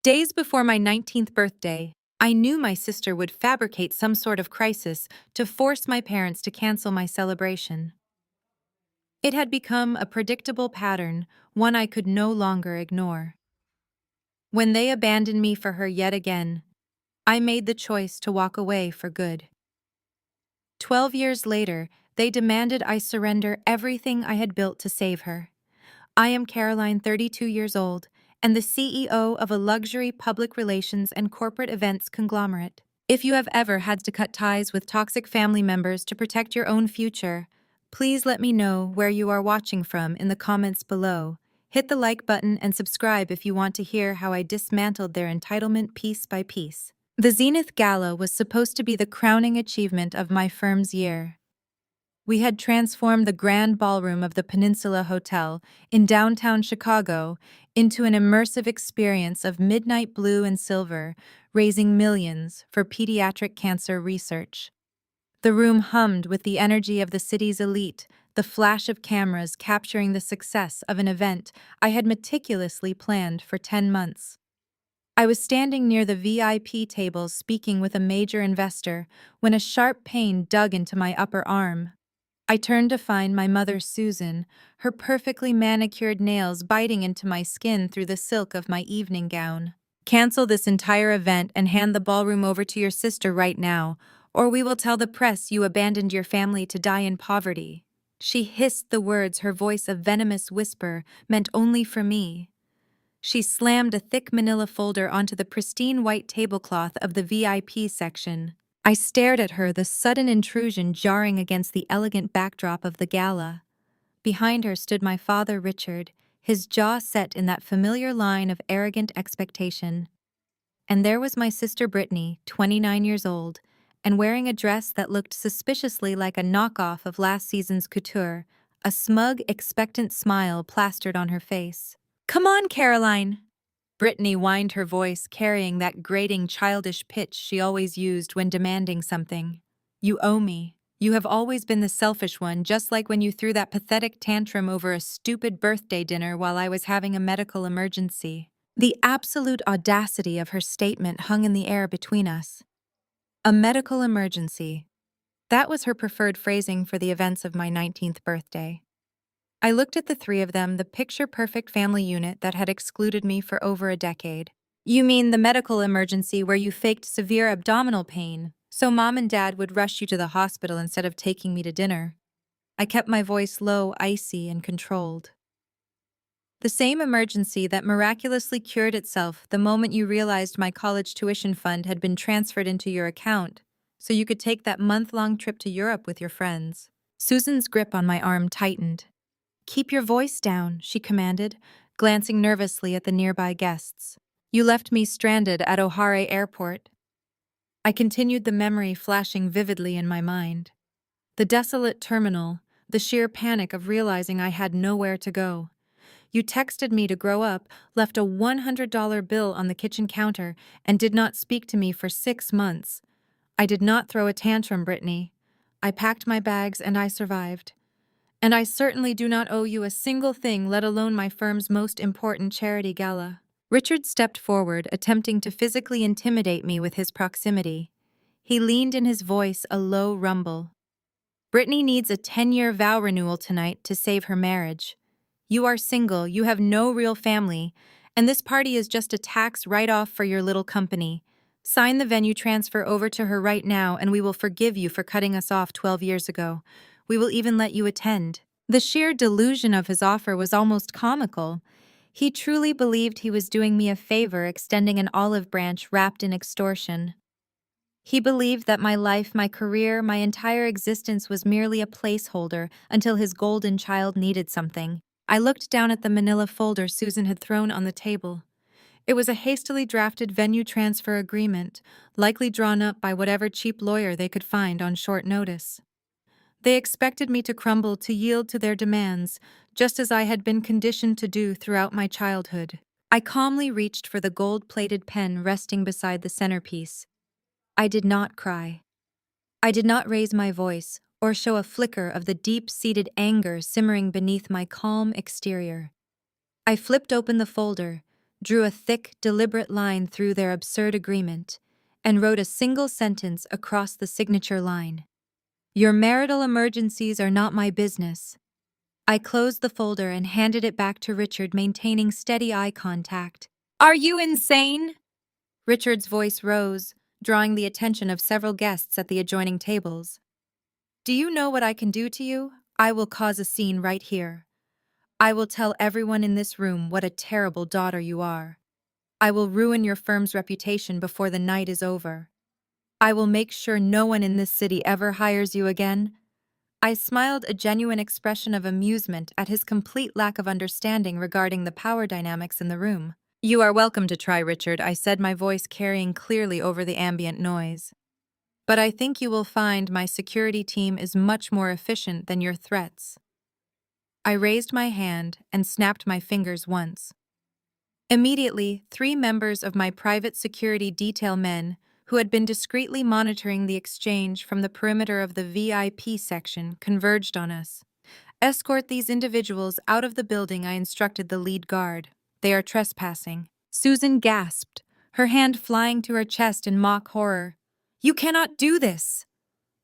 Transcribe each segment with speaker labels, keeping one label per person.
Speaker 1: Days before my 19th birthday, I knew my sister would fabricate some sort of crisis to force my parents to cancel my celebration. It had become a predictable pattern, one I could no longer ignore. When they abandoned me for her yet again, I made the choice to walk away for good. 12 years later, they demanded I surrender everything I had built to save her. I am Caroline, 32 years old, and the CEO of a luxury public relations and corporate events conglomerate. If you have ever had to cut ties with toxic family members to protect your own future, please let me know where you are watching from in the comments below. Hit the like button and subscribe if you want to hear how I dismantled their entitlement piece by piece. The Zenith Gala was supposed to be the crowning achievement of my firm's year. We had transformed the Grand Ballroom of the Peninsula Hotel in downtown Chicago into an immersive experience of midnight blue and silver, raising millions for pediatric cancer research. The room hummed with the energy of the city's elite, the flash of cameras capturing the success of an event I had meticulously planned for 10 months. I was standing near the VIP tables speaking with a major investor when a sharp pain dug into my upper arm. I turned to find my mother, Susan, her perfectly manicured nails biting into my skin through the silk of my evening gown. Cancel this entire event and hand the ballroom over to your sister right now, or we will tell the press you abandoned your family to die in poverty. She hissed the words, her voice a venomous whisper, meant only for me. She slammed a thick manila folder onto the pristine white tablecloth of the VIP section. I stared at her, the sudden intrusion jarring against the elegant backdrop of the gala. Behind her stood my father, Richard, his jaw set in that familiar line of arrogant expectation. And there was my sister Brittany, 29 years old, and wearing a dress that looked suspiciously like a knockoff of last season's couture, a smug, expectant smile plastered on her face. "Come on, Caroline!" Brittany whined, her voice carrying that grating, childish pitch she always used when demanding something. "You owe me. You have always been the selfish one, just like when you threw that pathetic tantrum over a stupid birthday dinner while I was having a medical emergency." The absolute audacity of her statement hung in the air between us. A medical emergency. That was her preferred phrasing for the events of my 19th birthday. I looked at the three of them, the picture-perfect family unit that had excluded me for over a decade. "You mean the medical emergency where you faked severe abdominal pain, so Mom and Dad would rush you to the hospital instead of taking me to dinner?" I kept my voice low, icy, and controlled. "The same emergency that miraculously cured itself the moment you realized my college tuition fund had been transferred into your account, so you could take that month-long trip to Europe with your friends." Susan's grip on my arm tightened. "Keep your voice down," she commanded, glancing nervously at the nearby guests. "You left me stranded at O'Hare Airport." I continued, the memory flashing vividly in my mind. The desolate terminal, the sheer panic of realizing I had nowhere to go. You texted me to grow up, left a $100 bill on the kitchen counter, and did not speak to me for 6 months. I did not throw a tantrum, Brittany. I packed my bags and I survived. And I certainly do not owe you a single thing, let alone my firm's most important charity gala. Richard stepped forward, attempting to physically intimidate me with his proximity. He leaned, in his voice a low rumble. "Brittany needs a 10-year vow renewal tonight to save her marriage. You are single, you have no real family, and this party is just a tax write-off for your little company. Sign the venue transfer over to her right now and we will forgive you for cutting us off 12 years ago. We will even let you attend." The sheer delusion of his offer was almost comical. He truly believed he was doing me a favor, extending an olive branch wrapped in extortion. He believed that my life, my career, my entire existence was merely a placeholder until his golden child needed something. I looked down at the manila folder Susan had thrown on the table. It was a hastily drafted venue transfer agreement, likely drawn up by whatever cheap lawyer they could find on short notice. They expected me to crumble, to yield to their demands, just as I had been conditioned to do throughout my childhood. I calmly reached for the gold-plated pen resting beside the centerpiece. I did not cry. I did not raise my voice or show a flicker of the deep-seated anger simmering beneath my calm exterior. I flipped open the folder, drew a thick, deliberate line through their absurd agreement, and wrote a single sentence across the signature line. "Your marital emergencies are not my business." I closed the folder and handed it back to Richard, maintaining steady eye contact. "Are you insane?" Richard's voice rose, drawing the attention of several guests at the adjoining tables. "Do you know what I can do to you? I will cause a scene right here. I will tell everyone in this room what a terrible daughter you are. I will ruin your firm's reputation before the night is over. I will make sure no one in this city ever hires you again." I smiled, a genuine expression of amusement at his complete lack of understanding regarding the power dynamics in the room. "You are welcome to try, Richard," I said, my voice carrying clearly over the ambient noise. "But I think you will find my security team is much more efficient than your threats." I raised my hand and snapped my fingers once. Immediately, 3 members of my private security detail men, who had been discreetly monitoring the exchange from the perimeter of the VIP section, converged on us. "Escort these individuals out of the building," I instructed the lead guard. "They are trespassing." Susan gasped, her hand flying to her chest in mock horror. "You cannot do this!"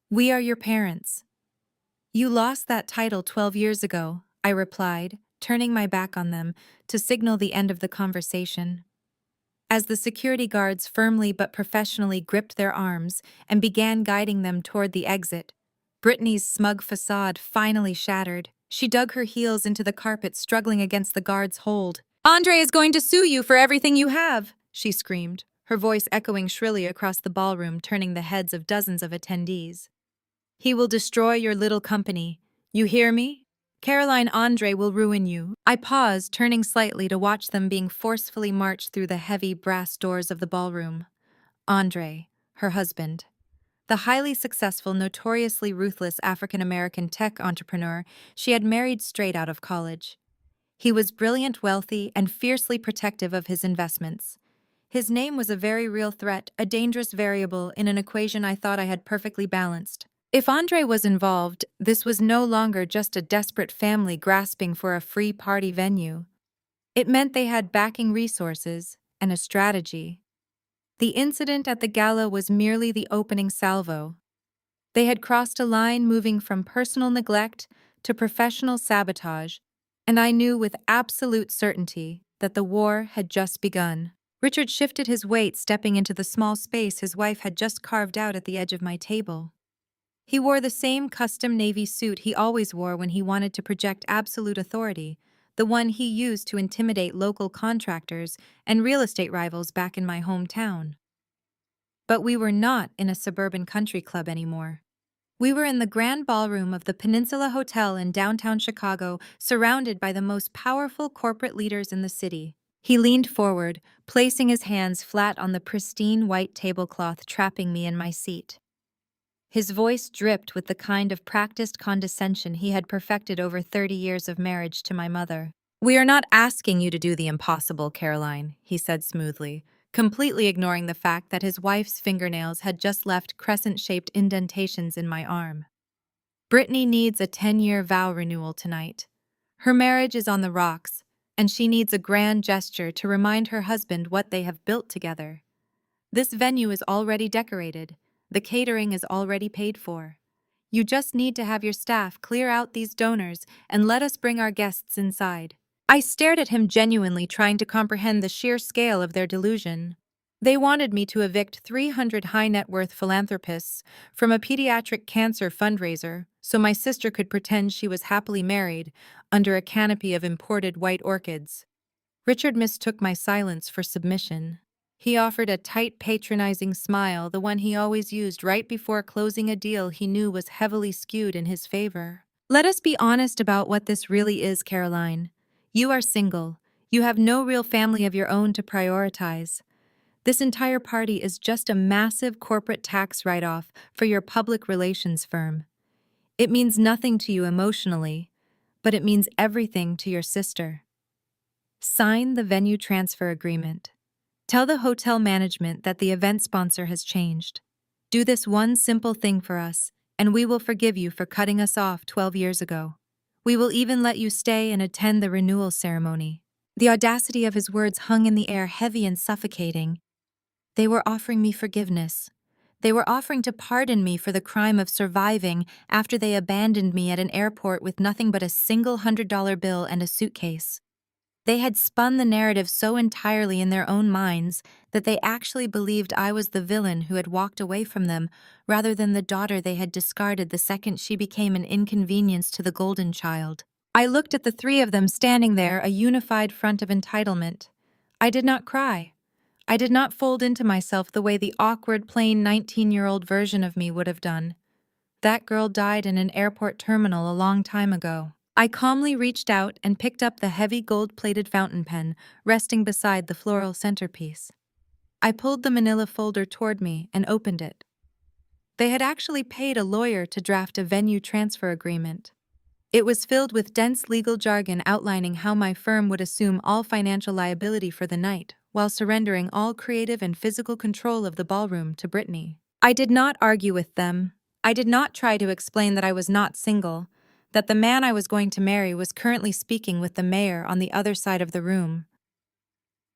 Speaker 1: "We are your parents." "You lost that title 12 years ago," I replied, turning my back on them to signal the end of the conversation. As the security guards firmly but professionally gripped their arms and began guiding them toward the exit, Brittany's smug facade finally shattered. She dug her heels into the carpet, struggling against the guard's hold. "Andre is going to sue you for everything you have," she screamed, her voice echoing shrilly across the ballroom, turning the heads of dozens of attendees. "He will destroy your little company. You hear me? Caroline, Andre will ruin you." I paused, turning slightly to watch them being forcefully marched through the heavy brass doors of the ballroom. Andre, her husband. The highly successful, notoriously ruthless African-American tech entrepreneur she had married straight out of college. He was brilliant, wealthy, and fiercely protective of his investments. His name was a very real threat, a dangerous variable in an equation I thought I had perfectly balanced. If Andre was involved, this was no longer just a desperate family grasping for a free party venue. It meant they had backing resources and a strategy. The incident at the gala was merely the opening salvo. They had crossed a line moving from personal neglect to professional sabotage, and I knew with absolute certainty that the war had just begun. Richard shifted his weight, stepping into the small space his wife had just carved out at the edge of my table. He wore the same custom navy suit he always wore when he wanted to project absolute authority, the one he used to intimidate local contractors and real estate rivals back in my hometown. But we were not in a suburban country club anymore. We were in the Grand Ballroom of the Peninsula Hotel in downtown Chicago, surrounded by the most powerful corporate leaders in the city. He leaned forward, placing his hands flat on the pristine white tablecloth, trapping me in my seat. His voice dripped with the kind of practiced condescension he had perfected over 30 years of marriage to my mother. "We are not asking you to do the impossible, Caroline," he said smoothly, completely ignoring the fact that his wife's fingernails had just left crescent-shaped indentations in my arm. "Brittany needs a 10-year vow renewal tonight. Her marriage is on the rocks, and she needs a grand gesture to remind her husband what they have built together. This venue is already decorated. The catering is already paid for. You just need to have your staff clear out these donors and let us bring our guests inside." I stared at him, genuinely trying to comprehend the sheer scale of their delusion. They wanted me to evict 300 high-net-worth philanthropists from a pediatric cancer fundraiser so my sister could pretend she was happily married under a canopy of imported white orchids. Richard mistook my silence for submission. He offered a tight, patronizing smile, the one he always used right before closing a deal he knew was heavily skewed in his favor. "Let us be honest about what this really is, Caroline. You are single. You have no real family of your own to prioritize. This entire party is just a massive corporate tax write-off for your public relations firm. It means nothing to you emotionally, but it means everything to your sister. Sign the venue transfer agreement. Tell the hotel management that the event sponsor has changed. Do this one simple thing for us, and we will forgive you for cutting us off 12 years ago. We will even let you stay and attend the renewal ceremony." The audacity of his words hung in the air, heavy and suffocating. They were offering me forgiveness. They were offering to pardon me for the crime of surviving after they abandoned me at an airport with nothing but a single $100 bill and a suitcase. They had spun the narrative so entirely in their own minds that they actually believed I was the villain who had walked away from them rather than the daughter they had discarded the second she became an inconvenience to the golden child. I looked at the three of them standing there, a unified front of entitlement. I did not cry. I did not fold into myself the way the awkward, plain 19-year-old version of me would have done. That girl died in an airport terminal a long time ago. I calmly reached out and picked up the heavy gold-plated fountain pen resting beside the floral centerpiece. I pulled the manila folder toward me and opened it. They had actually paid a lawyer to draft a venue transfer agreement. It was filled with dense legal jargon outlining how my firm would assume all financial liability for the night, while surrendering all creative and physical control of the ballroom to Brittany. I did not argue with them. I did not try to explain that I was not single, that the man I was going to marry was currently speaking with the mayor on the other side of the room.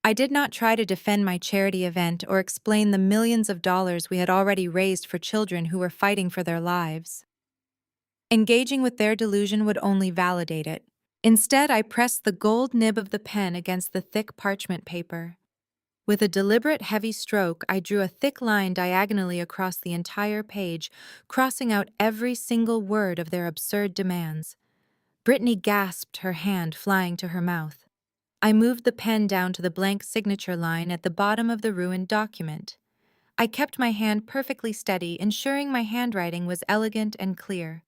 Speaker 1: I did not try to defend my charity event or explain the millions of dollars we had already raised for children who were fighting for their lives. Engaging with their delusion would only validate it. Instead, I pressed the gold nib of the pen against the thick parchment paper. With a deliberate heavy stroke, I drew a thick line diagonally across the entire page, crossing out every single word of their absurd demands. Brittany gasped, her hand flying to her mouth. I moved the pen down to the blank signature line at the bottom of the ruined document. I kept my hand perfectly steady, ensuring my handwriting was elegant and clear.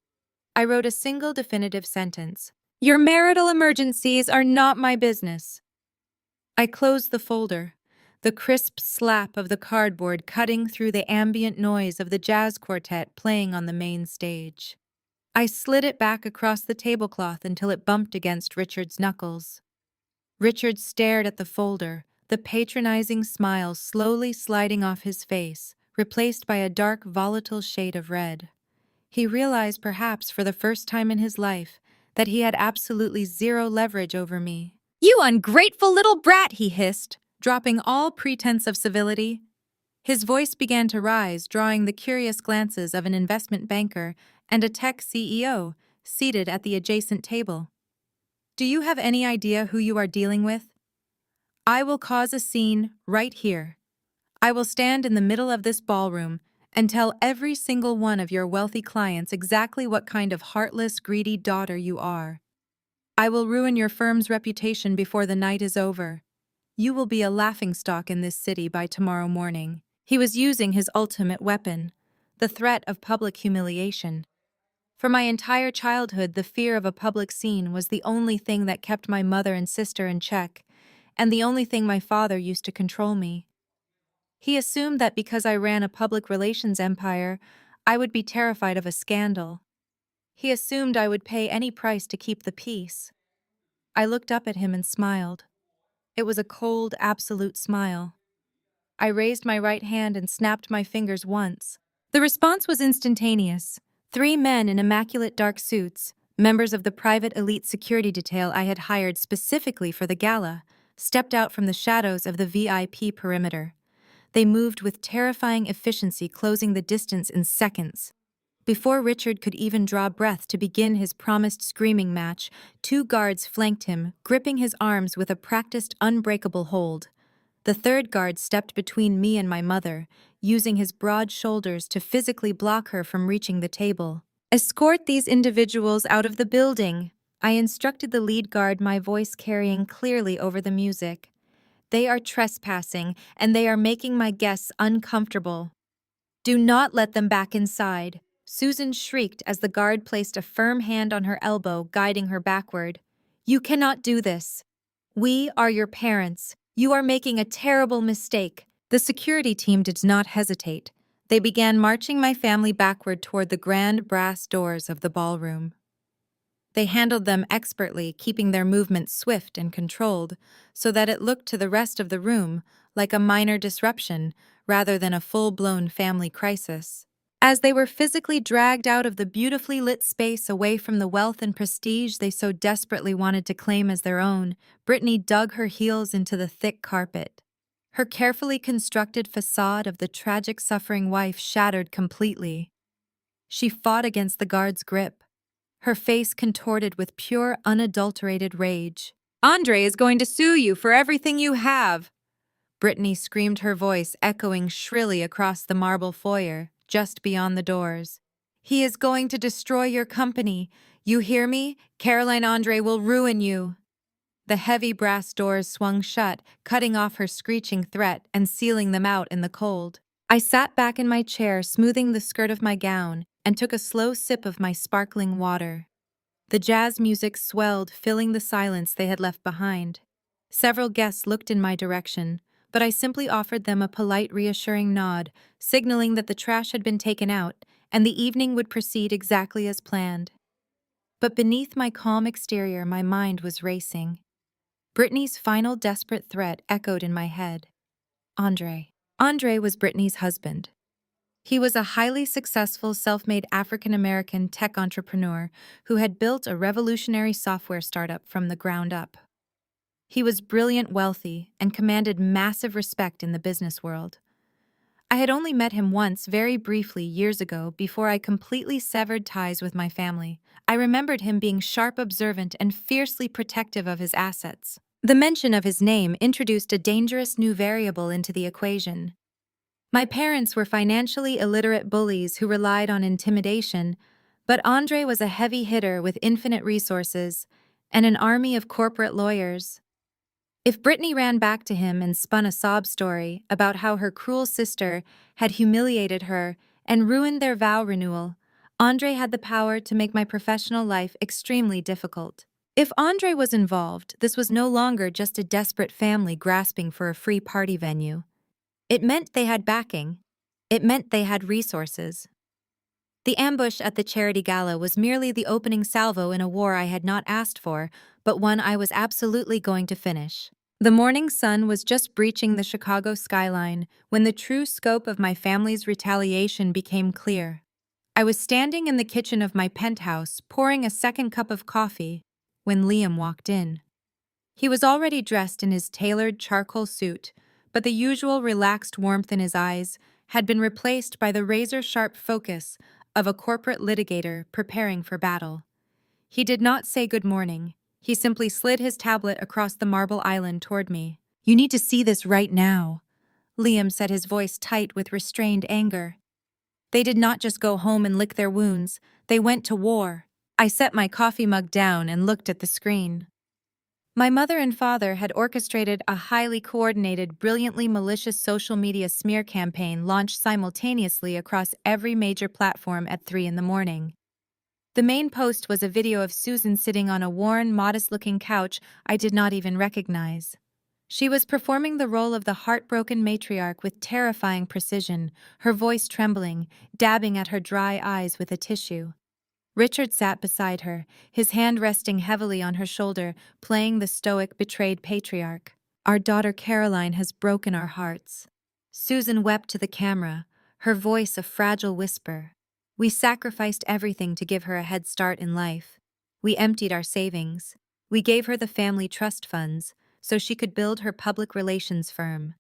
Speaker 1: I wrote a single definitive sentence. "Your marital emergencies are not my business." I closed the folder, the crisp slap of the cardboard cutting through the ambient noise of the jazz quartet playing on the main stage. I slid it back across the tablecloth until it bumped against Richard's knuckles. Richard stared at the folder, the patronizing smile slowly sliding off his face, replaced by a dark, volatile shade of red. He realized, perhaps for the first time in his life, that he had absolutely zero leverage over me. "You ungrateful little brat," he hissed, dropping all pretense of civility. His voice began to rise, drawing the curious glances of an investment banker and a tech CEO seated at the adjacent table. "Do you have any idea who you are dealing with? I will cause a scene right here. I will stand in the middle of this ballroom and tell every single one of your wealthy clients exactly what kind of heartless, greedy daughter you are. I will ruin your firm's reputation before the night is over. You will be a laughingstock in this city by tomorrow morning." He was using his ultimate weapon, the threat of public humiliation. For my entire childhood, the fear of a public scene was the only thing that kept my mother and sister in check, and the only thing my father used to control me. He assumed that because I ran a public relations empire, I would be terrified of a scandal. He assumed I would pay any price to keep the peace. I looked up at him and smiled. It was a cold, absolute smile. I raised my right hand and snapped my fingers once. The response was instantaneous. 3 men in immaculate dark suits, members of the private elite security detail I had hired specifically for the gala, stepped out from the shadows of the VIP perimeter. They moved with terrifying efficiency, closing the distance in seconds. Before Richard could even draw breath to begin his promised screaming match, 2 guards flanked him, gripping his arms with a practiced, unbreakable hold. The 3rd guard stepped between me and my mother, using his broad shoulders to physically block her from reaching the table. "Escort these individuals out of the building," I instructed the lead guard, my voice carrying clearly over the music. "They are trespassing, and they are making my guests uncomfortable." "Do not let them back inside," Susan shrieked as the guard placed a firm hand on her elbow, guiding her backward. "You cannot do this. We are your parents. You are making a terrible mistake." The security team did not hesitate. They began marching my family backward toward the grand brass doors of the ballroom. They handled them expertly, keeping their movements swift and controlled, so that it looked to the rest of the room like a minor disruption rather than a full-blown family crisis. As they were physically dragged out of the beautifully lit space away from the wealth and prestige they so desperately wanted to claim as their own, Brittany dug her heels into the thick carpet. Her carefully constructed facade of the tragic suffering wife shattered completely. She fought against the guard's grip, her face contorted with pure, unadulterated rage. "Andre is going to sue you for everything you have!" Brittany screamed, her voice echoing shrilly across the marble foyer, just beyond the doors. "He is going to destroy your company. You hear me? Caroline Andre will ruin you." The heavy brass doors swung shut, cutting off her screeching threat and sealing them out in the cold. I sat back in my chair, smoothing the skirt of my gown, and took a slow sip of my sparkling water. The jazz music swelled, filling the silence they had left behind. Several guests looked in my direction, but I simply offered them a polite, reassuring nod, signaling that the trash had been taken out and the evening would proceed exactly as planned. But beneath my calm exterior, my mind was racing. Brittany's final desperate threat echoed in my head. Andre. Andre was Brittany's husband. He was a highly successful self-made African-American tech entrepreneur who had built a revolutionary software startup from the ground up. He was brilliant, wealthy, and commanded massive respect in the business world. I had only met him once, very briefly, years ago, before I completely severed ties with my family. I remembered him being sharp, observant, and fiercely protective of his assets. The mention of his name introduced a dangerous new variable into the equation. My parents were financially illiterate bullies who relied on intimidation, but Andre was a heavy hitter with infinite resources and an army of corporate lawyers. If Brittany ran back to him and spun a sob story about how her cruel sister had humiliated her and ruined their vow renewal, Andre had the power to make my professional life extremely difficult. If Andre was involved, this was no longer just a desperate family grasping for a free party venue. It meant they had backing. It meant they had resources. The ambush at the charity gala was merely the opening salvo in a war I had not asked for, but one I was absolutely going to finish. The morning sun was just breaching the Chicago skyline when the true scope of my family's retaliation became clear. I was standing in the kitchen of my penthouse, pouring a second cup of coffee, when Liam walked in. He was already dressed in his tailored charcoal suit, but the usual relaxed warmth in his eyes had been replaced by the razor-sharp focus of a corporate litigator preparing for battle. He did not say good morning. He simply slid his tablet across the marble island toward me. "You need to see this right now," Liam said, his voice tight with restrained anger. "They did not just go home and lick their wounds. They went to war." I set my coffee mug down and looked at the screen. My mother and father had orchestrated a highly coordinated, brilliantly malicious social media smear campaign launched simultaneously across every major platform at 3 in the morning. The main post was a video of Susan sitting on a worn, modest-looking couch I did not even recognize. She was performing the role of the heartbroken matriarch with terrifying precision, her voice trembling, dabbing at her dry eyes with a tissue. Richard sat beside her, his hand resting heavily on her shoulder, playing the stoic, betrayed patriarch. "Our daughter Caroline has broken our hearts." Susan wept to the camera, her voice a fragile whisper. "We sacrificed everything to give her a head start in life. We emptied our savings. We gave her the family trust funds so she could build her public relations firm.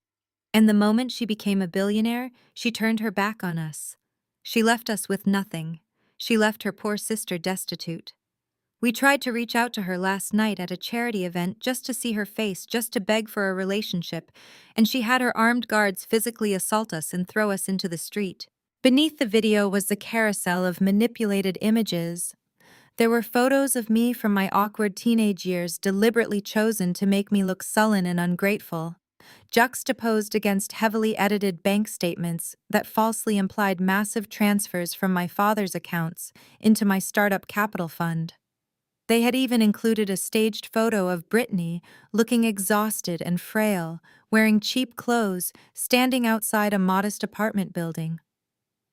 Speaker 1: And the moment she became a billionaire, she turned her back on us. She left us with nothing. She left her poor sister destitute. We tried to reach out to her last night at a charity event just to see her face, just to beg for a relationship, and she had her armed guards physically assault us and throw us into the street." Beneath the video was the carousel of manipulated images. There were photos of me from my awkward teenage years deliberately chosen to make me look sullen and ungrateful, juxtaposed against heavily edited bank statements that falsely implied massive transfers from my father's accounts into my startup capital fund. They had even included a staged photo of Brittany, looking exhausted and frail, wearing cheap clothes, standing outside a modest apartment building.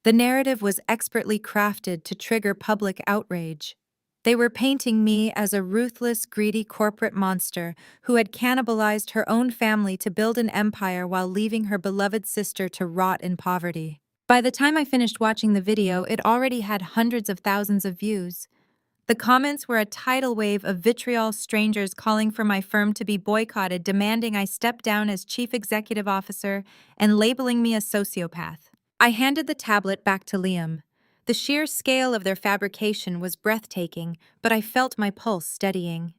Speaker 1: The narrative was expertly crafted to trigger public outrage. They were painting me as a ruthless, greedy corporate monster who had cannibalized her own family to build an empire while leaving her beloved sister to rot in poverty. By the time I finished watching the video, it already had hundreds of thousands of views. The comments were a tidal wave of vitriol, strangers calling for my firm to be boycotted, demanding I step down as chief executive officer, and labeling me a sociopath. I handed the tablet back to Liam. The sheer scale of their fabrication was breathtaking, but I felt my pulse steadying.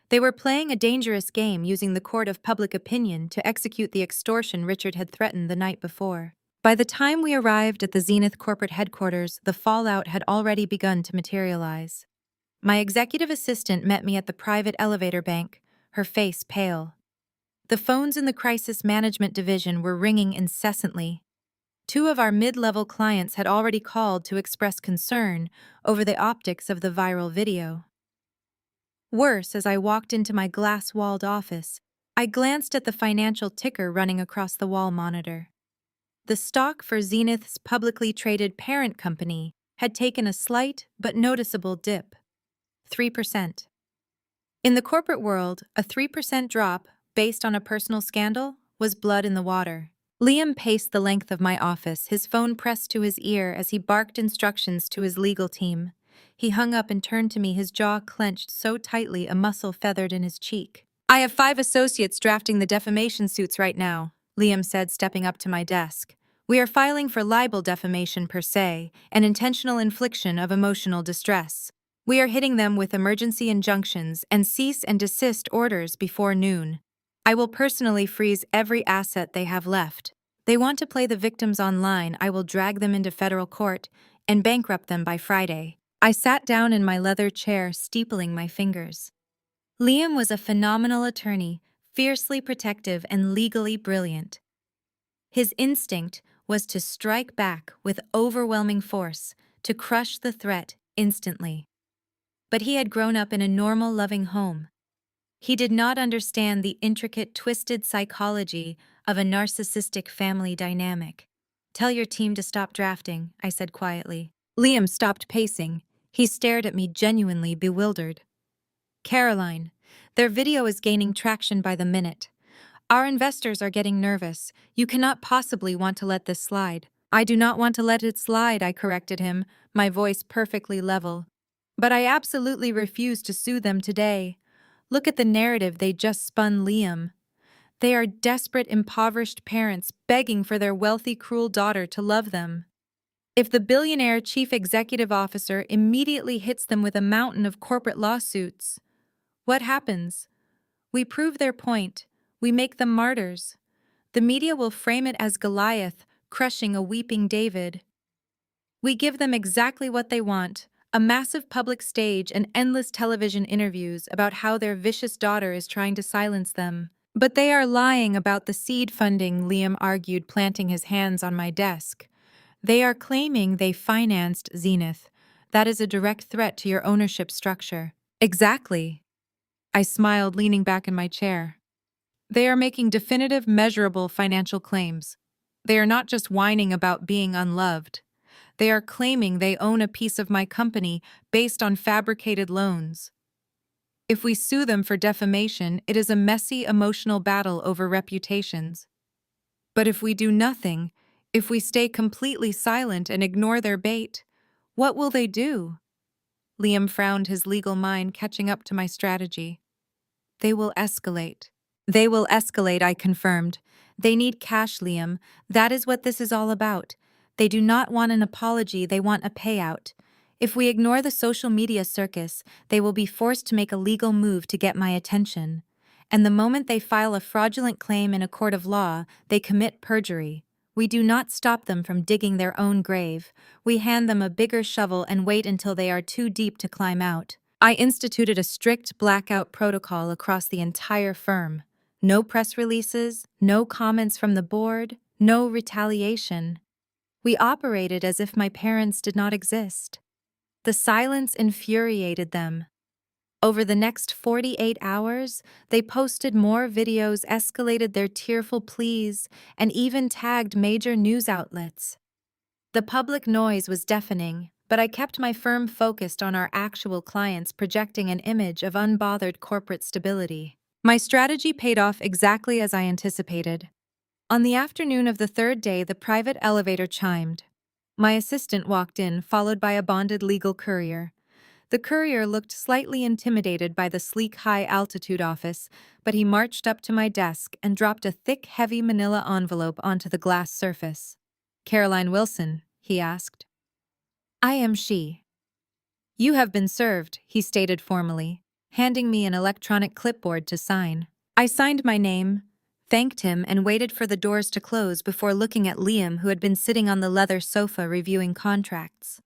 Speaker 1: They were playing a dangerous game, using the court of public opinion to execute the extortion Richard had threatened the night before. By the time we arrived at the Zenith corporate headquarters, the fallout had already begun to materialize. My executive assistant met me at the private elevator bank, her face pale. The phones in the crisis management division were ringing incessantly. 2 of our mid-level clients had already called to express concern over the optics of the viral video. Worse, as I walked into my glass-walled office, I glanced at the financial ticker running across the wall monitor. The stock for Zenith's publicly traded parent company had taken a slight but noticeable dip. 3%. In the corporate world, a 3% drop, based on a personal scandal, was blood in the water. Liam paced the length of my office, his phone pressed to his ear as he barked instructions to his legal team. He hung up and turned to me, his jaw clenched so tightly a muscle feathered in his cheek. "I have 5 associates drafting the defamation suits right now," Liam said, stepping up to my desk. "We are filing for libel defamation per se, and intentional infliction of emotional distress. We are hitting them with emergency injunctions and cease and desist orders before noon. I will personally freeze every asset they have left. They want to play the victims online. I will drag them into federal court and bankrupt them by Friday." I sat down in my leather chair, steepling my fingers. Liam was a phenomenal attorney, fiercely protective and legally brilliant. His instinct was to strike back with overwhelming force, to crush the threat instantly. But he had grown up in a normal, loving home. He did not understand the intricate, twisted psychology of a narcissistic family dynamic. "Tell your team to stop drafting," I said quietly. Liam stopped pacing. He stared at me, genuinely bewildered. "Caroline, their video is gaining traction by the minute. Our investors are getting nervous. You cannot possibly want to let this slide." "I do not want to let it slide," I corrected him, my voice perfectly level. "But I absolutely refuse to sue them today. Look at the narrative they just spun, Liam. They are desperate, impoverished parents begging for their wealthy, cruel daughter to love them. If the billionaire chief executive officer immediately hits them with a mountain of corporate lawsuits, what happens? We prove their point. We make them martyrs. The media will frame it as Goliath crushing a weeping David. We give them exactly what they want: a massive public stage and endless television interviews about how their vicious daughter is trying to silence them. But they are lying about the seed funding," Liam argued, planting his hands on my desk. "They are claiming they financed Zenith. That is a direct threat to your ownership structure." "Exactly." I smiled, leaning back in my chair. "They are making definitive, measurable financial claims. They are not just whining about being unloved. They are claiming they own a piece of my company based on fabricated loans. If we sue them for defamation, it is a messy, emotional battle over reputations. But if we do nothing, if we stay completely silent and ignore their bait, what will they do?" Liam frowned, his legal mind catching up to my strategy. "They will escalate." "They will escalate," I confirmed. "They need cash, Liam. That is what this is all about. They do not want an apology, they want a payout. If we ignore the social media circus, they will be forced to make a legal move to get my attention. And the moment they file a fraudulent claim in a court of law, they commit perjury. We do not stop them from digging their own grave. We hand them a bigger shovel and wait until they are too deep to climb out." I instituted a strict blackout protocol across the entire firm. No press releases, no comments from the board, no retaliation. We operated as if my parents did not exist. The silence infuriated them. Over the next 48 hours, they posted more videos, escalated their tearful pleas, and even tagged major news outlets. The public noise was deafening, but I kept my firm focused on our actual clients, projecting an image of unbothered corporate stability. My strategy paid off exactly as I anticipated. On the afternoon of the 3rd day, the private elevator chimed. My assistant walked in, followed by a bonded legal courier. The courier looked slightly intimidated by the sleek high-altitude office, but he marched up to my desk and dropped a thick, heavy manila envelope onto the glass surface. "Caroline Wilson?" he asked. "I am she." "You have been served," he stated formally, handing me an electronic clipboard to sign. I signed my name, thanked him, and waited for the doors to close before looking at Liam, who had been sitting on the leather sofa reviewing contracts.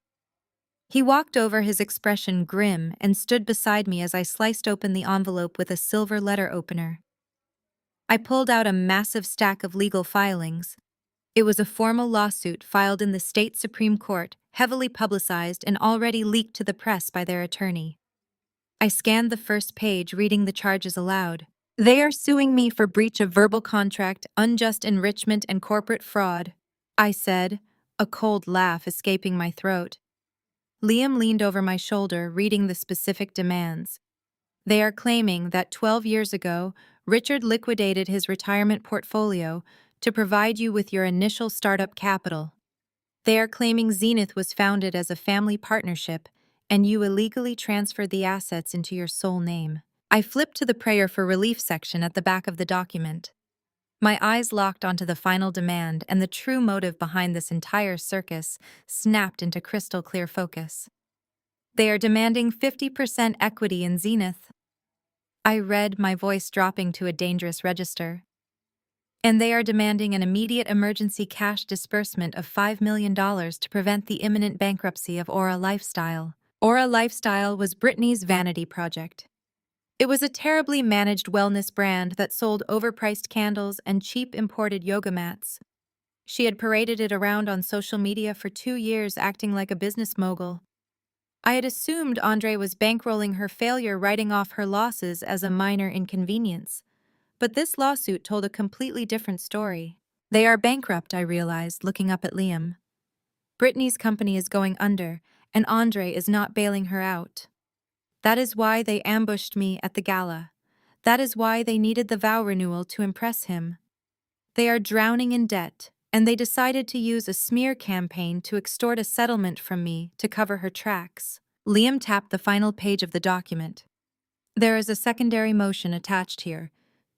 Speaker 1: He walked over, his expression grim, and stood beside me as I sliced open the envelope with a silver letter opener. I pulled out a massive stack of legal filings. It was a formal lawsuit filed in the state Supreme Court, heavily publicized and already leaked to the press by their attorney. I scanned the first page, reading the charges aloud. "They are suing me for breach of verbal contract, unjust enrichment, and corporate fraud," I said, a cold laugh escaping my throat. Liam leaned over my shoulder, reading the specific demands. "They are claiming that 12 years ago, Richard liquidated his retirement portfolio to provide you with your initial startup capital. They are claiming Zenith was founded as a family partnership, and you illegally transferred the assets into your sole name." I flipped to the prayer for relief section at the back of the document. My eyes locked onto the final demand, and the true motive behind this entire circus snapped into crystal clear focus. "They are demanding 50% equity in Zenith." I read, my voice dropping to a dangerous register. "And they are demanding an immediate emergency cash disbursement of $5 million to prevent the imminent bankruptcy of Aura Lifestyle." Aura Lifestyle was Brittany's vanity project. It was a terribly managed wellness brand that sold overpriced candles and cheap imported yoga mats. She had paraded it around on social media for 2 years, acting like a business mogul. I had assumed Andre was bankrolling her failure, writing off her losses as a minor inconvenience. But this lawsuit told a completely different story. "They are bankrupt," I realized, looking up at Liam. "Brittany's company is going under, and Andre is not bailing her out. That is why they ambushed me at the gala. That is why they needed the vow renewal to impress him. They are drowning in debt, and they decided to use a smear campaign to extort a settlement from me to cover her tracks." Liam tapped the final page of the document. "There is a secondary motion attached here.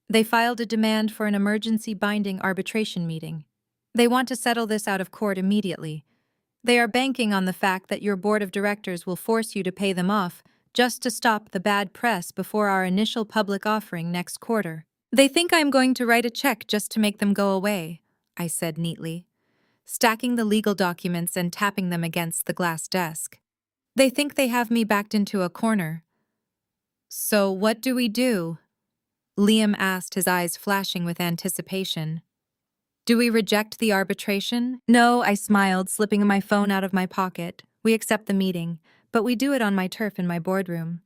Speaker 1: They filed a demand for an emergency binding arbitration meeting. They want to settle this out of court immediately. They are banking on the fact that your board of directors will force you to pay them off, just to stop the bad press before our initial public offering next quarter. They think I'm going to write a check just to make them go away," I said neatly, stacking the legal documents and tapping them against the glass desk. "They think they have me backed into a corner." "So what do we do?" Liam asked, his eyes flashing with anticipation. "Do we reject the arbitration?" "No," I smiled, slipping my phone out of my pocket. "We accept the meeting, but we do it on my turf in my boardroom.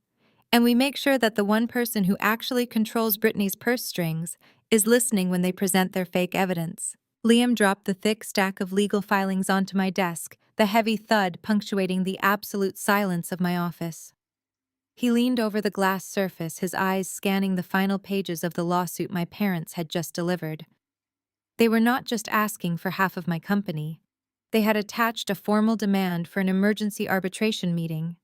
Speaker 1: And we make sure that the one person who actually controls Brittany's purse strings is listening when they present their fake evidence." Liam dropped the thick stack of legal filings onto my desk, the heavy thud punctuating the absolute silence of my office. He leaned over the glass surface, his eyes scanning the final pages of the lawsuit my parents had just delivered. They were not just asking for half of my company. They had attached a formal demand for an emergency arbitration meeting.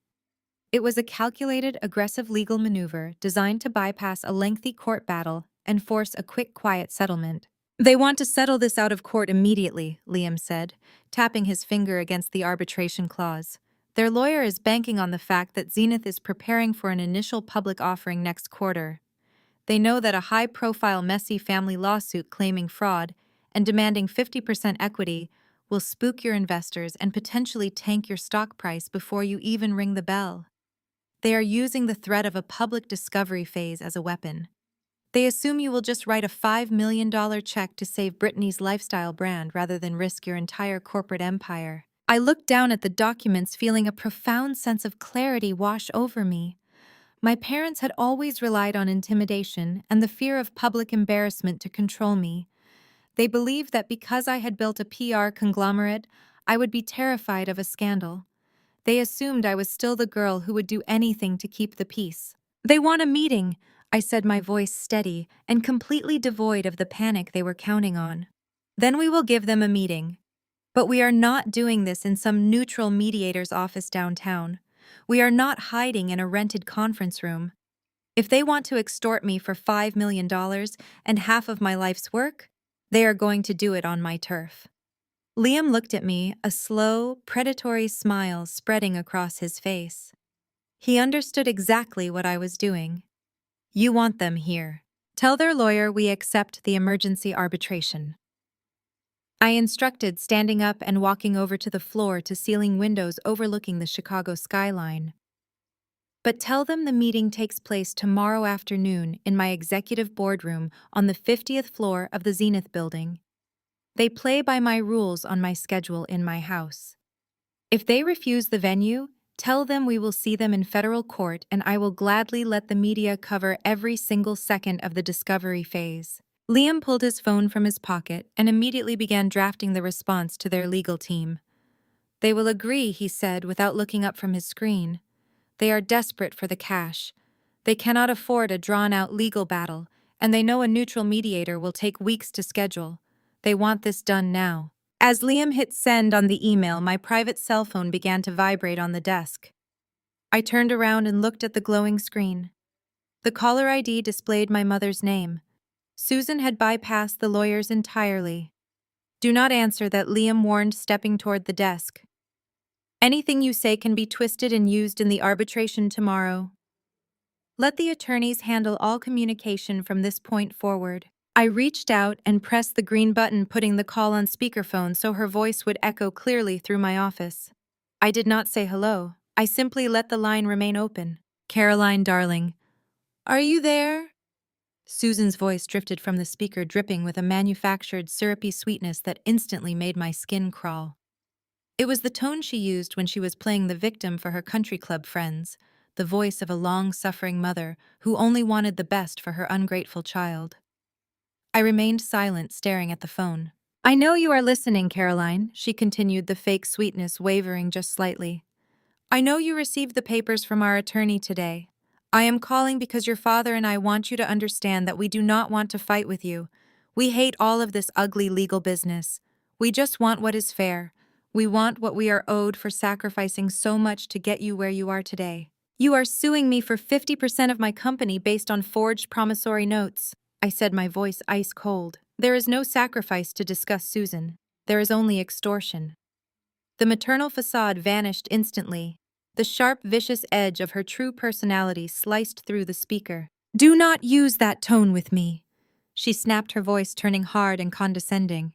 Speaker 1: It was a calculated, aggressive legal maneuver designed to bypass a lengthy court battle and force a quick, quiet settlement. "They want to settle this out of court immediately," Liam said, tapping his finger against the arbitration clause. "Their lawyer is banking on the fact that Zenith is preparing for an initial public offering next quarter. They know that a high-profile, messy family lawsuit claiming fraud and demanding 50% equity will spook your investors and potentially tank your stock price before you even ring the bell. They are using the threat of a public discovery phase as a weapon. They assume you will just write a $5 million check to save Brittany's lifestyle brand rather than risk your entire corporate empire." I looked down at the documents, feeling a profound sense of clarity wash over me. My parents had always relied on intimidation and the fear of public embarrassment to control me. They believed that because I had built a PR conglomerate, I would be terrified of a scandal. They assumed I was still the girl who would do anything to keep the peace. "They want a meeting," I said, my voice steady and completely devoid of the panic they were counting on. "Then we will give them a meeting." But we are not doing this in some neutral mediator's office downtown. We are not hiding in a rented conference room. If they want to extort me for $5 million and half of my life's work, they are going to do it on my turf. Liam looked at me, a slow, predatory smile spreading across his face. He understood exactly what I was doing. You want them here. Tell their lawyer we accept the emergency arbitration. I instructed, standing up and walking over to the floor-to-ceiling windows overlooking the Chicago skyline. But tell them the meeting takes place tomorrow afternoon in my executive boardroom on the 50th floor of the Zenith building. They play by my rules on my schedule in my house. If they refuse the venue, tell them we will see them in federal court and I will gladly let the media cover every single second of the discovery phase. Liam pulled his phone from his pocket and immediately began drafting the response to their legal team. They will agree, he said without looking up from his screen. They are desperate for the cash. They cannot afford a drawn-out legal battle, and they know a neutral mediator will take weeks to schedule. They want this done now. As Liam hit send on the email, my private cell phone began to vibrate on the desk. I turned around and looked at the glowing screen. The caller ID displayed my mother's name. Susan had bypassed the lawyers entirely. Do not answer, that Liam warned, stepping toward the desk. Anything you say can be twisted and used in the arbitration tomorrow. Let the attorneys handle all communication from this point forward. I reached out and pressed the green button, putting the call on speakerphone so her voice would echo clearly through my office. I did not say hello. I simply let the line remain open. Caroline, darling. Are you there? Susan's voice drifted from the speaker, dripping with a manufactured, syrupy sweetness that instantly made my skin crawl. It was the tone she used when she was playing the victim for her country club friends, the voice of a long-suffering mother who only wanted the best for her ungrateful child. I remained silent, staring at the phone. I know you are listening, Caroline, she continued, the fake sweetness wavering just slightly. I know you received the papers from our attorney today. I am calling because your father and I want you to understand that we do not want to fight with you. We hate all of this ugly legal business. We just want what is fair. We want what we are owed for sacrificing so much to get you where you are today. You are suing me for 50% of my company based on forged promissory notes, I said, my voice ice cold. There is no sacrifice to discuss, Susan. There is only extortion. The maternal facade vanished instantly. The sharp, vicious edge of her true personality sliced through the speaker. Do not use that tone with me, she snapped, her voice turning hard and condescending.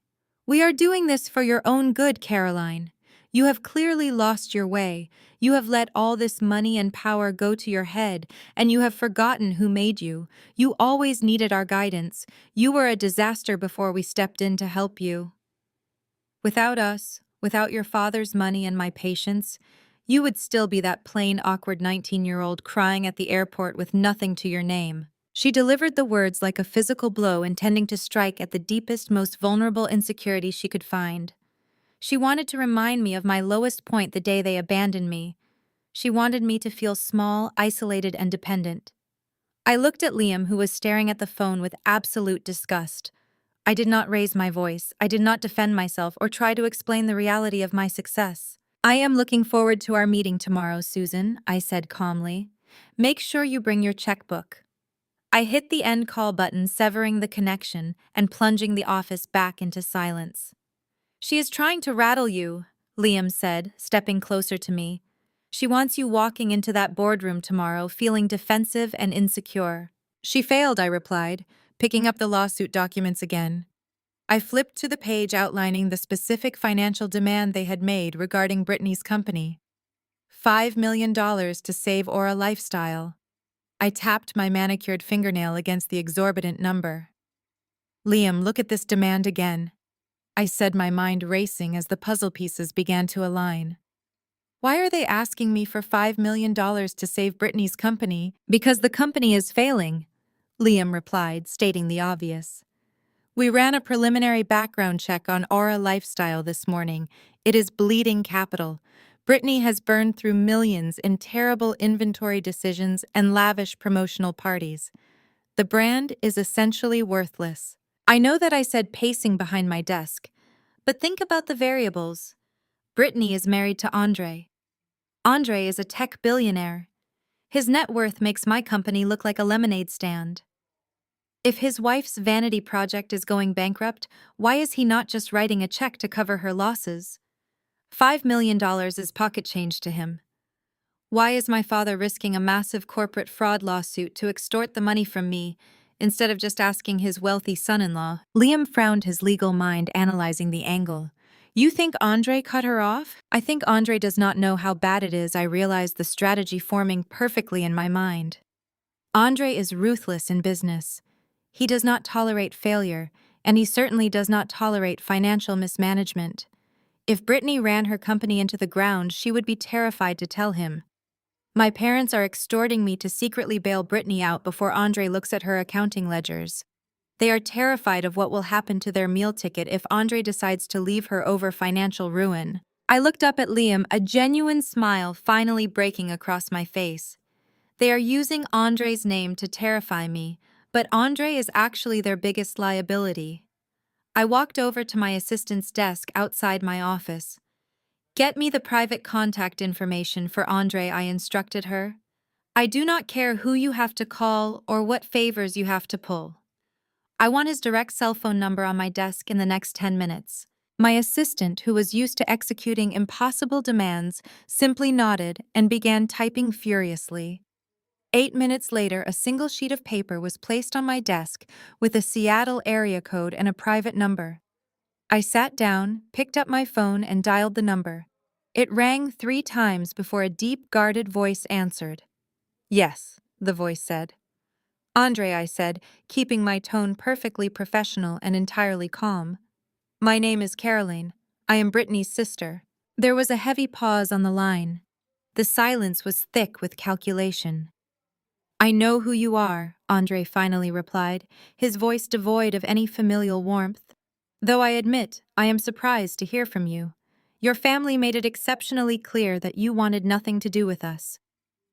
Speaker 1: We are doing this for your own good, Caroline. You have clearly lost your way. You have let all this money and power go to your head, and you have forgotten who made you. You always needed our guidance. You were a disaster before we stepped in to help you. Without us, without your father's money and my patience, you would still be that plain, awkward 19-year-old crying at the airport with nothing to your name. She delivered the words like a physical blow, intending to strike at the deepest, most vulnerable insecurity she could find. She wanted to remind me of my lowest point the day they abandoned me. She wanted me to feel small, isolated, and dependent. I looked at Liam, who was staring at the phone with absolute disgust. I did not raise my voice. I did not defend myself or try to explain the reality of my success. I am looking forward to our meeting tomorrow, Susan, I said calmly. Make sure you bring your checkbook. I hit the end call button, severing the connection and plunging the office back into silence. She is trying to rattle you, Liam said, stepping closer to me. She wants you walking into that boardroom tomorrow feeling defensive and insecure. She failed, I replied, picking up the lawsuit documents again. I flipped to the page outlining the specific financial demand they had made regarding Brittany's company. $5 million to save Aura Lifestyle. I tapped my manicured fingernail against the exorbitant number. Liam, look at this demand again, I said, my mind racing as the puzzle pieces began to align. Why are they asking me for $5 million to save Brittany's company? Because the company is failing, Liam replied, stating the obvious. We ran a preliminary background check on Aura Lifestyle this morning. It is bleeding capital. Brittany has burned through millions in terrible inventory decisions and lavish promotional parties. The brand is essentially worthless. I know that I said, pacing behind my desk, But think about the variables. Brittany is married to Andre. Andre is a tech billionaire. His net worth makes my company look like a lemonade stand. If his wife's vanity project is going bankrupt, why is he not just writing a check to cover her losses? $5 million is pocket change to him. Why is my father risking a massive corporate fraud lawsuit to extort the money from me instead of just asking his wealthy son-in-law? Liam frowned, his legal mind analyzing the angle. You think Andre cut her off? I think Andre does not know how bad it is. I realized the strategy forming perfectly in my mind. Andre is ruthless in business. He does not tolerate failure, and he certainly does not tolerate financial mismanagement. If Brittany ran her company into the ground, she would be terrified to tell him. My parents are extorting me to secretly bail Brittany out before Andre looks at her accounting ledgers. They are terrified of what will happen to their meal ticket if Andre decides to leave her over financial ruin. I looked up at Liam, a genuine smile finally breaking across my face. They are using Andre's name to terrify me, but Andre is actually their biggest liability. I walked over to my assistant's desk outside my office. Get me the private contact information for Andre, I instructed her. I do not care who you have to call or what favors you have to pull. I want his direct cell phone number on my desk in the next 10 minutes. My assistant, who was used to executing impossible demands, simply nodded and began typing furiously. 8 minutes later, a single sheet of paper was placed on my desk with a Seattle area code and a private number. I sat down, picked up my phone, and dialed the number. It rang 3 times before a deep, guarded voice answered. Yes, the voice said. Andre, I said, keeping my tone perfectly professional and entirely calm. My name is Caroline. I am Brittany's sister. There was a heavy pause on the line. The silence was thick with calculation. I know who you are, Andre finally replied, his voice devoid of any familial warmth. Though I admit, I am surprised to hear from you. Your family made it exceptionally clear that you wanted nothing to do with us.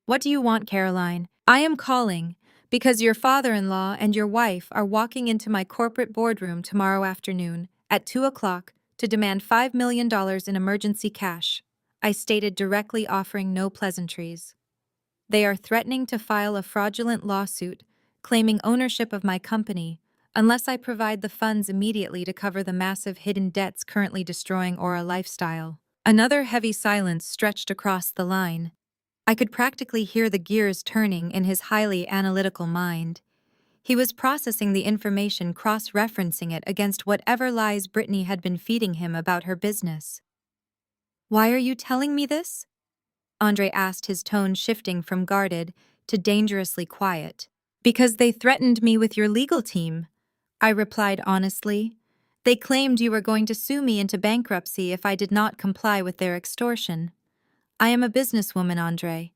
Speaker 1: What do you want, Caroline? I am calling because your father-in-law and your wife are walking into my corporate boardroom tomorrow afternoon at 2 o'clock to demand $5 million in emergency cash, I stated directly, offering no pleasantries. They are threatening to file a fraudulent lawsuit claiming ownership of my company unless I provide the funds immediately to cover the massive hidden debts currently destroying our lifestyle. Another heavy silence stretched across the line. I could practically hear the gears turning in his highly analytical mind. He was processing the information, cross-referencing it against whatever lies Brittany had been feeding him about her business. Why are you telling me this? Andre asked, his tone shifting from guarded to dangerously quiet. Because they threatened me with your legal team, I replied honestly. They claimed you were going to sue me into bankruptcy if I did not comply with their extortion. I am a businesswoman, Andre.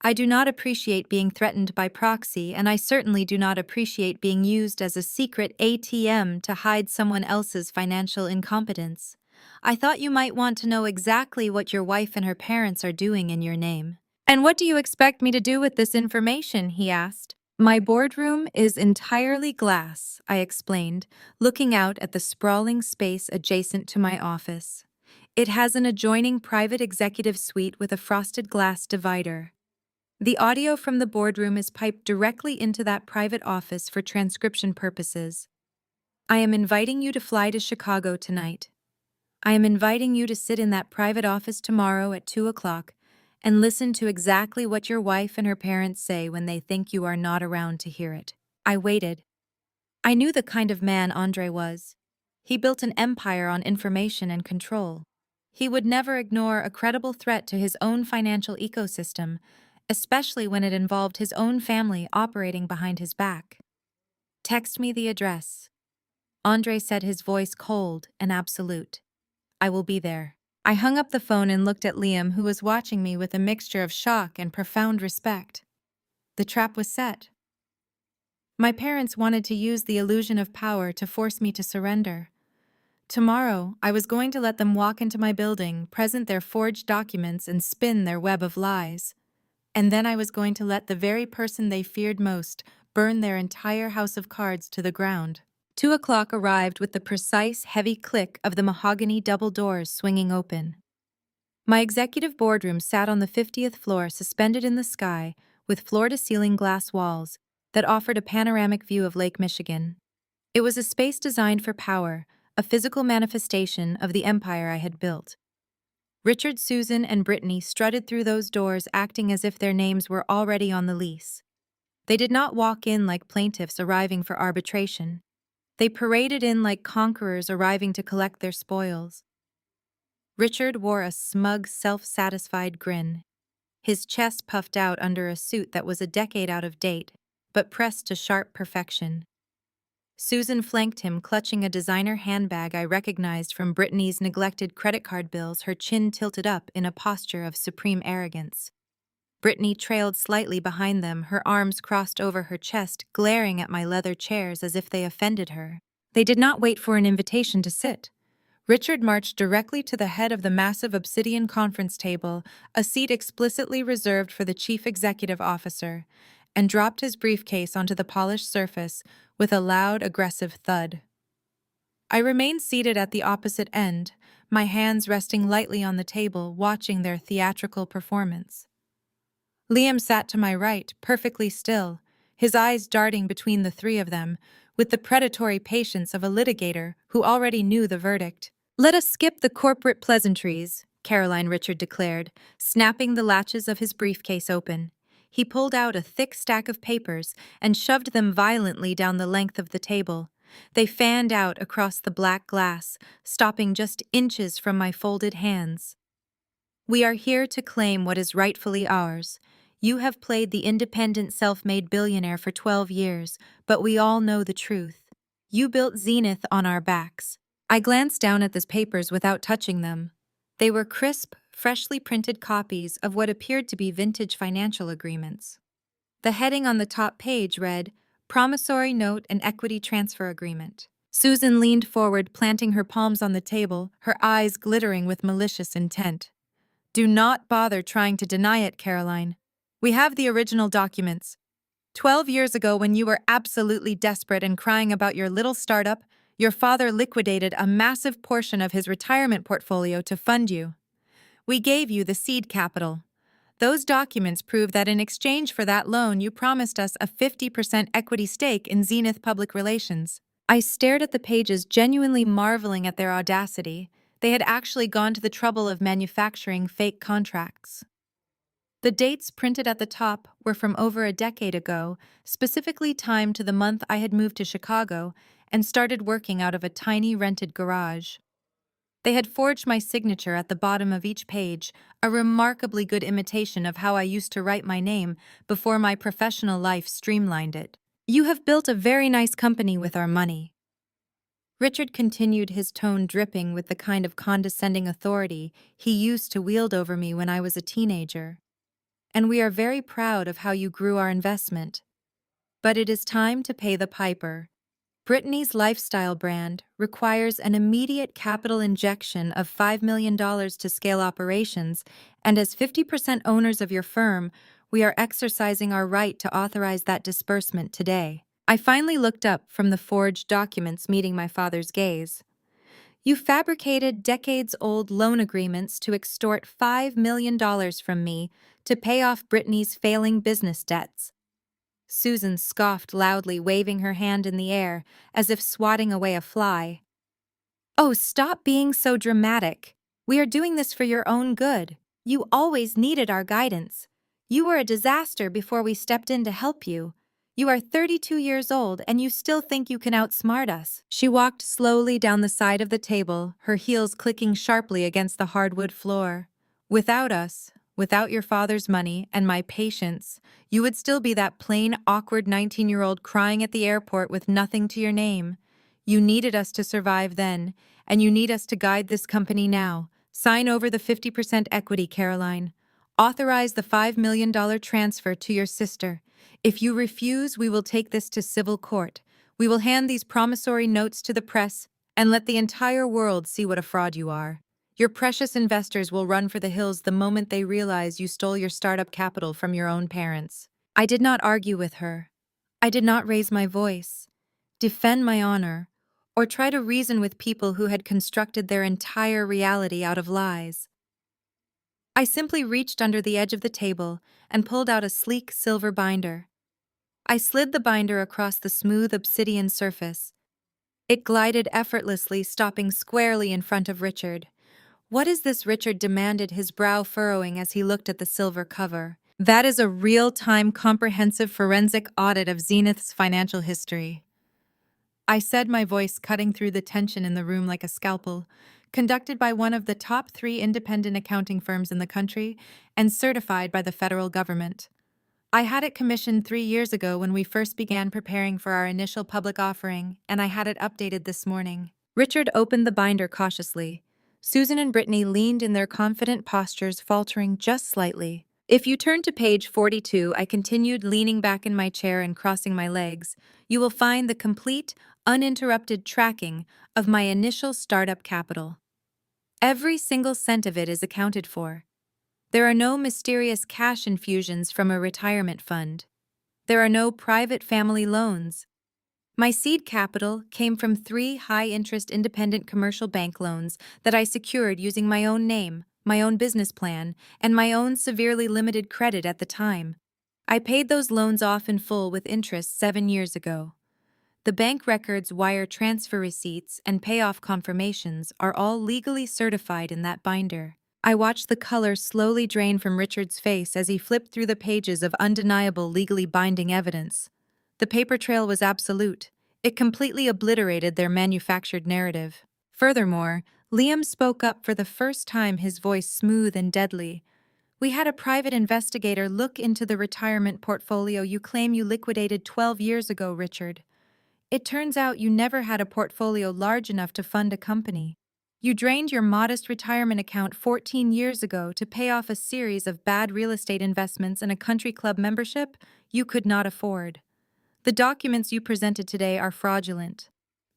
Speaker 1: I do not appreciate being threatened by proxy, and I certainly do not appreciate being used as a secret ATM to hide someone else's financial incompetence. I thought you might want to know exactly what your wife and her parents are doing in your name. And what do you expect me to do with this information? He asked. My boardroom is entirely glass, I explained, looking out at the sprawling space adjacent to my office. It has an adjoining private executive suite with a frosted glass divider. The audio from the boardroom is piped directly into that private office for transcription purposes. I am inviting you to fly to Chicago tonight. I am inviting you to sit in that private office tomorrow at 2 o'clock and listen to exactly what your wife and her parents say when they think you are not around to hear it. I waited. I knew the kind of man Andre was. He built an empire on information and control. He would never ignore a credible threat to his own financial ecosystem, especially when it involved his own family operating behind his back. Text me the address. Andre said, his voice cold and absolute. I will be there. I hung up the phone and looked at Liam, who was watching me with a mixture of shock and profound respect. The trap was set. My parents wanted to use the illusion of power to force me to surrender. Tomorrow, I was going to let them walk into my building, present their forged documents, and spin their web of lies. And then I was going to let the very person they feared most burn their entire house of cards to the ground. 2 o'clock arrived with the precise, heavy click of the mahogany double doors swinging open. My executive boardroom sat on the 50th floor, suspended in the sky, with floor-to-ceiling glass walls that offered a panoramic view of Lake Michigan. It was a space designed for power, a physical manifestation of the empire I had built. Richard, Susan, and Brittany strutted through those doors, acting as if their names were already on the lease. They did not walk in like plaintiffs arriving for arbitration. They paraded in like conquerors arriving to collect their spoils. Richard wore a smug, self-satisfied grin. His chest puffed out under a suit that was a decade out of date, but pressed to sharp perfection. Susan flanked him, clutching a designer handbag I recognized from Brittany's neglected credit card bills, her chin tilted up in a posture of supreme arrogance. Brittany trailed slightly behind them, her arms crossed over her chest, glaring at my leather chairs as if they offended her. They did not wait for an invitation to sit. Richard marched directly to the head of the massive obsidian conference table, a seat explicitly reserved for the chief executive officer, and dropped his briefcase onto the polished surface with a loud, aggressive thud. I remained seated at the opposite end, my hands resting lightly on the table, watching their theatrical performance. Liam sat to my right, perfectly still, his eyes darting between the three of them, with the predatory patience of a litigator who already knew the verdict. "Let us skip the corporate pleasantries," Caroline Richard declared, snapping the latches of his briefcase open. He pulled out a thick stack of papers and shoved them violently down the length of the table. They fanned out across the black glass, stopping just inches from my folded hands. "We are here to claim what is rightfully ours. You have played the independent self-made billionaire for 12 years, but we all know the truth. You built Zenith on our backs." I glanced down at the papers without touching them. They were crisp, freshly printed copies of what appeared to be vintage financial agreements. The heading on the top page read, "Promissory Note and Equity Transfer Agreement." Susan leaned forward, planting her palms on the table, her eyes glittering with malicious intent. "Do not bother trying to deny it, Caroline. We have the original documents. 12 years ago, when you were absolutely desperate and crying about your little startup, your father liquidated a massive portion of his retirement portfolio to fund you. We gave you the seed capital. Those documents prove that in exchange for that loan, you promised us a 50% equity stake in Zenith Public Relations." I stared at the pages, genuinely marveling at their audacity. They had actually gone to the trouble of manufacturing fake contracts. The dates printed at the top were from over a decade ago, specifically timed to the month I had moved to Chicago and started working out of a tiny rented garage. They had forged my signature at the bottom of each page, a remarkably good imitation of how I used to write my name before my professional life streamlined it. "You have built a very nice company with our money." Richard continued, his tone dripping with the kind of condescending authority he used to wield over me when I was a teenager. "And we are very proud of how you grew our investment. But it is time to pay the piper. Brittany's lifestyle brand requires an immediate capital injection of $5 million to scale operations, and as 50% owners of your firm, we are exercising our right to authorize that disbursement today." I finally looked up from the forged documents, meeting my father's gaze. "You fabricated decades-old loan agreements to extort $5 million from me to pay off Brittany's failing business debts." Susan scoffed loudly, waving her hand in the air as if swatting away a fly. "Oh, stop being so dramatic. We are doing this for your own good. You always needed our guidance. You were a disaster before we stepped in to help you. You are 32 years old and you still think you can outsmart us." She walked slowly down the side of the table, her heels clicking sharply against the hardwood floor. "Without us, without your father's money and my patience, you would still be that plain, awkward 19-year-old crying at the airport with nothing to your name. You needed us to survive then, and you need us to guide this company now. Sign over the 50% equity, Caroline. Authorize the $5 million transfer to your sister. If you refuse, we will take this to civil court. We will hand these promissory notes to the press and let the entire world see what a fraud you are. Your precious investors will run for the hills the moment they realize you stole your startup capital from your own parents." I did not argue with her. I did not raise my voice. defend my honor, or try to reason with people who had constructed their entire reality out of lies. I simply reached under the edge of the table and pulled out a sleek silver binder. I slid the binder across the smooth obsidian surface. It glided effortlessly, stopping squarely in front of Richard. "What is this?" Richard demanded, his brow furrowing as he looked at the silver cover. "That is a real-time comprehensive forensic audit of Zenith's financial history," I said, my voice cutting through the tension in the room like a scalpel. "Conducted by one of the top 3 independent accounting firms in the country and certified by the federal government. I had it commissioned 3 years ago when we first began preparing for our initial public offering, and I had it updated this morning." Richard opened the binder cautiously. Susan and Brittany leaned in their confident postures, faltering just slightly. "If you turn to page 42, I continued, leaning back in my chair and crossing my legs, you will find the complete, uninterrupted tracking of my initial startup capital. Every single cent of it is accounted for. There are no mysterious cash infusions from a retirement fund. There are no private family loans. My seed capital came from 3 high-interest independent commercial bank loans that I secured using my own name, my own business plan, and my own severely limited credit at the time. I paid those loans off in full with interest 7 years ago. The bank records, wire transfer receipts, and payoff confirmations are all legally certified in that binder." I watched the color slowly drain from Richard's face as he flipped through the pages of undeniable, legally binding evidence. The paper trail was absolute. It completely obliterated their manufactured narrative. Furthermore, Liam spoke up for the first time, his voice smooth and deadly. "We had a private investigator look into the retirement portfolio you claim you liquidated 12 years ago, Richard. It turns out you never had a portfolio large enough to fund a company. You drained your modest retirement account 14 years ago to pay off a series of bad real estate investments and a country club membership you could not afford. The documents you presented today are fraudulent.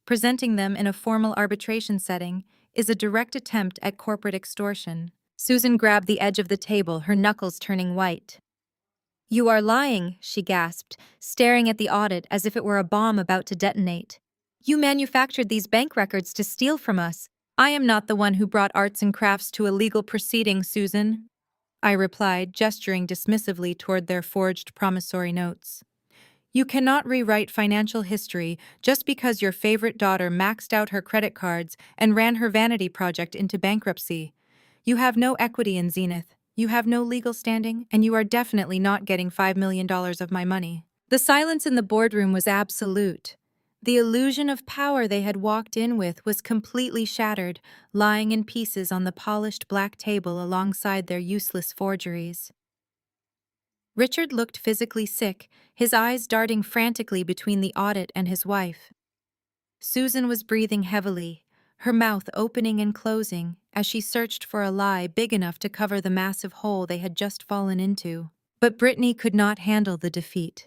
Speaker 1: Presenting them in a formal arbitration setting is a direct attempt at corporate extortion." Susan grabbed the edge of the table, her knuckles turning white. "You are lying," she gasped, staring at the audit as if it were a bomb about to detonate. "You manufactured these bank records to steal from us." "I am not the one who brought arts and crafts to a legal proceeding, Susan," I replied, gesturing dismissively toward their forged promissory notes. "You cannot rewrite financial history just because your favorite daughter maxed out her credit cards and ran her vanity project into bankruptcy. You have no equity in Zenith. You have no legal standing, and you are definitely not getting $5 million of my money." The silence in the boardroom was absolute. The illusion of power they had walked in with was completely shattered, lying in pieces on the polished black table alongside their useless forgeries. Richard looked physically sick, his eyes darting frantically between the audit and his wife. Susan was breathing heavily, her mouth opening and closing as she searched for a lie big enough to cover the massive hole they had just fallen into. But Brittany could not handle the defeat.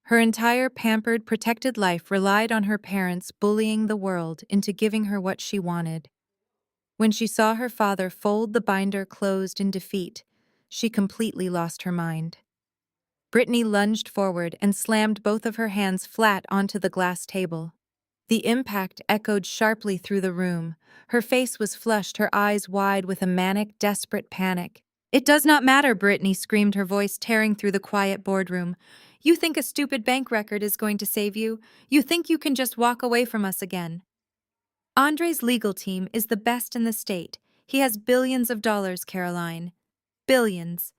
Speaker 1: Her entire pampered, protected life relied on her parents bullying the world into giving her what she wanted. When she saw her father fold the binder closed in defeat, she completely lost her mind. Brittany lunged forward and slammed both of her hands flat onto the glass table. The impact echoed sharply through the room. Her face was flushed, her eyes wide with a manic, desperate panic. "It does not matter," Brittany screamed, her voice tearing through the quiet boardroom. "You think a stupid bank record is going to save you? You think you can just walk away from us again? Andre's legal team is the best in the state. He has billions of dollars, Caroline. Billions.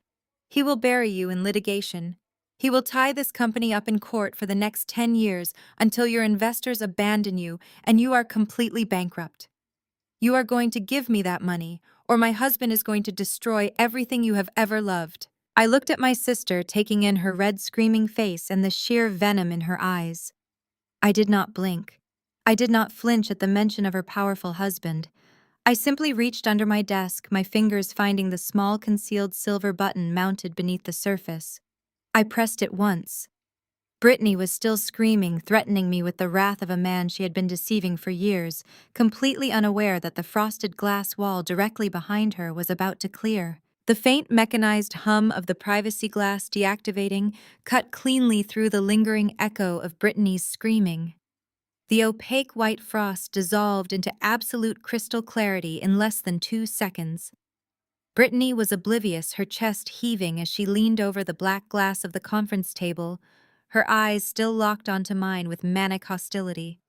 Speaker 1: He will bury you in litigation. He will tie this company up in court for the next 10 years until your investors abandon you and you are completely bankrupt. You are going to give me that money, or my husband is going to destroy everything you have ever loved." I looked at my sister, taking in her red, screaming face and the sheer venom in her eyes. I did not blink. I did not flinch at the mention of her powerful husband. I simply reached under my desk, my fingers finding the small concealed silver button mounted beneath the surface. I pressed it once. Brittany was still screaming, threatening me with the wrath of a man she had been deceiving for years, completely unaware that the frosted glass wall directly behind her was about to clear. The faint mechanized hum of the privacy glass deactivating cut cleanly through the lingering echo of Brittany's screaming. The opaque white frost dissolved into absolute crystal clarity in less than 2 seconds. Brittany was oblivious, her chest heaving as she leaned over the black glass of the conference table, her eyes still locked onto mine with manic hostility.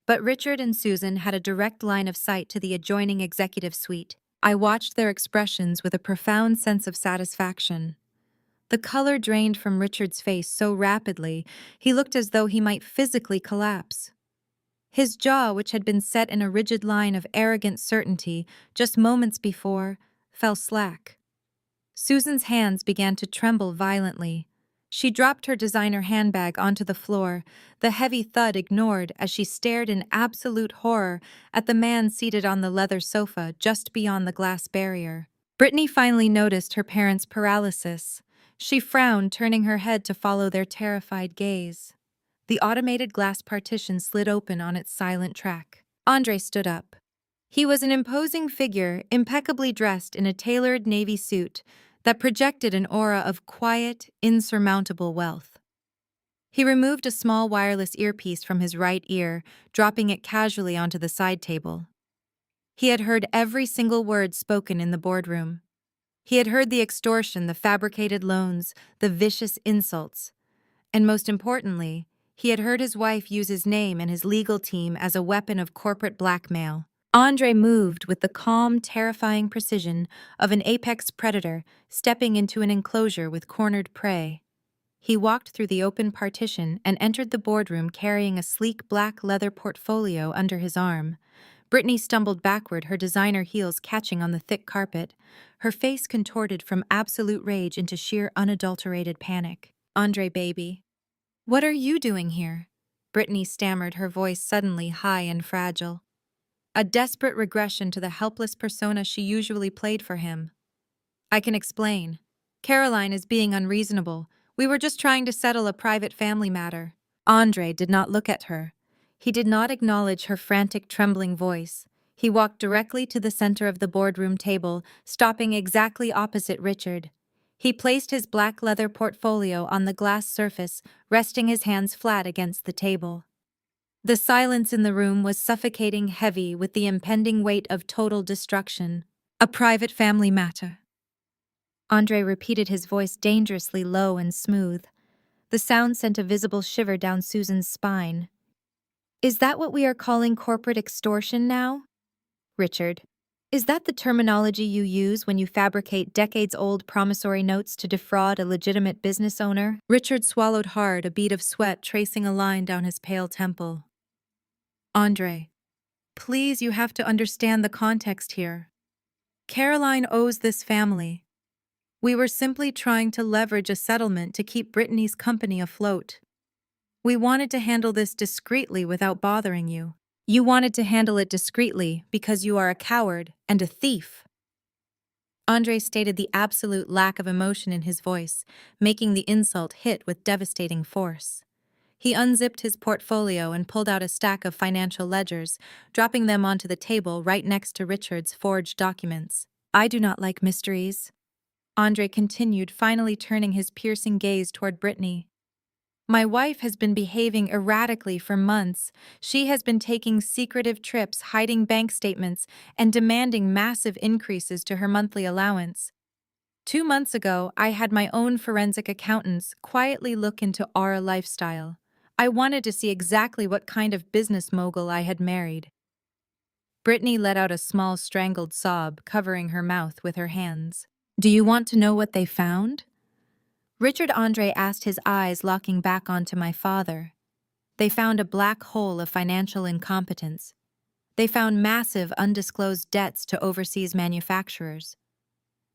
Speaker 1: But Richard and Susan had a direct line of sight to the adjoining executive suite. I watched their expressions with a profound sense of satisfaction. The color drained from Richard's face so rapidly, he looked as though he might physically collapse. His jaw, which had been set in a rigid line of arrogant certainty just moments before, fell slack. Susan's hands began to tremble violently. She dropped her designer handbag onto the floor, the heavy thud ignored as she stared in absolute horror at the man seated on the leather sofa just beyond the glass barrier. Brittany finally noticed her parents' paralysis. She frowned, turning her head to follow their terrified gaze. The automated glass partition slid open on its silent track. Andre stood up. He was an imposing figure, impeccably dressed in a tailored navy suit that projected an aura of quiet, insurmountable wealth. He removed a small wireless earpiece from his right ear, dropping it casually onto the side table. He had heard every single word spoken in the boardroom. He had heard the extortion, the fabricated loans, the vicious insults. And most importantly, he had heard his wife use his name and his legal team as a weapon of corporate blackmail. Andre moved with the calm, terrifying precision of an apex predator stepping into an enclosure with cornered prey. He walked through the open partition and entered the boardroom carrying a sleek black leather portfolio under his arm. Brittany stumbled backward, her designer heels catching on the thick carpet, her face contorted from absolute rage into sheer unadulterated panic. "Andre, baby, what are you doing here?" Brittany stammered, her voice suddenly high and fragile. A desperate regression to the helpless persona she usually played for him. "I can explain. Caroline is being unreasonable. We were just trying to settle a private family matter." Andre did not look at her. He did not acknowledge her frantic, trembling voice. He walked directly to the center of the boardroom table, stopping exactly opposite Richard. He placed his black leather portfolio on the glass surface, resting his hands flat against the table. The silence in the room was suffocating, heavy with the impending weight of total destruction. "A private family matter." Andre repeated, his voice dangerously low and smooth. The sound sent a visible shiver down Susan's spine. "Is that what we are calling corporate extortion now? Richard, is that the terminology you use when you fabricate decades-old promissory notes to defraud a legitimate business owner?" Richard swallowed hard, a bead of sweat tracing a line down his pale temple. "Andre, please, you have to understand the context here. Caroline owes this family. We were simply trying to leverage a settlement to keep Brittany's company afloat. We wanted to handle this discreetly without bothering you. You wanted to handle it discreetly because you are a coward and a thief." Andre stated, the absolute lack of emotion in his voice, making the insult hit with devastating force. He unzipped his portfolio and pulled out a stack of financial ledgers, dropping them onto the table right next to Richard's forged documents. "I do not like mysteries," Andre continued, finally turning his piercing gaze toward Brittany. "My wife has been behaving erratically for months. She has been taking secretive trips, hiding bank statements, and demanding massive increases to her monthly allowance. 2 months ago, I had my own forensic accountants quietly look into our lifestyle. I wanted to see exactly what kind of business mogul I had married." Brittany let out a small strangled sob, covering her mouth with her hands. "Do you want to know what they found?" Richard Andre asked, his eyes locking back onto my father. "They found a black hole of financial incompetence. They found massive undisclosed debts to overseas manufacturers.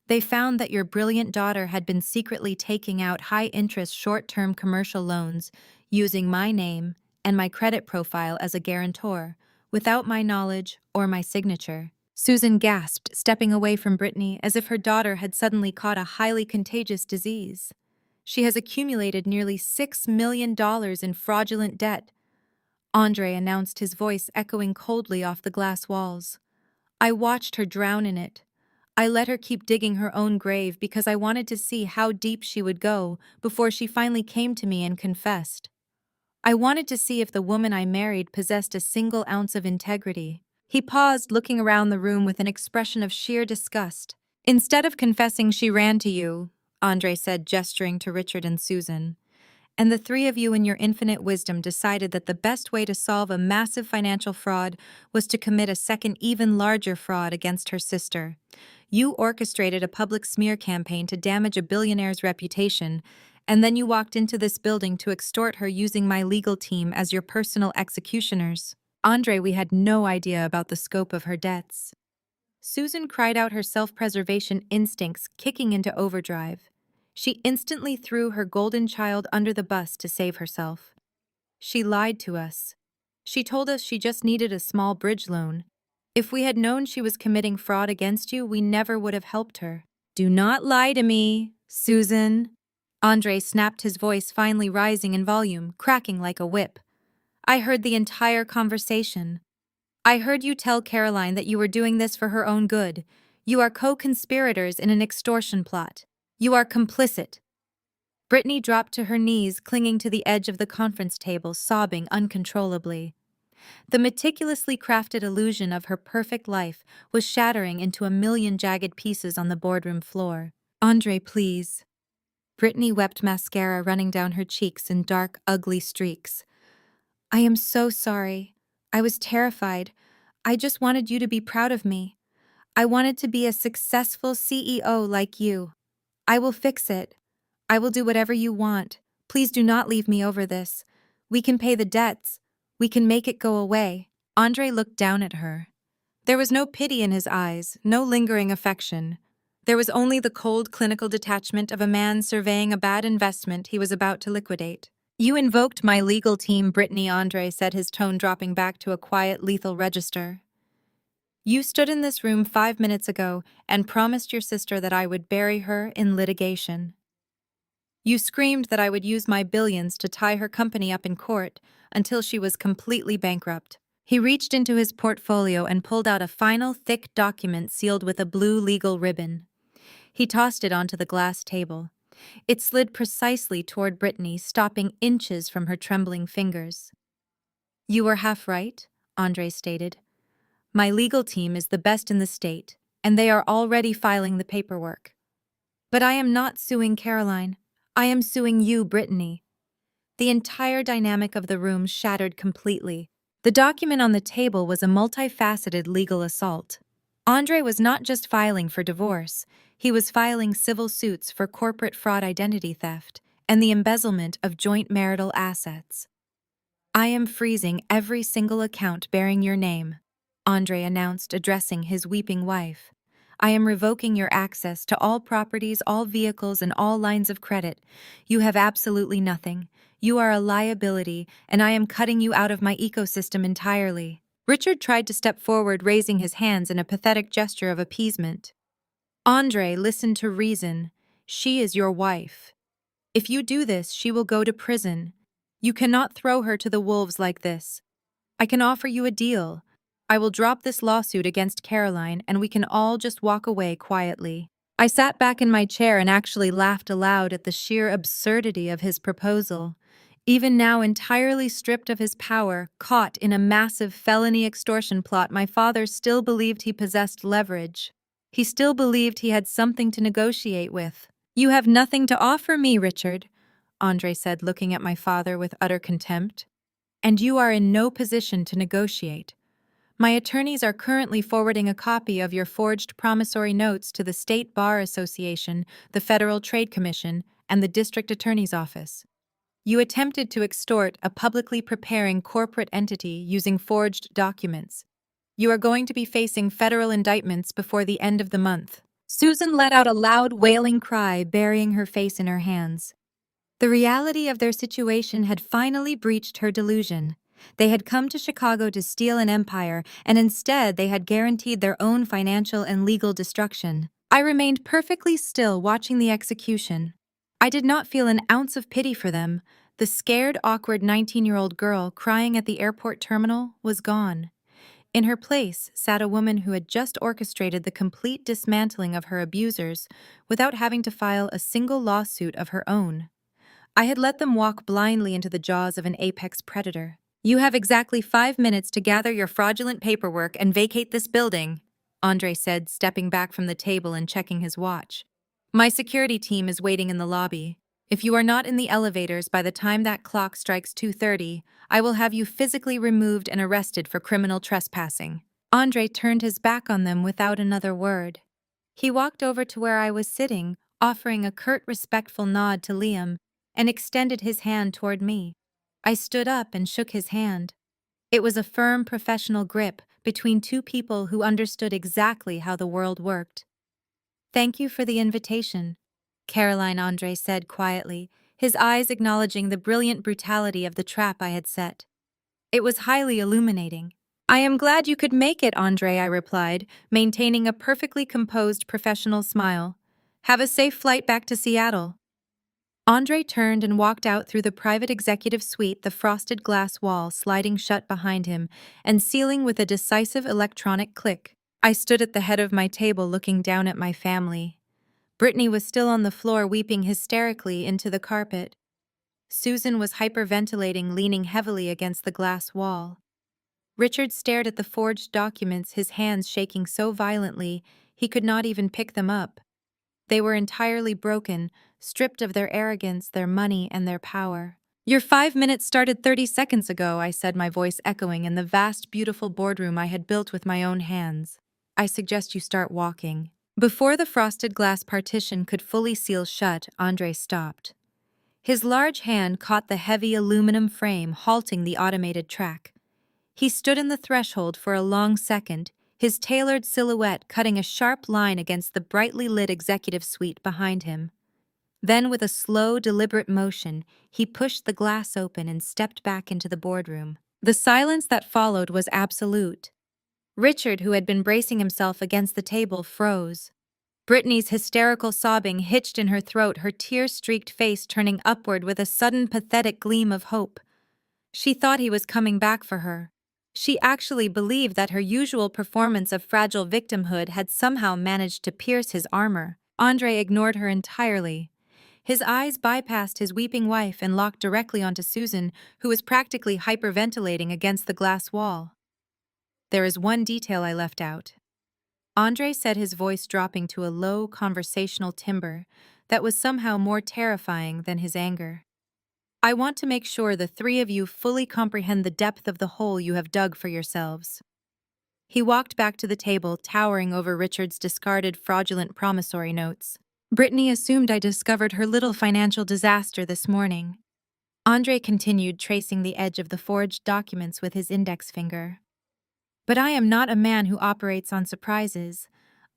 Speaker 1: They found that your brilliant daughter had been secretly taking out high-interest short-term commercial loans using my name and my credit profile as a guarantor, without my knowledge or my signature." Susan gasped, stepping away from Brittany as if her daughter had suddenly caught a highly contagious disease. "She has accumulated nearly $6 million in fraudulent debt," Andre announced, his voice echoing coldly off the glass walls. "I watched her drown in it. I let her keep digging her own grave because I wanted to see how deep she would go before she finally came to me and confessed. I wanted to see if the woman I married possessed a single ounce of integrity. He paused, looking around the room with an expression of sheer disgust. Instead of confessing she ran to you, Andre said, gesturing to Richard and Susan, and the three of you in your infinite wisdom decided that the best way to solve a massive financial fraud was to commit a second, even larger fraud against her sister. You orchestrated a public smear campaign to damage a billionaire's reputation, and then you walked into this building to extort her using my legal team as your personal executioners. Andre, we had no idea about the scope of her debts. Susan cried out, her self-preservation instincts kicking into overdrive. She instantly threw her golden child under the bus to save herself. She lied to us. She told us she just needed a small bridge loan. If we had known she was committing fraud against you, we never would have helped her. Do not lie to me, Susan. Andre snapped, his voice finally rising in volume, cracking like a whip. I heard the entire conversation. I heard you tell Caroline that you were doing this for her own good. You are co-conspirators in an extortion plot. You are complicit. Brittany dropped to her knees, clinging to the edge of the conference table, sobbing uncontrollably. The meticulously crafted illusion of her perfect life was shattering into a million jagged pieces on the boardroom floor. Andre, please. Brittany wept, mascara running down her cheeks in dark, ugly streaks. I am so sorry. I was terrified. I just wanted you to be proud of me. I wanted to be a successful CEO like you. I will fix it. I will do whatever you want. Please do not leave me over this. We can pay the debts. We can make it go away. Andre looked down at her. There was no pity in his eyes, no lingering affection. There was only the cold, clinical detachment of a man surveying a bad investment he was about to liquidate. You invoked my legal team, Brittany, Andre said, his tone dropping back to a quiet, lethal register. You stood in this room 5 minutes ago and promised your sister that I would bury her in litigation. You screamed that I would use my billions to tie her company up in court until she was completely bankrupt. He reached into his portfolio and pulled out a final, thick document sealed with a blue legal ribbon. He tossed it onto the glass table. It slid precisely toward Brittany, stopping inches from her trembling fingers. You were half right, Andre stated. My legal team is the best in the state, and they are already filing the paperwork. But I am not suing Caroline. I am suing you, Brittany. The entire dynamic of the room shattered completely. The document on the table was a multifaceted legal assault. Andre was not just filing for divorce, he was filing civil suits for corporate fraud, identity theft, and the embezzlement of joint marital assets. I am freezing every single account bearing your name, Andre announced, addressing his weeping wife. I am revoking your access to all properties, all vehicles, and all lines of credit. You have absolutely nothing. You are a liability, and I am cutting you out of my ecosystem entirely. Richard tried to step forward, raising his hands in a pathetic gesture of appeasement. Andre, listen to reason. She is your wife. If you do this, she will go to prison. You cannot throw her to the wolves like this. I can offer you a deal. I will drop this lawsuit against Caroline, and we can all just walk away quietly. I sat back in my chair and actually laughed aloud at the sheer absurdity of his proposal. Even now, entirely stripped of his power, caught in a massive felony extortion plot, my father still believed he possessed leverage. He still believed he had something to negotiate with. You have nothing to offer me, Richard, Andre said, looking at my father with utter contempt. And you are in no position to negotiate. My attorneys are currently forwarding a copy of your forged promissory notes to the State Bar Association, the Federal Trade Commission, and the District Attorney's Office. You attempted to extort a publicly preparing corporate entity using forged documents. You are going to be facing federal indictments before the end of the month. Susan let out a loud, wailing cry, burying her face in her hands. The reality of their situation had finally breached her delusion. They had come to Chicago to steal an empire, and instead they had guaranteed their own financial and legal destruction. I remained perfectly still, watching the execution. I did not feel an ounce of pity for them. The scared, awkward 19-year-old girl crying at the airport terminal was gone. In her place sat a woman who had just orchestrated the complete dismantling of her abusers without having to file a single lawsuit of her own. I had let them walk blindly into the jaws of an apex predator. "You have exactly 5 minutes to gather your fraudulent paperwork and vacate this building," Andre said, stepping back from the table and checking his watch. "My security team is waiting in the lobby. If you are not in the elevators by the time that clock strikes 2:30, I will have you physically removed and arrested for criminal trespassing." Andre turned his back on them without another word. He walked over to where I was sitting, offering a curt, respectful nod to Liam, and extended his hand toward me. I stood up and shook his hand. It was a firm, professional grip between two people who understood exactly how the world worked. "Thank you for the invitation," Caroline Andre said quietly, his eyes acknowledging the brilliant brutality of the trap I had set. It was highly illuminating. "I am glad you could make it, Andre," I replied, maintaining a perfectly composed professional smile. "Have a safe flight back to Seattle." Andre turned and walked out through the private executive suite, the frosted glass wall sliding shut behind him and sealing with a decisive electronic click. I stood at the head of my table looking down at my family. Brittany was still on the floor weeping hysterically into the carpet. Susan was hyperventilating, leaning heavily against the glass wall. Richard stared at the forged documents, his hands shaking so violently he could not even pick them up. They were entirely broken, stripped of their arrogance, their money, and their power. "Your 5 minutes started 30 seconds ago," I said, my voice echoing in the vast, beautiful boardroom I had built with my own hands. "I suggest you start walking." Before the frosted glass partition could fully seal shut, Andre stopped. His large hand caught the heavy aluminum frame, halting the automated track. He stood in the threshold for a long second, his tailored silhouette cutting a sharp line against the brightly lit executive suite behind him. Then, with a slow, deliberate motion, he pushed the glass open and stepped back into the boardroom. The silence that followed was absolute. Richard, who had been bracing himself against the table, froze. Brittany's hysterical sobbing hitched in her throat, her tear-streaked face turning upward with a sudden pathetic gleam of hope. She thought he was coming back for her. She actually believed that her usual performance of fragile victimhood had somehow managed to pierce his armor. Andre ignored her entirely. His eyes bypassed his weeping wife and locked directly onto Susan, who was practically hyperventilating against the glass wall. "There is one detail I left out," Andre said, his voice dropping to a low, conversational timbre that was somehow more terrifying than his anger. "I want to make sure the three of you fully comprehend the depth of the hole you have dug for yourselves." He walked back to the table, towering over Richard's discarded fraudulent promissory notes. "Brittany assumed I discovered her little financial disaster this morning." Andre continued, tracing the edge of the forged documents with his index finger. "But I am not a man who operates on surprises.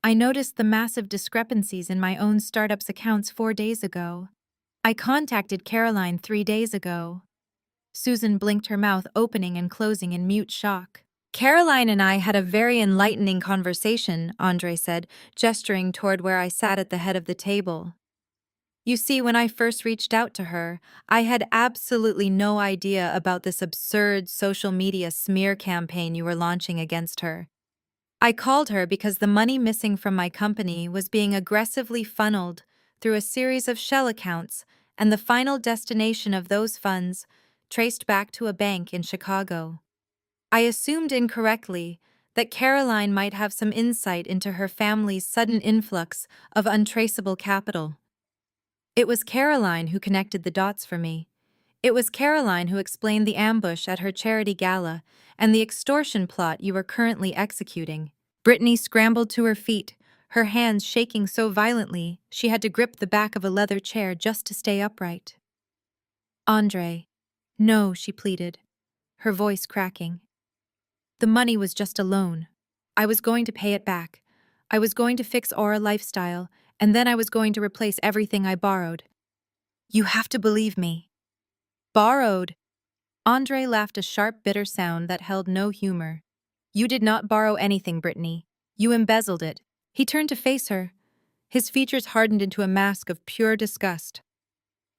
Speaker 1: I noticed the massive discrepancies in my own startup's accounts 4 days ago. I contacted Caroline 3 days ago." Susan blinked, her mouth opening and closing in mute shock. "Caroline and I had a very enlightening conversation," Andre said, gesturing toward where I sat at the head of the table. "You see, when I first reached out to her, I had absolutely no idea about this absurd social media smear campaign you were launching against her. I called her because the money missing from my company was being aggressively funneled through a series of shell accounts, and the final destination of those funds traced back to a bank in Chicago. I assumed incorrectly that Caroline might have some insight into her family's sudden influx of untraceable capital. It was Caroline who connected the dots for me. It was Caroline who explained the ambush at her charity gala and the extortion plot you are currently executing." Brittany scrambled to her feet, her hands shaking so violently she had to grip the back of a leather chair just to stay upright. "Andre, no," she pleaded, her voice cracking. "The money was just a loan. I was going to pay it back. I was going to fix our lifestyle, and then I was going to replace everything I borrowed. You have to believe me." "Borrowed?" Andre laughed, a sharp, bitter sound that held no humor. "You did not borrow anything, Brittany. You embezzled it." He turned to face her. His features hardened into a mask of pure disgust.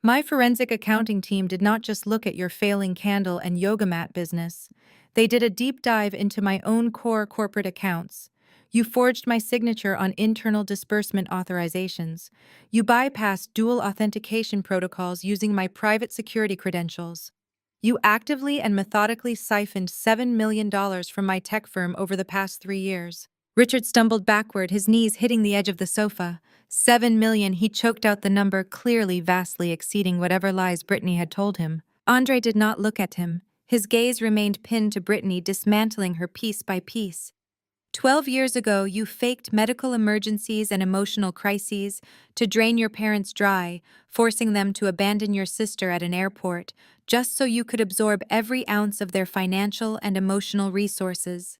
Speaker 1: "My forensic accounting team did not just look at your failing candle and yoga mat business. They did a deep dive into my own core corporate accounts. You forged my signature on internal disbursement authorizations. You bypassed dual authentication protocols using my private security credentials. You actively and methodically siphoned $7 million from my tech firm over the past 3 years. Richard stumbled backward, his knees hitting the edge of the sofa. 7 million, he choked out the number, clearly vastly exceeding whatever lies Brittany had told him. Andre did not look at him. His gaze remained pinned to Brittany, dismantling her piece by piece. 12 years ago, you faked medical emergencies and emotional crises to drain your parents dry, forcing them to abandon your sister at an airport, just so you could absorb every ounce of their financial and emotional resources.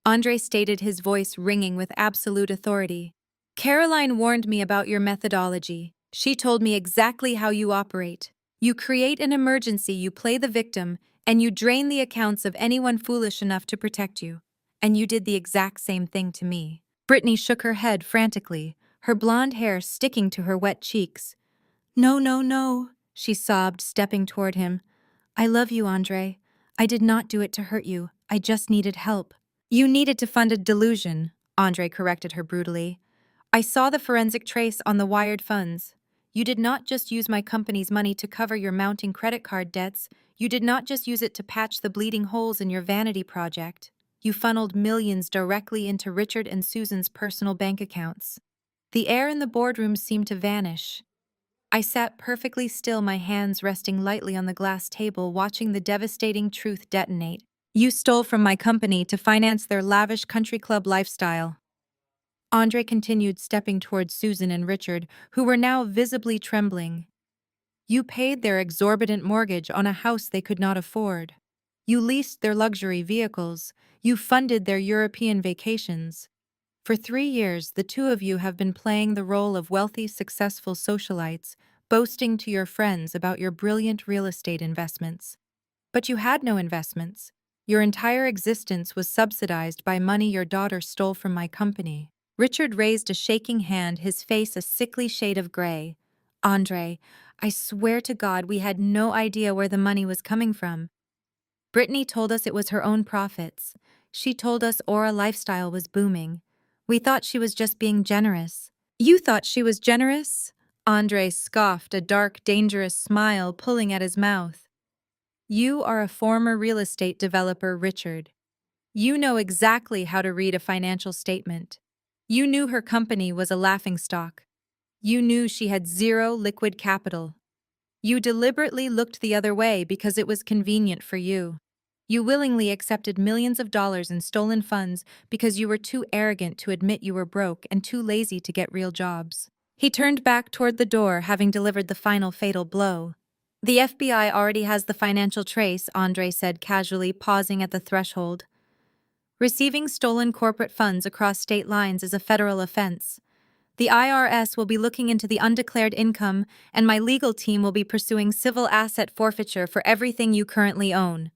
Speaker 1: Andre stated, his voice ringing with absolute authority. Caroline warned me about your methodology. She told me exactly how you operate. You create an emergency, you play the victim, and you drain the accounts of anyone foolish enough to protect you. And you did the exact same thing to me. Brittany shook her head frantically, her blonde hair sticking to her wet cheeks. No, no, no, she sobbed, stepping toward him. I love you, Andre. I did not do it to hurt you. I just needed help. You needed to fund a delusion, Andre corrected her brutally. I saw the forensic trace on the wired funds. You did not just use my company's money to cover your mounting credit card debts. You did not just use it to patch the bleeding holes in your vanity project. You funneled millions directly into Richard and Susan's personal bank accounts. The air in the boardroom seemed to vanish. I sat perfectly still, my hands resting lightly on the glass table, watching the devastating truth detonate. You stole from my company to finance their lavish country club lifestyle. Andre continued, stepping towards Susan and Richard, who were now visibly trembling. You paid their exorbitant mortgage on a house they could not afford. You leased their luxury vehicles. You funded their European vacations. For 3 years, the two of you have been playing the role of wealthy, successful socialites, boasting to your friends about your brilliant real estate investments. But you had no investments. Your entire existence was subsidized by money your daughter stole from my company. Richard raised a shaking hand, his face a sickly shade of gray. Andre, I swear to God we had no idea where the money was coming from. Brittany told us it was her own profits. She told us Aura Lifestyle was booming. We thought she was just being generous. You thought she was generous? Andre scoffed, a dark, dangerous smile pulling at his mouth. You are a former real estate developer, Richard. You know exactly how to read a financial statement. You knew her company was a laughingstock. You knew she had zero liquid capital. You deliberately looked the other way because it was convenient for you. You willingly accepted millions of dollars in stolen funds because you were too arrogant to admit you were broke and too lazy to get real jobs. He turned back toward the door, having delivered the final fatal blow. The FBI already has the financial trace, Andre said casually, pausing at the threshold. Receiving stolen corporate funds across state lines is a federal offense. The IRS will be looking into the undeclared income, and my legal team will be pursuing civil asset forfeiture for everything you currently own.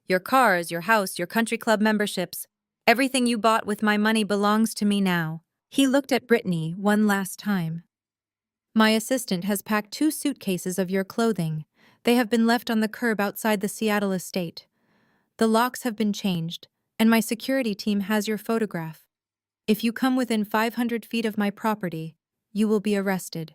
Speaker 1: Your cars, your house, your country club memberships. Everything you bought with my money belongs to me now. He looked at Brittany one last time. My assistant has packed 2 suitcases of your clothing. They have been left on the curb outside the Seattle estate. The locks have been changed, and my security team has your photograph. If you come within 500 feet of my property, you will be arrested.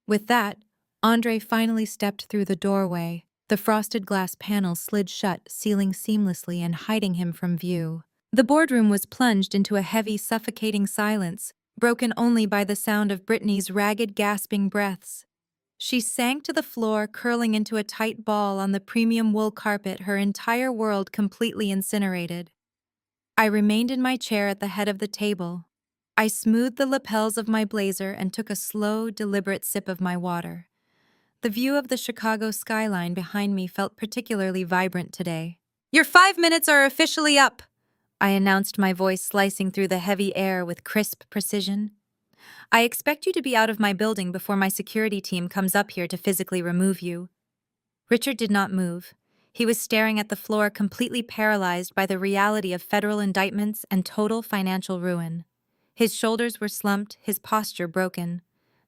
Speaker 1: With that, Andre finally stepped through the doorway. The frosted glass panels slid shut, sealing seamlessly and hiding him from view. The boardroom was plunged into a heavy, suffocating silence, broken only by the sound of Brittany's ragged, gasping breaths. She sank to the floor, curling into a tight ball on the premium wool carpet, her entire world completely incinerated. I remained in my chair at the head of the table. I smoothed the lapels of my blazer and took a slow, deliberate sip of my water. The view of the Chicago skyline behind me felt particularly vibrant today. Your 5 minutes are officially up, I announced, my voice slicing through the heavy air with crisp precision. I expect you to be out of my building before my security team comes up here to physically remove you. Richard did not move. He was staring at the floor, completely paralyzed by the reality of federal indictments and total financial ruin. His shoulders were slumped, his posture broken.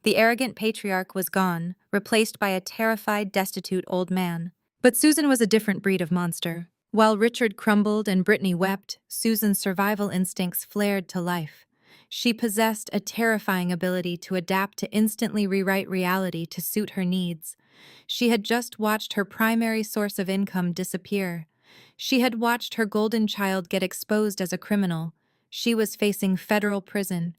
Speaker 1: The arrogant patriarch was gone, replaced by a terrified, destitute old man. But Susan was a different breed of monster. While Richard crumbled and Brittany wept, Susan's survival instincts flared to life. She possessed a terrifying ability to adapt to instantly rewrite reality to suit her needs. She had just watched her primary source of income disappear. She had watched her golden child get exposed as a criminal. She was facing federal prison.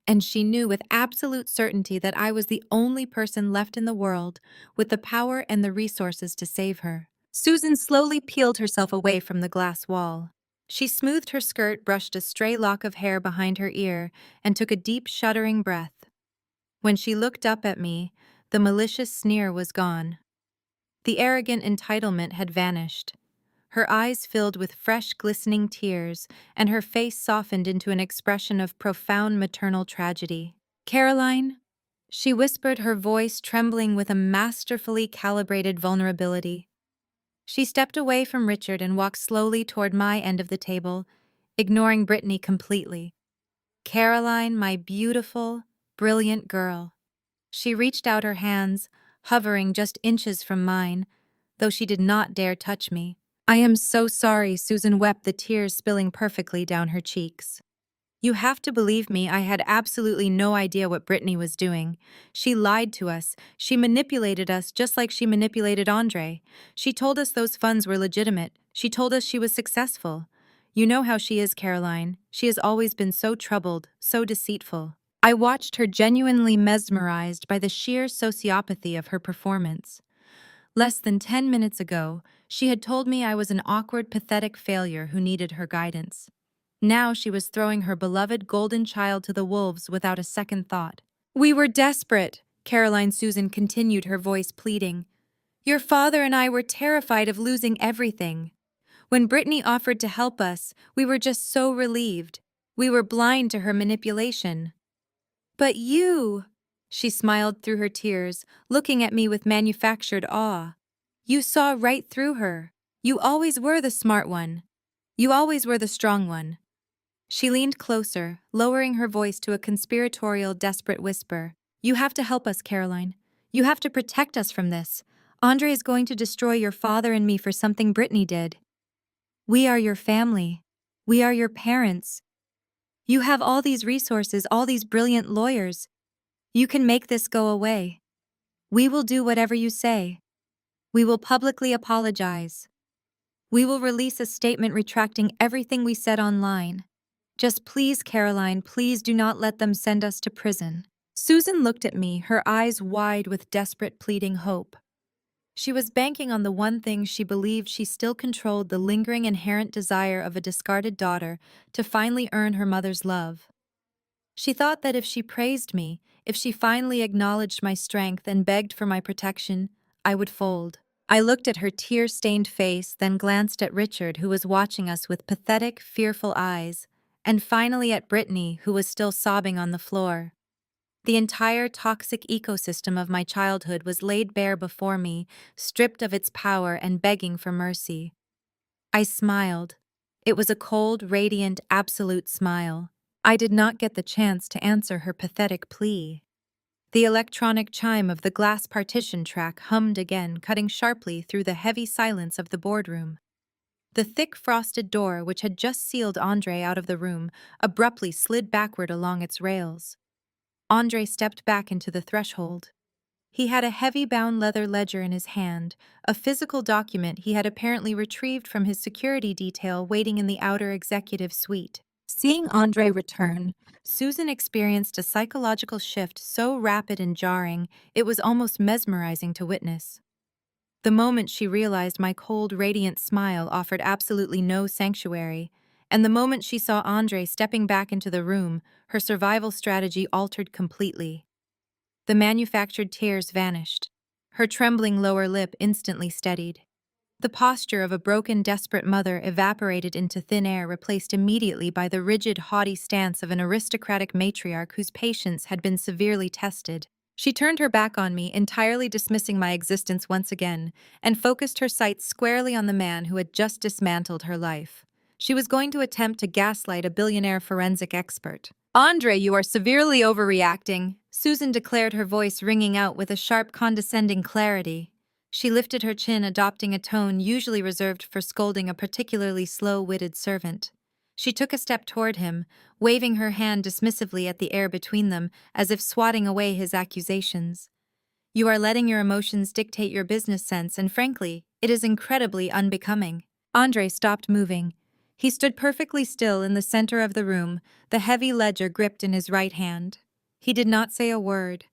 Speaker 1: And she knew with absolute certainty that I was the only person left in the world with the power and the resources to save her. Susan slowly peeled herself away from the glass wall. She smoothed her skirt, brushed a stray lock of hair behind her ear, and took a deep, shuddering breath. When she looked up at me, the malicious sneer was gone. The arrogant entitlement had vanished. Her eyes filled with fresh, glistening tears, and her face softened into an expression of profound maternal tragedy. "Caroline?" She whispered, her voice trembling with a masterfully calibrated vulnerability. She stepped away from Richard and walked slowly toward my end of the table, ignoring Brittany completely. "Caroline, my beautiful, brilliant girl." She reached out her hands, hovering just inches from mine, though she did not dare touch me. "I am so sorry," Susan wept, the tears spilling perfectly down her cheeks. "You have to believe me, I had absolutely no idea what Brittany was doing. She lied to us. She manipulated us just like she manipulated Andre. She told us those funds were legitimate. She told us she was successful. You know how she is, Caroline. She has always been so troubled, so deceitful." I watched her, genuinely mesmerized by the sheer sociopathy of her performance. Less than 10 minutes ago, she had told me I was an awkward, pathetic failure who needed her guidance. Now she was throwing her beloved golden child to the wolves without a second thought. "We were desperate," Caroline Susan continued, her voice pleading. "Your father and I were terrified of losing everything. When Brittany offered to help us, we were just so relieved. We were blind to her manipulation." "But you," she smiled through her tears, looking at me with manufactured awe. "You saw right through her. You always were the smart one. You always were the strong one." She leaned closer, lowering her voice to a conspiratorial, desperate whisper. "You have to help us, Caroline. You have to protect us from this. Andre is going to destroy your father and me for something Brittany did. We are your family. We are your parents. You have all these resources, all these brilliant lawyers. You can make this go away. We will do whatever you say. We will publicly apologize. We will release a statement retracting everything we said online. Just please, Caroline, please do not let them send us to prison." Susan looked at me, her eyes wide with desperate, pleading hope. She was banking on the one thing she believed she still controlled, the lingering inherent desire of a discarded daughter to finally earn her mother's love. She thought that if she praised me, if she finally acknowledged my strength and begged for my protection, I would fold. I looked at her tear-stained face, then glanced at Richard, who was watching us with pathetic, fearful eyes, and finally at Brittany, who was still sobbing on the floor. The entire toxic ecosystem of my childhood was laid bare before me, stripped of its power and begging for mercy. I smiled. It was a cold, radiant, absolute smile. I did not get the chance to answer her pathetic plea. The electronic chime of the glass partition track hummed again, cutting sharply through the heavy silence of the boardroom. The thick frosted door, which had just sealed Andre out of the room, abruptly slid backward along its rails. Andre stepped back into the threshold. He had a heavy-bound leather ledger in his hand, a physical document he had apparently retrieved from his security detail waiting in the outer executive suite. Seeing Andre return, Susan experienced a psychological shift so rapid and jarring, it was almost mesmerizing to witness. The moment she realized my cold, radiant smile offered absolutely no sanctuary, and the moment she saw Andre stepping back into the room, her survival strategy altered completely. The manufactured tears vanished. Her trembling lower lip instantly steadied. The posture of a broken, desperate mother evaporated into thin air, replaced immediately by the rigid, haughty stance of an aristocratic matriarch whose patience had been severely tested. She turned her back on me, entirely dismissing my existence once again, and focused her sights squarely on the man who had just dismantled her life. She was going to attempt to gaslight a billionaire forensic expert. "Andre, you are severely overreacting," Susan declared, her voice ringing out with a sharp, condescending clarity. She lifted her chin, adopting a tone usually reserved for scolding a particularly slow-witted servant. She took a step toward him, waving her hand dismissively at the air between them, as if swatting away his accusations. You are letting your emotions dictate your business sense, and frankly, it is incredibly unbecoming. Andre stopped moving. He stood perfectly still in the center of the room, the heavy ledger gripped in his right hand. He did not say a word.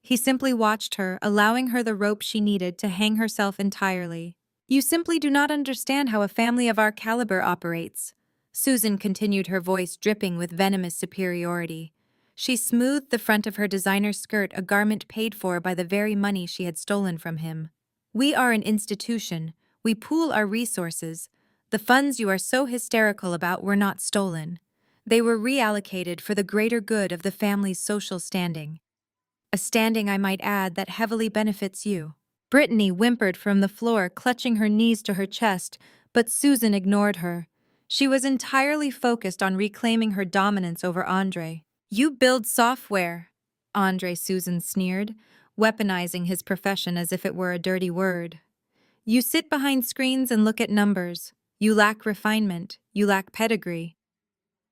Speaker 1: He simply watched her, allowing her the rope she needed to hang herself entirely. You simply do not understand how a family of our caliber operates. Susan continued, her voice dripping with venomous superiority. She smoothed the front of her designer skirt, a garment paid for by the very money she had stolen from him. We are an institution. We pool our resources. The funds you are so hysterical about were not stolen. They were reallocated for the greater good of the family's social standing. A standing, I might add, that heavily benefits you. Brittany whimpered from the floor, clutching her knees to her chest, but Susan ignored her. She was entirely focused on reclaiming her dominance over Andre. You build software, Andre, Susan sneered, weaponizing his profession as if it were a dirty word. You sit behind screens and look at numbers. You lack refinement. You lack pedigree.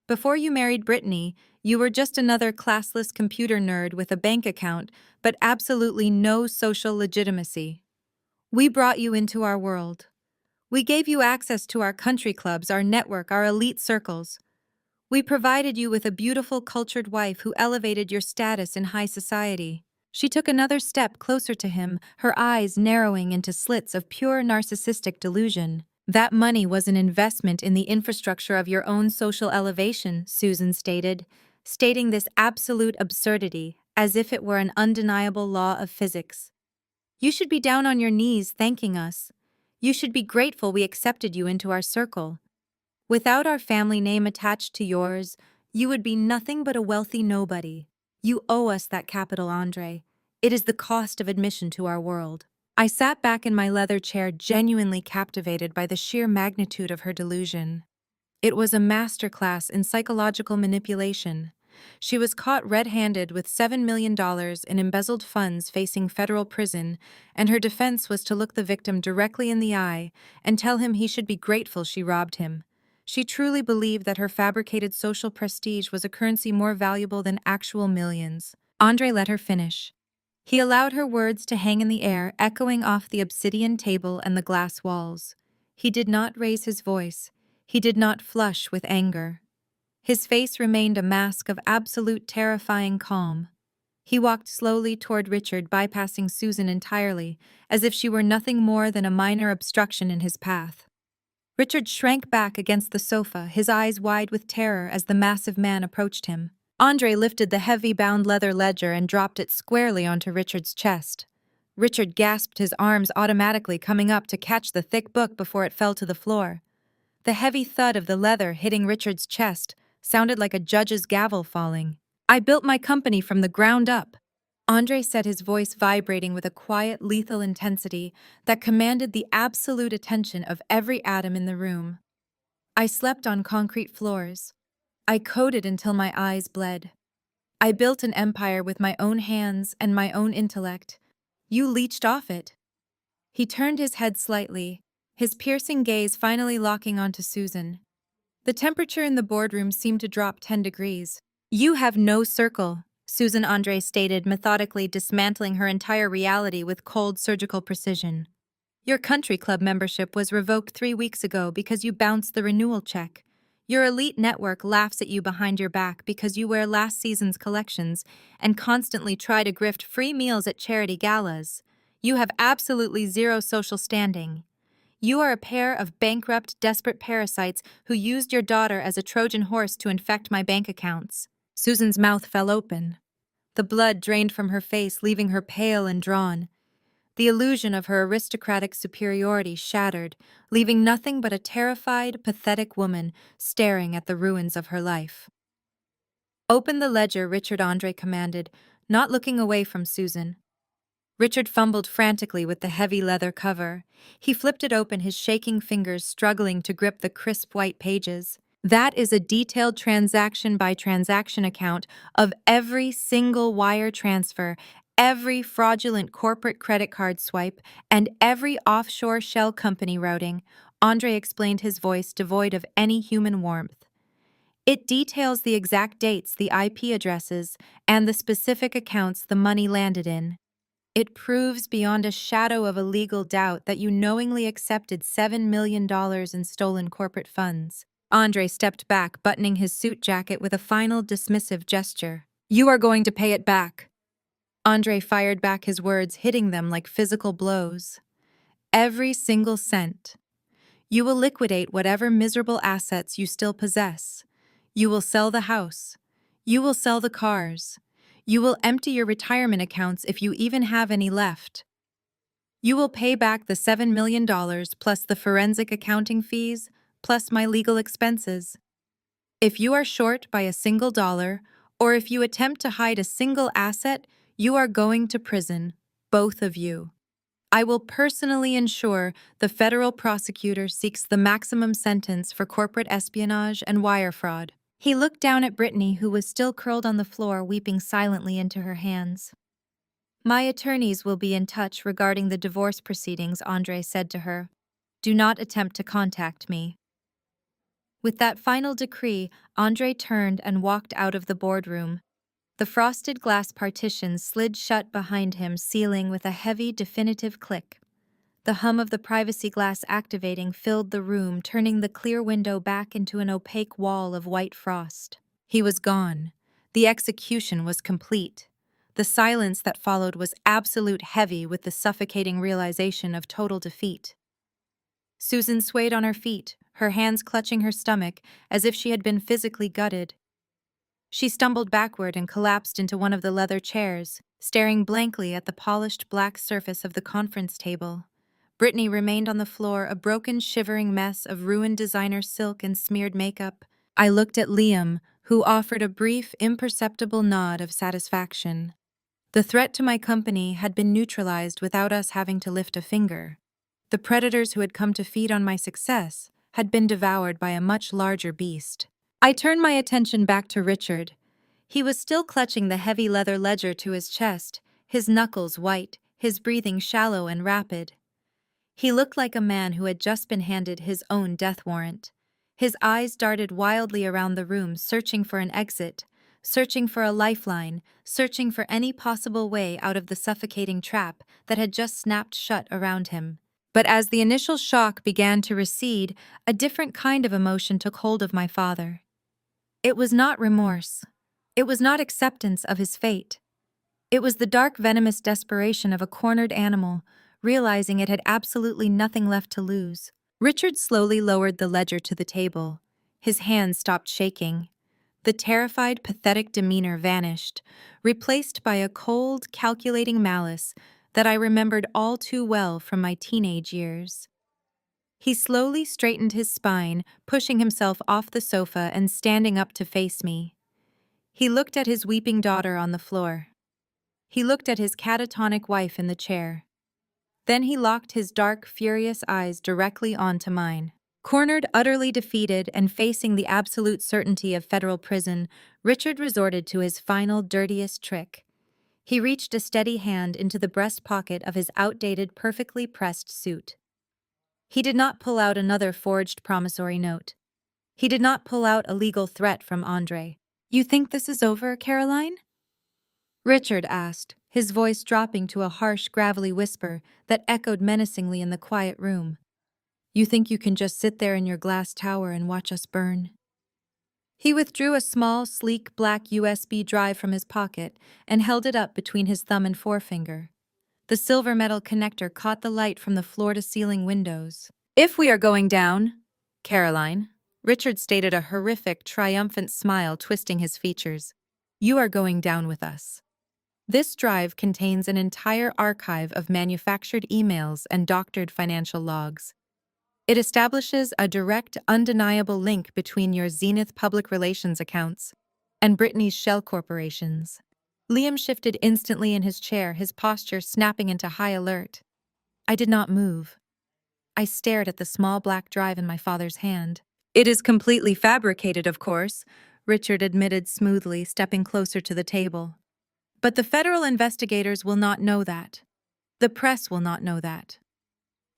Speaker 1: Before you married Brittany, you were just another classless computer nerd with a bank account, but absolutely no social legitimacy. We brought you into our world. We gave you access to our country clubs, our network, our elite circles. We provided you with a beautiful, cultured wife who elevated your status in high society. She took another step closer to him, her eyes narrowing into slits of pure narcissistic delusion. That money was an investment in the infrastructure of your own social elevation, Susan stated, stating this absolute absurdity as if it were an undeniable law of physics. You should be down on your knees thanking us. You should be grateful we accepted you into our circle. Without our family name attached to yours, you would be nothing but a wealthy nobody. You owe us that capital, Andre. It is the cost of admission to our world. I sat back in my leather chair, genuinely captivated by the sheer magnitude of her delusion. It was a masterclass in psychological manipulation. She was caught red-handed with $7 million in embezzled funds facing federal prison, and her defense was to look the victim directly in the eye and tell him he should be grateful she robbed him. She truly believed that her fabricated social prestige was a currency more valuable than actual millions. Andre let her finish. He allowed her words to hang in the air, echoing off the obsidian table and the glass walls. He did not raise his voice. He did not flush with anger. His face remained a mask of absolute terrifying calm. He walked slowly toward Richard, bypassing Susan entirely, as if she were nothing more than a minor obstruction in his path. Richard shrank back against the sofa, his eyes wide with terror as the massive man approached him. Andre lifted the heavy bound leather ledger and dropped it squarely onto Richard's chest. Richard gasped, his arms automatically coming up to catch the thick book before it fell to the floor. The heavy thud of the leather hitting Richard's chest sounded like a judge's gavel falling. I built my company from the ground up. Andre said, his voice vibrating with a quiet, lethal intensity that commanded the absolute attention of every atom in the room. I slept on concrete floors. I coded until my eyes bled. I built an empire with my own hands and my own intellect. You leached off it. He turned his head slightly, his piercing gaze finally locking onto Susan. The temperature in the boardroom seemed to drop 10 degrees. You have no circle, Susan, Andre stated, methodically dismantling her entire reality with cold surgical precision. Your country club membership was revoked 3 weeks ago because you bounced the renewal check. Your elite network laughs at you behind your back because you wear last season's collections and constantly try to grift free meals at charity galas. You have absolutely zero social standing. You are a pair of bankrupt, desperate parasites who used your daughter as a Trojan horse to infect my bank accounts. Susan's mouth fell open. The blood drained from her face, leaving her pale and drawn. The illusion of her aristocratic superiority shattered, leaving nothing but a terrified, pathetic woman staring at the ruins of her life. Open the ledger, Richard, Andre commanded, not looking away from Susan. Richard fumbled frantically with the heavy leather cover. He flipped it open, his shaking fingers struggling to grip the crisp white pages. That is a detailed transaction-by-transaction account of every single wire transfer, every fraudulent corporate credit card swipe, and every offshore shell company routing, Andre explained, his voice devoid of any human warmth. It details the exact dates, the IP addresses, and the specific accounts the money landed in. It proves beyond a shadow of a legal doubt that you knowingly accepted $7 million in stolen corporate funds. Andre stepped back, buttoning his suit jacket with a final dismissive gesture. You are going to pay it back. Andre fired back his words, hitting them like physical blows. Every single cent. You will liquidate whatever miserable assets you still possess. You will sell the house. You will sell the cars. You will empty your retirement accounts if you even have any left. You will pay back the $7 million plus the forensic accounting fees, plus my legal expenses. If you are short by a single dollar, or if you attempt to hide a single asset, you are going to prison, both of you. I will personally ensure the federal prosecutor seeks the maximum sentence for corporate espionage and wire fraud. He looked down at Brittany, who was still curled on the floor, weeping silently into her hands. My attorneys will be in touch regarding the divorce proceedings, Andre said to her. Do not attempt to contact me. With that final decree, Andre turned and walked out of the boardroom. The frosted glass partitions slid shut behind him, sealing with a heavy, definitive click. The hum of the privacy glass activating filled the room, turning the clear window back into an opaque wall of white frost. He was gone. The execution was complete. The silence that followed was absolute, heavy with the suffocating realization of total defeat. Susan swayed on her feet, her hands clutching her stomach as if she had been physically gutted. She stumbled backward and collapsed into one of the leather chairs, staring blankly at the polished black surface of the conference table. Brittany remained on the floor, a broken, shivering mess of ruined designer silk and smeared makeup. I looked at Liam, who offered a brief, imperceptible nod of satisfaction. The threat to my company had been neutralized without us having to lift a finger. The predators who had come to feed on my success had been devoured by a much larger beast. I turned my attention back to Richard. He was still clutching the heavy leather ledger to his chest, his knuckles white, his breathing shallow and rapid. He looked like a man who had just been handed his own death warrant. His eyes darted wildly around the room, searching for an exit, searching for a lifeline, searching for any possible way out of the suffocating trap that had just snapped shut around him. But as the initial shock began to recede, a different kind of emotion took hold of my father. It was not remorse. It was not acceptance of his fate. It was the dark, venomous desperation of a cornered animal, realizing it had absolutely nothing left to lose. Richard slowly lowered the ledger to the table. His hands stopped shaking. The terrified, pathetic demeanor vanished, replaced by a cold, calculating malice that I remembered all too well from my teenage years. He slowly straightened his spine, pushing himself off the sofa and standing up to face me. He looked at his weeping daughter on the floor. He looked at his catatonic wife in the chair. Then he locked his dark, furious eyes directly onto mine. Cornered, utterly defeated, and facing the absolute certainty of federal prison, Richard resorted to his final, dirtiest trick. He reached a steady hand into the breast pocket of his outdated, perfectly pressed suit. He did not pull out another forged promissory note. He did not pull out a legal threat from Andre. You think this is over, Caroline? Richard asked, his voice dropping to a harsh, gravelly whisper that echoed menacingly in the quiet room. You think you can just sit there in your glass tower and watch us burn? He withdrew a small, sleek, black USB drive from his pocket and held it up between his thumb and forefinger. The silver metal connector caught the light from the floor-to-ceiling windows. If we are going down, Caroline, Richard stated, a horrific, triumphant smile twisting his features, you are going down with us. This drive contains an entire archive of manufactured emails and doctored financial logs. It establishes a direct, undeniable link between your Zenith public relations accounts and Brittany's shell corporations. Liam shifted instantly in his chair, his posture snapping into high alert. I did not move. I stared at the small black drive in my father's hand. It is completely fabricated, of course, Richard admitted smoothly, stepping closer to the table. But the federal investigators will not know that. The press will not know that.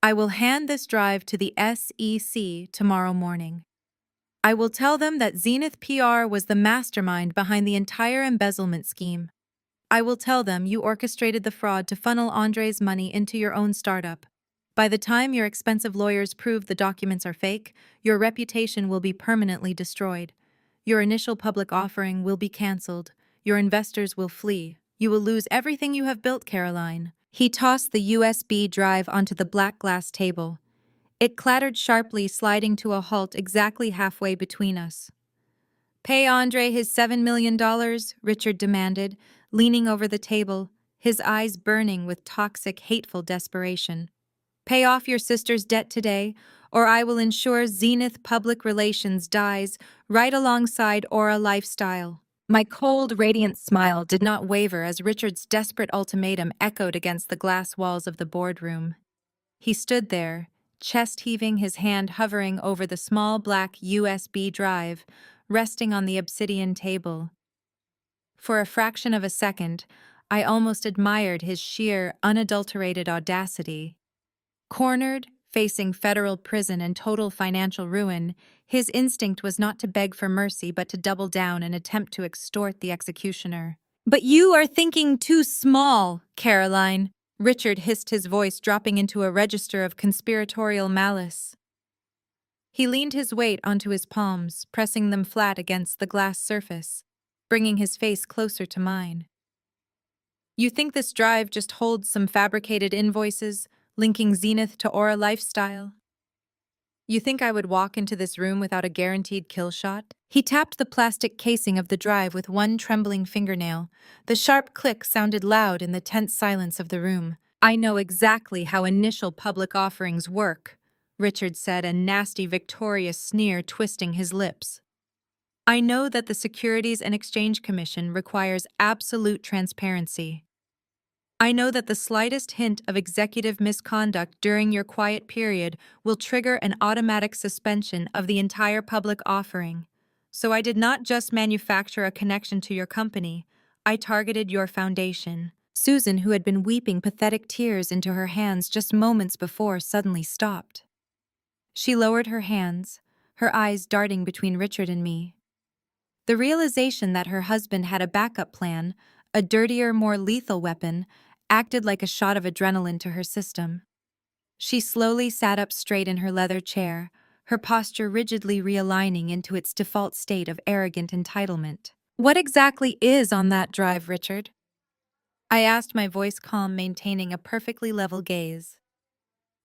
Speaker 1: I will hand this drive to the SEC tomorrow morning. I will tell them that Zenith PR was the mastermind behind the entire embezzlement scheme. I will tell them you orchestrated the fraud to funnel Andre's money into your own startup. By the time your expensive lawyers prove the documents are fake, your reputation will be permanently destroyed. Your initial public offering will be canceled. Your investors will flee. You will lose everything you have built, Caroline. He tossed the USB drive onto the black glass table. It clattered sharply, sliding to a halt exactly halfway between us. Pay Andre his $7 million, Richard demanded, leaning over the table, his eyes burning with toxic, hateful desperation. Pay off your sister's debt today, or I will ensure Zenith Public Relations dies right alongside Aura Lifestyle. My cold, radiant smile did not waver as Richard's desperate ultimatum echoed against the glass walls of the boardroom. He stood there, chest heaving, his hand hovering over the small black USB drive, resting on the obsidian table. For a fraction of a second, I almost admired his sheer, unadulterated audacity. Cornered, facing federal prison and total financial ruin, his instinct was not to beg for mercy but to double down and attempt to extort the executioner. But you are thinking too small, Caroline, Richard hissed, his voice dropping into a register of conspiratorial malice. He leaned his weight onto his palms, pressing them flat against the glass surface, bringing his face closer to mine. You think this drive just holds some fabricated invoices, linking Zenith to Aura Lifestyle? You think I would walk into this room without a guaranteed kill shot? He tapped the plastic casing of the drive with one trembling fingernail. The sharp click sounded loud in the tense silence of the room. I know exactly how initial public offerings work, Richard said, a nasty, victorious sneer twisting his lips. I know that the Securities and Exchange Commission requires absolute transparency. I know that the slightest hint of executive misconduct during your quiet period will trigger an automatic suspension of the entire public offering. So I did not just manufacture a connection to your company, I targeted your foundation. Susan, who had been weeping pathetic tears into her hands just moments before, suddenly stopped. She lowered her hands, her eyes darting between Richard and me. The realization that her husband had a backup plan, a dirtier, more lethal weapon, acted like a shot of adrenaline to her system. She slowly sat up straight in her leather chair, her posture rigidly realigning into its default state of arrogant entitlement. What exactly is on that drive, Richard? I asked, my voice calm, maintaining a perfectly level gaze.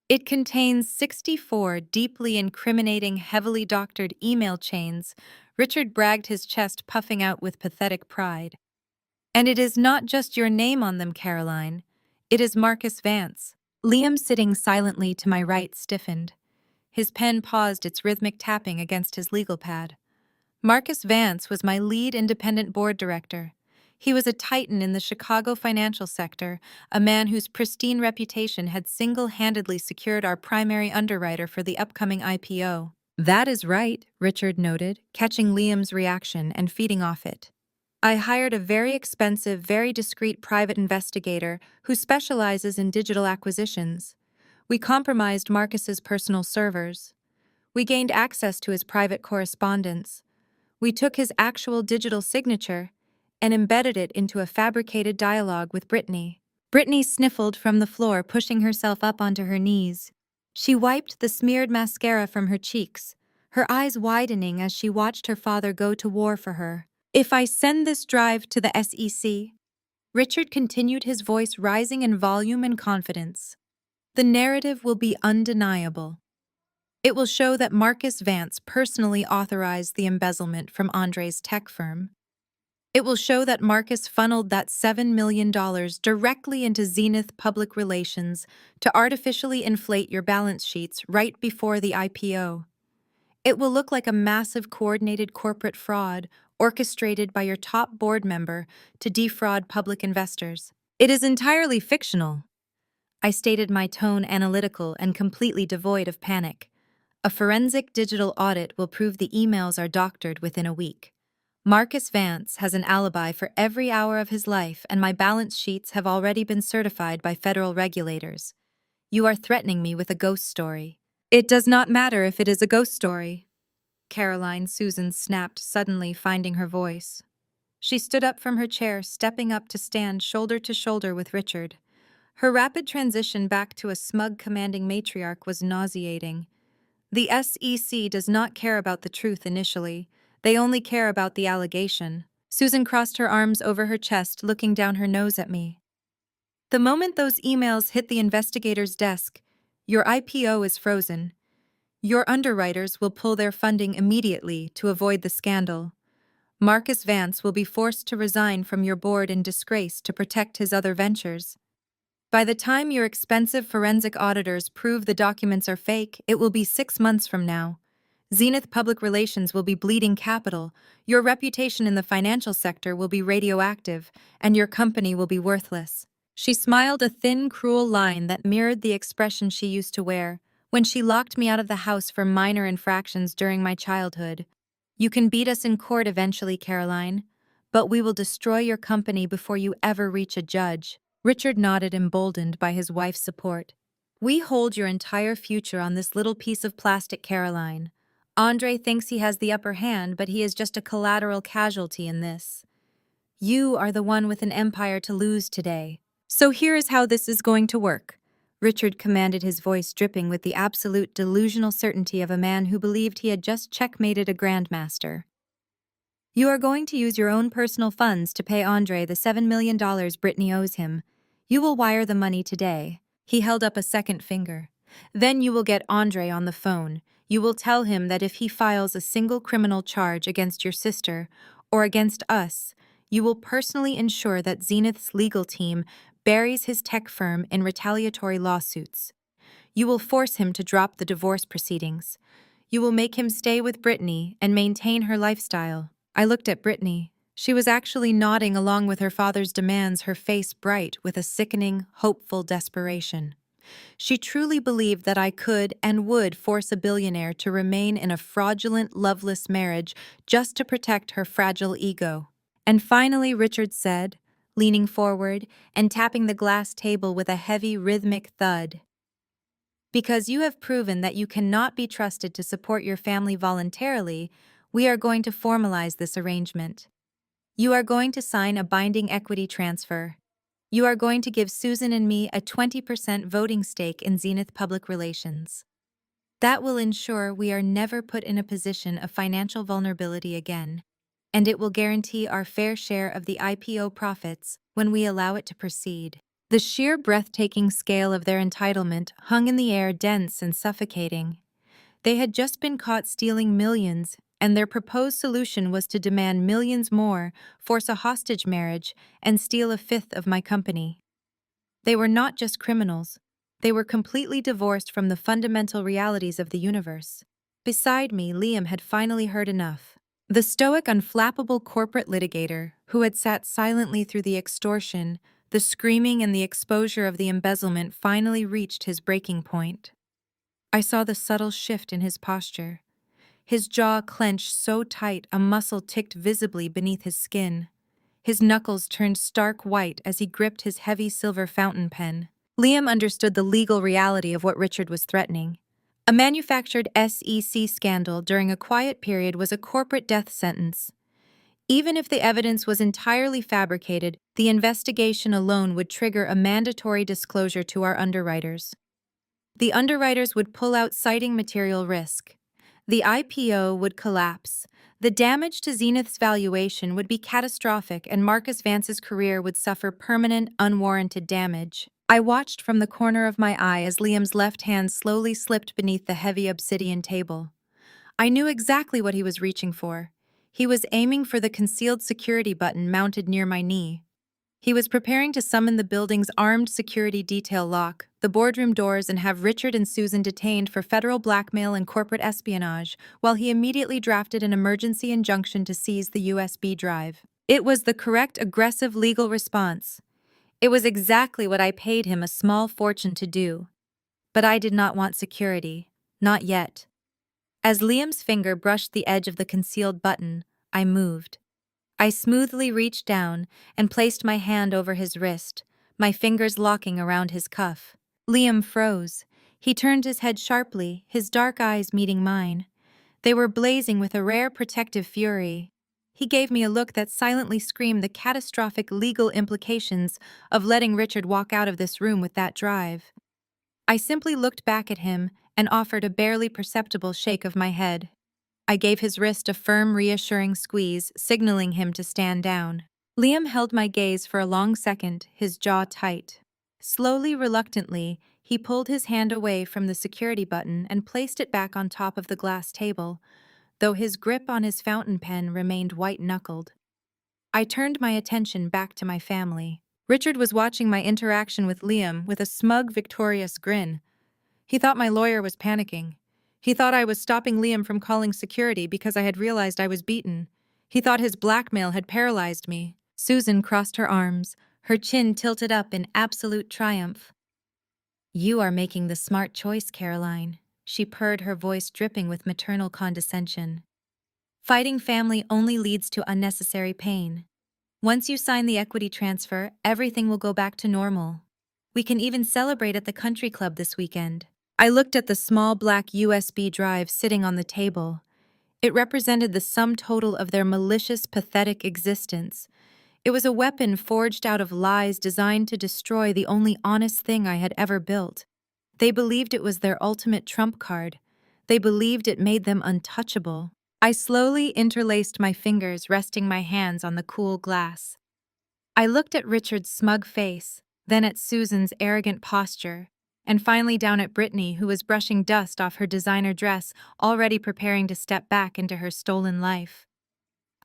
Speaker 1: It contains 64 deeply incriminating, heavily doctored email chains, Richard bragged, his chest puffing out with pathetic pride. And it is not just your name on them, Caroline. It is Marcus Vance. Liam, sitting silently to my right, stiffened. His pen paused its rhythmic tapping against his legal pad. Marcus Vance was my lead independent board director. He was a titan in the Chicago financial sector, a man whose pristine reputation had single-handedly secured our primary underwriter for the upcoming IPO. That is right, Richard noted, catching Liam's reaction and feeding off it. I hired a very expensive, very discreet private investigator who specializes in digital acquisitions. We compromised Marcus's personal servers. We gained access to his private correspondence. We took his actual digital signature and embedded it into a fabricated dialogue with Brittany. Brittany sniffled from the floor, pushing herself up onto her knees. She wiped the smeared mascara from her cheeks, her eyes widening as she watched her father go to war for her. If I send this drive to the SEC, Richard continued, his voice rising in volume and confidence, the narrative will be undeniable. It will show that Marcus Vance personally authorized the embezzlement from Andre's tech firm. It will show that Marcus funneled that $7 million directly into Zenith Public Relations to artificially inflate your balance sheets right before the IPO. It will look like a massive coordinated corporate fraud orchestrated by your top board member to defraud public investors. It is entirely fictional. I stated, my tone analytical and completely devoid of panic. A forensic digital audit will prove the emails are doctored within a week. Marcus Vance has an alibi for every hour of his life, and my balance sheets have already been certified by federal regulators. You are threatening me with a ghost story. It does not matter if it is a ghost story. Caroline Susan snapped, suddenly finding her voice. She stood up from her chair, stepping up to stand shoulder to shoulder with Richard. Her rapid transition back to a smug, commanding matriarch was nauseating. The SEC does not care about the truth initially. They only care about the allegation. Susan crossed her arms over her chest, looking down her nose at me. The moment those emails hit the investigator's desk, your IPO is frozen. Your underwriters will pull their funding immediately to avoid the scandal. Marcus Vance will be forced to resign from your board in disgrace to protect his other ventures. By the time your expensive forensic auditors prove the documents are fake, it will be 6 months from now. Zenith Public Relations will be bleeding capital, your reputation in the financial sector will be radioactive, and your company will be worthless. She smiled, a thin, cruel line that mirrored the expression she used to wear when she locked me out of the house for minor infractions during my childhood. You can beat us in court eventually, Caroline, but we will destroy your company before you ever reach a judge. Richard nodded, emboldened by his wife's support. We hold your entire future on this little piece of plastic, Caroline. Andre thinks he has the upper hand, but he is just a collateral casualty in this. You are the one with an empire to lose today. So here is how this is going to work. Richard commanded, his voice dripping with the absolute delusional certainty of a man who believed he had just checkmated a grandmaster. You are going to use your own personal funds to pay Andre the $7 million Brittany owes him. You will wire the money today. He held up a second finger. Then you will get Andre on the phone. You will tell him that if he files a single criminal charge against your sister or against us, you will personally ensure that Zenith's legal team buries his tech firm in retaliatory lawsuits. You will force him to drop the divorce proceedings. You will make him stay with Brittany and maintain her lifestyle. I looked at Brittany. She was actually nodding along with her father's demands, her face bright with a sickening, hopeful desperation. She truly believed that I could and would force a billionaire to remain in a fraudulent, loveless marriage just to protect her fragile ego. And finally, Richard said, leaning forward and tapping the glass table with a heavy, rhythmic thud, "Because you have proven that you cannot be trusted to support your family voluntarily, we are going to formalize this arrangement. You are going to sign a binding equity transfer. You are going to give Susan and me a 20% voting stake in Zenith Public Relations. That will ensure we are never put in a position of financial vulnerability again, and it will guarantee our fair share of the IPO profits when we allow it to proceed." The sheer breathtaking scale of their entitlement hung in the air, dense and suffocating. They had just been caught stealing millions, and their proposed solution was to demand millions more, force a hostage marriage, and steal a fifth of my company. They were not just criminals. They were completely divorced from the fundamental realities of the universe. Beside me, Liam had finally heard enough. The stoic, unflappable corporate litigator, who had sat silently through the extortion, the screaming, and the exposure of the embezzlement, finally reached his breaking point. I saw the subtle shift in his posture. His jaw clenched so tight a muscle ticked visibly beneath his skin. His knuckles turned stark white as he gripped his heavy silver fountain pen. Liam understood the legal reality of what Richard was threatening. A manufactured SEC scandal during a quiet period was a corporate death sentence. Even if the evidence was entirely fabricated, the investigation alone would trigger a mandatory disclosure to our underwriters. The underwriters would pull out, citing material risk. The IPO would collapse. The damage to Zenith's valuation would be catastrophic, and Marcus Vance's career would suffer permanent, unwarranted damage. I watched from the corner of my eye as Liam's left hand slowly slipped beneath the heavy obsidian table. I knew exactly what he was reaching for. He was aiming for the concealed security button mounted near my knee. He was preparing to summon the building's armed security detail, lock the boardroom doors, and have Richard and Susan detained for federal blackmail and corporate espionage, while he immediately drafted an emergency injunction to seize the USB drive. It was the correct, aggressive legal response. It was exactly what I paid him a small fortune to do. But I did not want security. Not yet. As Liam's finger brushed the edge of the concealed button, I moved. I smoothly reached down and placed my hand over his wrist, my fingers locking around his cuff. Liam froze. He turned his head sharply, his dark eyes meeting mine. They were blazing with a rare protective fury. He gave me a look that silently screamed the catastrophic legal implications of letting Richard walk out of this room with that drive. I simply looked back at him and offered a barely perceptible shake of my head. I gave his wrist a firm, reassuring squeeze, signaling him to stand down. Liam held my gaze for a long second, his jaw tight. Slowly, reluctantly, he pulled his hand away from the security button and placed it back on top of the glass table, though his grip on his fountain pen remained white-knuckled. I turned my attention back to my family. Richard was watching my interaction with Liam with a smug, victorious grin. He thought my lawyer was panicking. He thought I was stopping Liam from calling security because I had realized I was beaten. He thought his blackmail had paralyzed me. Susan crossed her arms, her chin tilted up in absolute triumph. "You are making the smart choice, Caroline," she purred, her voice dripping with maternal condescension. "Fighting family only leads to unnecessary pain. Once you sign the equity transfer, everything will go back to normal. We can even celebrate at the country club this weekend." I looked at the small black USB drive sitting on the table. It represented the sum total of their malicious, pathetic existence. It was a weapon forged out of lies designed to destroy the only honest thing I had ever built. They believed it was their ultimate trump card. They believed it made them untouchable. I slowly interlaced my fingers, resting my hands on the cool glass. I looked at Richard's smug face, then at Susan's arrogant posture, and finally down at Brittany, who was brushing dust off her designer dress, already preparing to step back into her stolen life.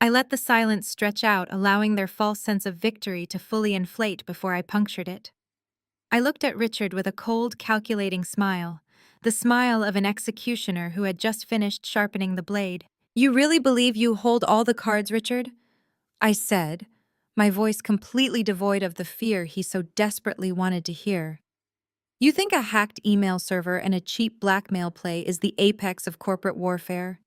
Speaker 1: I let the silence stretch out, allowing their false sense of victory to fully inflate before I punctured it. I looked at Richard with a cold, calculating smile, the smile of an executioner who had just finished sharpening the blade. "You really believe you hold all the cards, Richard?" I said, my voice completely devoid of the fear he so desperately wanted to hear. "You think a hacked email server and a cheap blackmail play is the apex of corporate warfare?"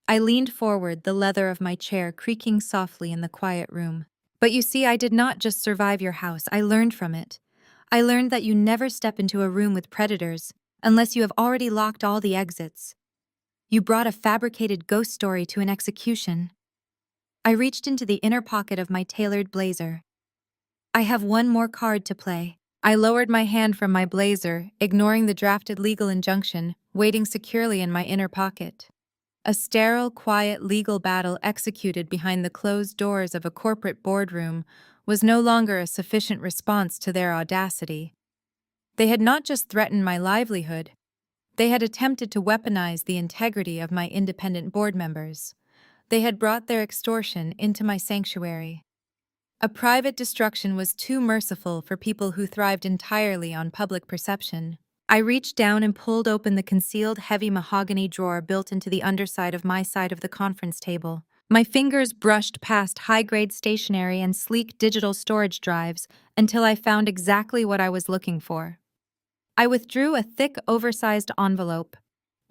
Speaker 1: I leaned forward, the leather of my chair creaking softly in the quiet room. "But you see, I did not just survive your house, I learned from it. I learned that you never step into a room with predators unless you have already locked all the exits. You brought a fabricated ghost story to an execution." I reached into the inner pocket of my tailored blazer. "I have one more card to play." I lowered my hand from my blazer, ignoring the drafted legal injunction, waiting securely in my inner pocket. A sterile, quiet legal battle executed behind the closed doors of a corporate boardroom was no longer a sufficient response to their audacity. They had not just threatened my livelihood, they had attempted to weaponize the integrity of my independent board members. They had brought their extortion into my sanctuary. A private destruction was too merciful for people who thrived entirely on public perception. I reached down and pulled open the concealed heavy mahogany drawer built into the underside of my side of the conference table. My fingers brushed past high-grade stationery and sleek digital storage drives until I found exactly what I was looking for. I withdrew a thick, oversized envelope.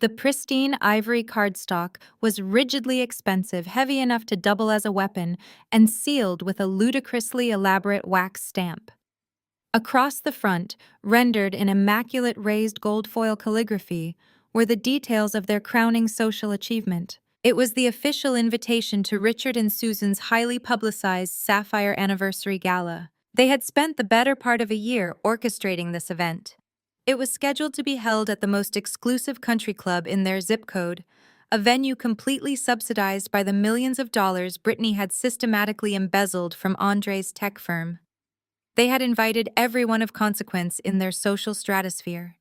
Speaker 1: The pristine ivory cardstock was rigidly expensive, heavy enough to double as a weapon, and sealed with a ludicrously elaborate wax stamp. Across the front, rendered in immaculate raised gold foil calligraphy, were the details of their crowning social achievement. It was the official invitation to Richard and Susan's highly publicized Sapphire Anniversary Gala. They had spent the better part of a year orchestrating this event. It was scheduled to be held at the most exclusive country club in their zip code, a venue completely subsidized by the millions of dollars Brittany had systematically embezzled from Andre's tech firm. They had invited everyone of consequence in their social stratosphere.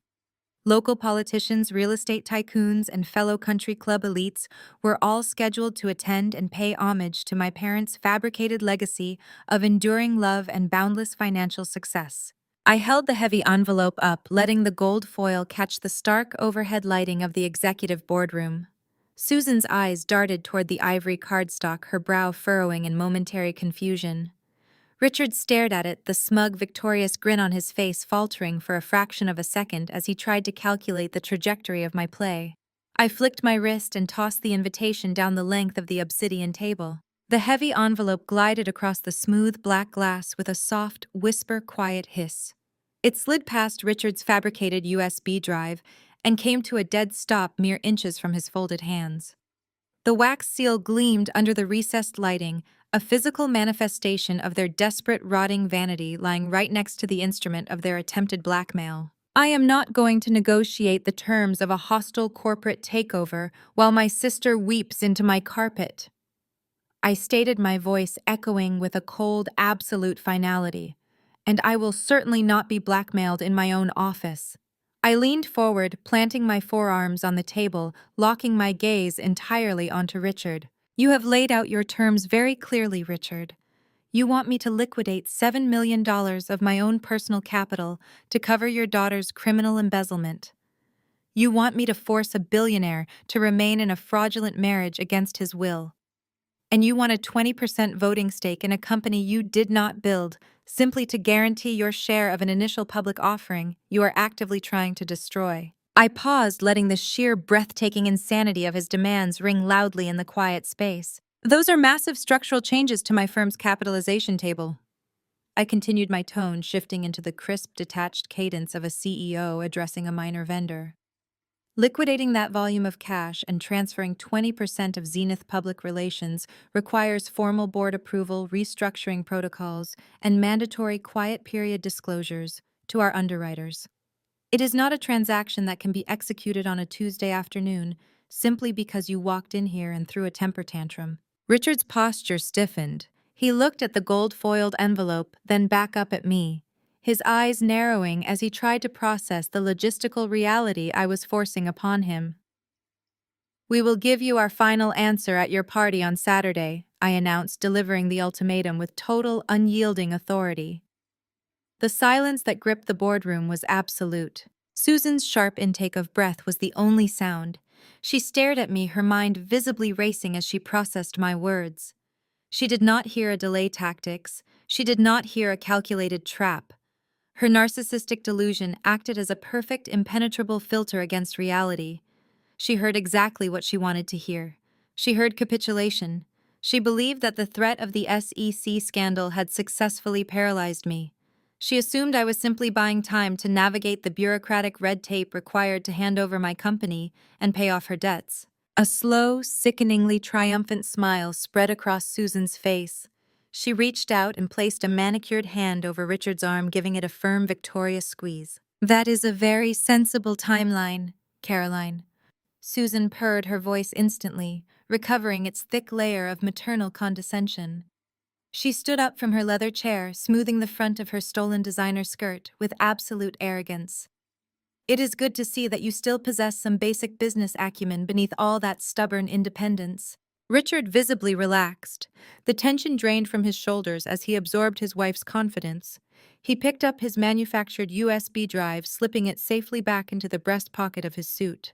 Speaker 1: Local politicians, real estate tycoons, and fellow country club elites were all scheduled to attend and pay homage to my parents' fabricated legacy of enduring love and boundless financial success. I held the heavy envelope up, letting the gold foil catch the stark overhead lighting of the executive boardroom. Susan's eyes darted toward the ivory cardstock, her brow furrowing in momentary confusion. Richard stared at it, the smug, victorious grin on his face faltering for a fraction of a second as he tried to calculate the trajectory of my play. I flicked my wrist and tossed the invitation down the length of the obsidian table. The heavy envelope glided across the smooth black glass with a soft, whisper-quiet hiss. It slid past Richard's fabricated USB drive and came to a dead stop mere inches from his folded hands. The wax seal gleamed under the recessed lighting, a physical manifestation of their desperate, rotting vanity lying right next to the instrument of their attempted blackmail. I am not going to negotiate the terms of a hostile corporate takeover while my sister weeps into my carpet. I stated, my voice echoing with a cold, absolute finality. And I will certainly not be blackmailed in my own office. I leaned forward, planting my forearms on the table, locking my gaze entirely onto Richard. You have laid out your terms very clearly, Richard. You want me to liquidate $7 million of my own personal capital to cover your daughter's criminal embezzlement. You want me to force a billionaire to remain in a fraudulent marriage against his will. And you want a 20% voting stake in a company you did not build, simply to guarantee your share of an initial public offering you are actively trying to destroy. I paused, letting the sheer breathtaking insanity of his demands ring loudly in the quiet space. Those are massive structural changes to my firm's capitalization table. I continued, my tone shifting into the crisp, detached cadence of a CEO addressing a minor vendor. Liquidating that volume of cash and transferring 20% of Zenith public relations requires formal board approval, restructuring protocols, and mandatory quiet period disclosures to our underwriters. It is not a transaction that can be executed on a Tuesday afternoon simply because you walked in here and threw a temper tantrum. Richard's posture stiffened. He looked at the gold-foiled envelope, then back up at me, his eyes narrowing as he tried to process the logistical reality I was forcing upon him. We will give you our final answer at your party on Saturday, I announced, delivering the ultimatum with total, unyielding authority. The silence that gripped the boardroom was absolute. Susan's sharp intake of breath was the only sound. She stared at me, her mind visibly racing as she processed my words. She did not hear a delay tactics. She did not hear a calculated trap. Her narcissistic delusion acted as a perfect, impenetrable filter against reality. She heard exactly what she wanted to hear. She heard capitulation. She believed that the threat of the SEC scandal had successfully paralyzed me. She assumed I was simply buying time to navigate the bureaucratic red tape required to hand over my company and pay off her debts. A slow, sickeningly triumphant smile spread across Susan's face. She reached out and placed a manicured hand over Richard's arm, giving it a firm, victorious squeeze. That is a very sensible timeline, Caroline. Susan purred, her voice instantly, recovering its thick layer of maternal condescension. She stood up from her leather chair, smoothing the front of her stolen designer skirt with absolute arrogance. It is good to see that you still possess some basic business acumen beneath all that stubborn independence. Richard visibly relaxed. The tension drained from his shoulders as he absorbed his wife's confidence. He picked up his manufactured USB drive, slipping it safely back into the breast pocket of his suit.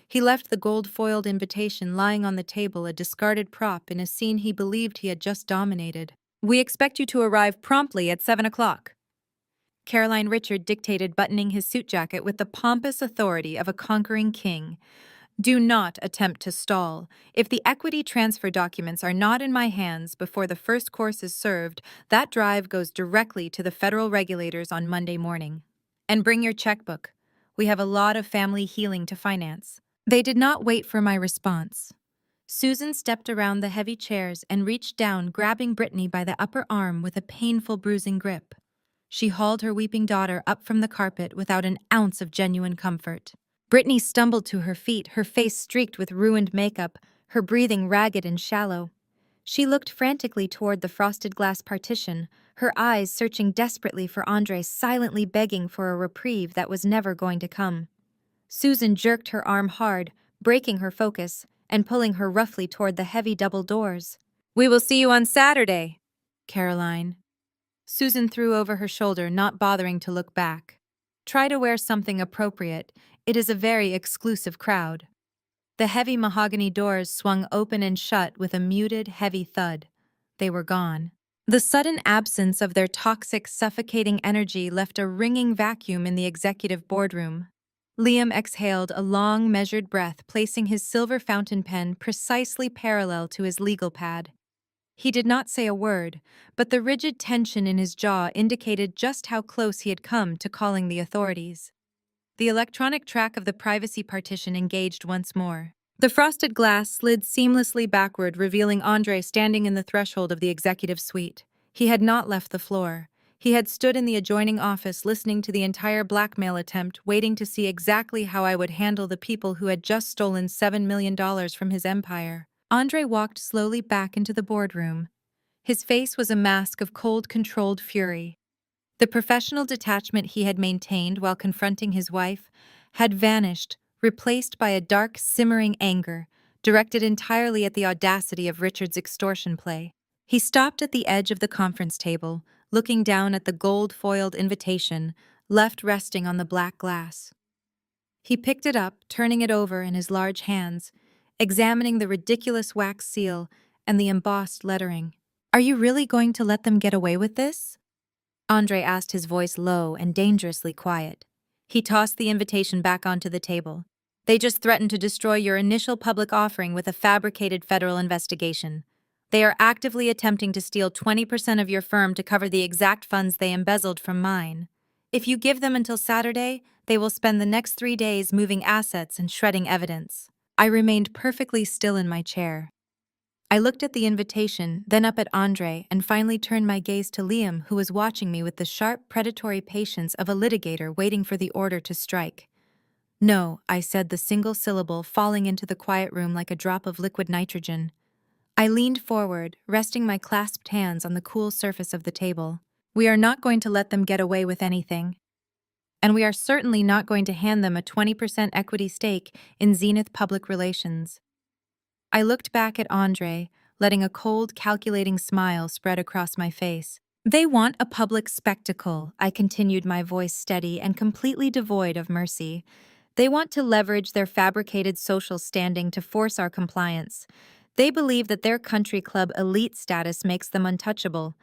Speaker 1: He left the gold-foiled invitation lying on the table, a discarded prop in a scene he believed he had just dominated. We expect you to arrive promptly at 7 o'clock. Caroline, Richard dictated, buttoning his suit jacket with the pompous authority of a conquering king. Do not attempt to stall. If the equity transfer documents are not in my hands before the first course is served, that drive goes directly to the federal regulators on Monday morning. And bring your checkbook. We have a lot of family healing to finance. They did not wait for my response. Susan stepped around the heavy chairs and reached down, grabbing Brittany by the upper arm with a painful, bruising grip. She hauled her weeping daughter up from the carpet without an ounce of genuine comfort. Brittany stumbled to her feet, her face streaked with ruined makeup, her breathing ragged and shallow. She looked frantically toward the frosted glass partition, her eyes searching desperately for Andre, silently begging for a reprieve that was never going to come. Susan jerked her arm hard, breaking her focus and pulling her roughly toward the heavy double doors. We will see you on Saturday, Caroline. Susan threw over her shoulder, not bothering to look back. Try to wear something appropriate. It is a very exclusive crowd. The heavy mahogany doors swung open and shut with a muted, heavy thud. They were gone. The sudden absence of their toxic, suffocating energy left a ringing vacuum in the executive boardroom. Liam exhaled a long, measured breath, placing his silver fountain pen precisely parallel to his legal pad. He did not say a word, but the rigid tension in his jaw indicated just how close he had come to calling the authorities. The electronic track of the privacy partition engaged once more. The frosted glass slid seamlessly backward, revealing Andre standing in the threshold of the executive suite. He had not left the floor. He had stood in the adjoining office listening to the entire blackmail attempt, waiting to see exactly how I would handle the people who had just stolen $7 million from his empire. Andre walked slowly back into the boardroom. His face was a mask of cold, controlled fury. The professional detachment he had maintained while confronting his wife had vanished, replaced by a dark, simmering anger, directed entirely at the audacity of Richard's extortion play. He stopped at the edge of the conference table, looking down at the gold-foiled invitation left resting on the black glass. He picked it up, turning it over in his large hands, examining the ridiculous wax seal and the embossed lettering. "Are you really going to let them get away with this?" Andre asked, his voice low and dangerously quiet. He tossed the invitation back onto the table. "They just threatened to destroy your initial public offering with a fabricated federal investigation. They are actively attempting to steal 20% of your firm to cover the exact funds they embezzled from mine. If you give them until Saturday, they will spend the next 3 days moving assets and shredding evidence." I remained perfectly still in my chair. I looked at the invitation, then up at Andre, and finally turned my gaze to Liam, who was watching me with the sharp, predatory patience of a litigator waiting for the order to strike. "No," I said, the single syllable falling into the quiet room like a drop of liquid nitrogen. I leaned forward, resting my clasped hands on the cool surface of the table. "We are not going to let them get away with anything. And we are certainly not going to hand them a 20% equity stake in Zenith Public Relations." I looked back at Andre, letting a cold, calculating smile spread across my face. "They want a public spectacle," I continued, my voice steady and completely devoid of mercy. "They want to leverage their fabricated social standing to force our compliance. They believe that their country club elite status makes them untouchable.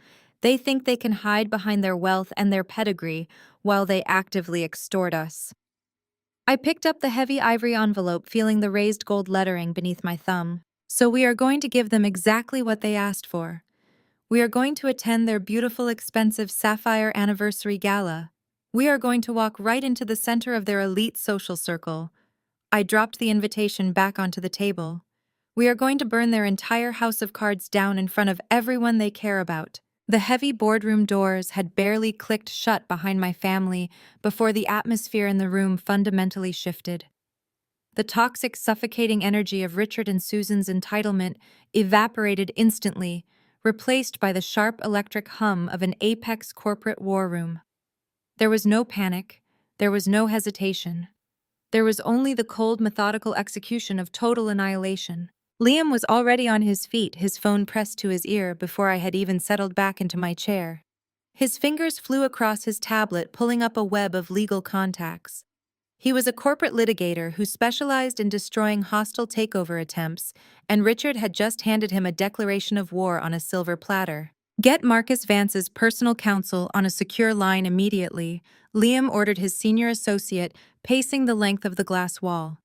Speaker 1: They think they can hide behind their wealth and their pedigree while they actively extort us." I picked up the heavy ivory envelope, feeling the raised gold lettering beneath my thumb. "So we are going to give them exactly what they asked for. We are going to attend their beautiful, expensive sapphire anniversary gala. We are going to walk right into the center of their elite social circle." I dropped the invitation back onto the table. "We are going to burn their entire house of cards down in front of everyone they care about." The heavy boardroom doors had barely clicked shut behind my family before the atmosphere in the room fundamentally shifted. The toxic, suffocating energy of Richard and Susan's entitlement evaporated instantly, replaced by the sharp electric hum of an apex corporate war room. There was no panic, there was no hesitation. There was only the cold, methodical execution of total annihilation. Liam was already on his feet, his phone pressed to his ear before I had even settled back into my chair. His fingers flew across his tablet, pulling up a web of legal contacts. He was a corporate litigator who specialized in destroying hostile takeover attempts, and Richard had just handed him a declaration of war on a silver platter. "Get Marcus Vance's personal counsel on a secure line immediately," Liam ordered his senior associate, pacing the length of the glass wall.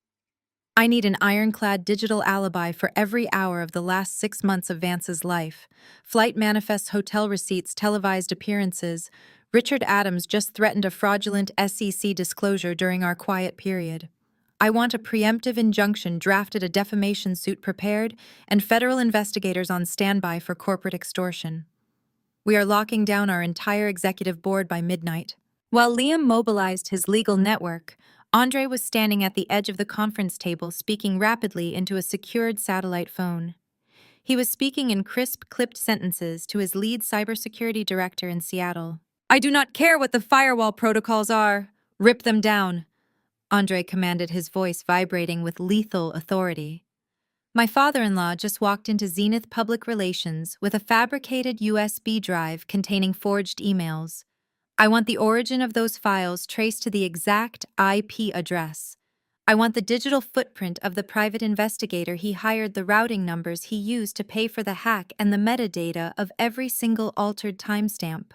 Speaker 1: "I need an ironclad digital alibi for every hour of the last 6 months of Vance's life. Flight manifests, hotel receipts, televised appearances. Richard Adams just threatened a fraudulent SEC disclosure during our quiet period. I want a preemptive injunction drafted, a defamation suit prepared, and federal investigators on standby for corporate extortion. We are locking down our entire executive board by midnight." While Liam mobilized his legal network, Andre was standing at the edge of the conference table, speaking rapidly into a secured satellite phone. He was speaking in crisp, clipped sentences to his lead cybersecurity director in Seattle. "I do not care what the firewall protocols are. Rip them down," Andre commanded, his voice vibrating with lethal authority. My father-in-law just walked into Zenith Public Relations with a fabricated USB drive containing forged emails. "I want the origin of those files traced to the exact IP address. I want the digital footprint of the private investigator he hired, the routing numbers he used to pay for the hack, and the metadata of every single altered timestamp.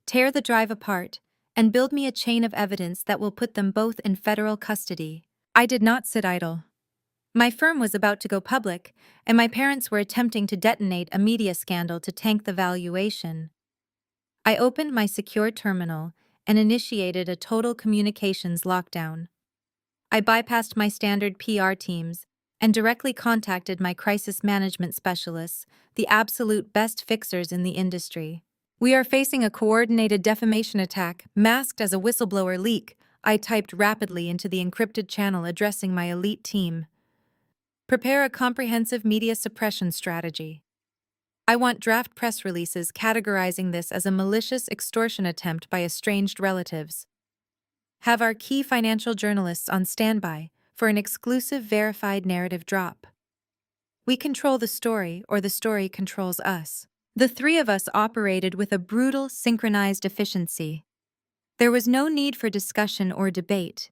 Speaker 1: Tear the drive apart and build me a chain of evidence that will put them both in federal custody." I did not sit idle. My firm was about to go public, and my parents were attempting to detonate a media scandal to tank the valuation. I opened my secure terminal and initiated a total communications lockdown. I bypassed my standard PR teams and directly contacted my crisis management specialists, the absolute best fixers in the industry. "We are facing a coordinated defamation attack, masked as a whistleblower leak," I typed rapidly into the encrypted channel addressing my elite team. "Prepare a comprehensive media suppression strategy. I want draft press releases categorizing this as a malicious extortion attempt by estranged relatives. Have our key financial journalists on standby for an exclusive verified narrative drop. We control the story, or the story controls us." The three of us operated with a brutal, synchronized efficiency. There was no need for discussion or debate.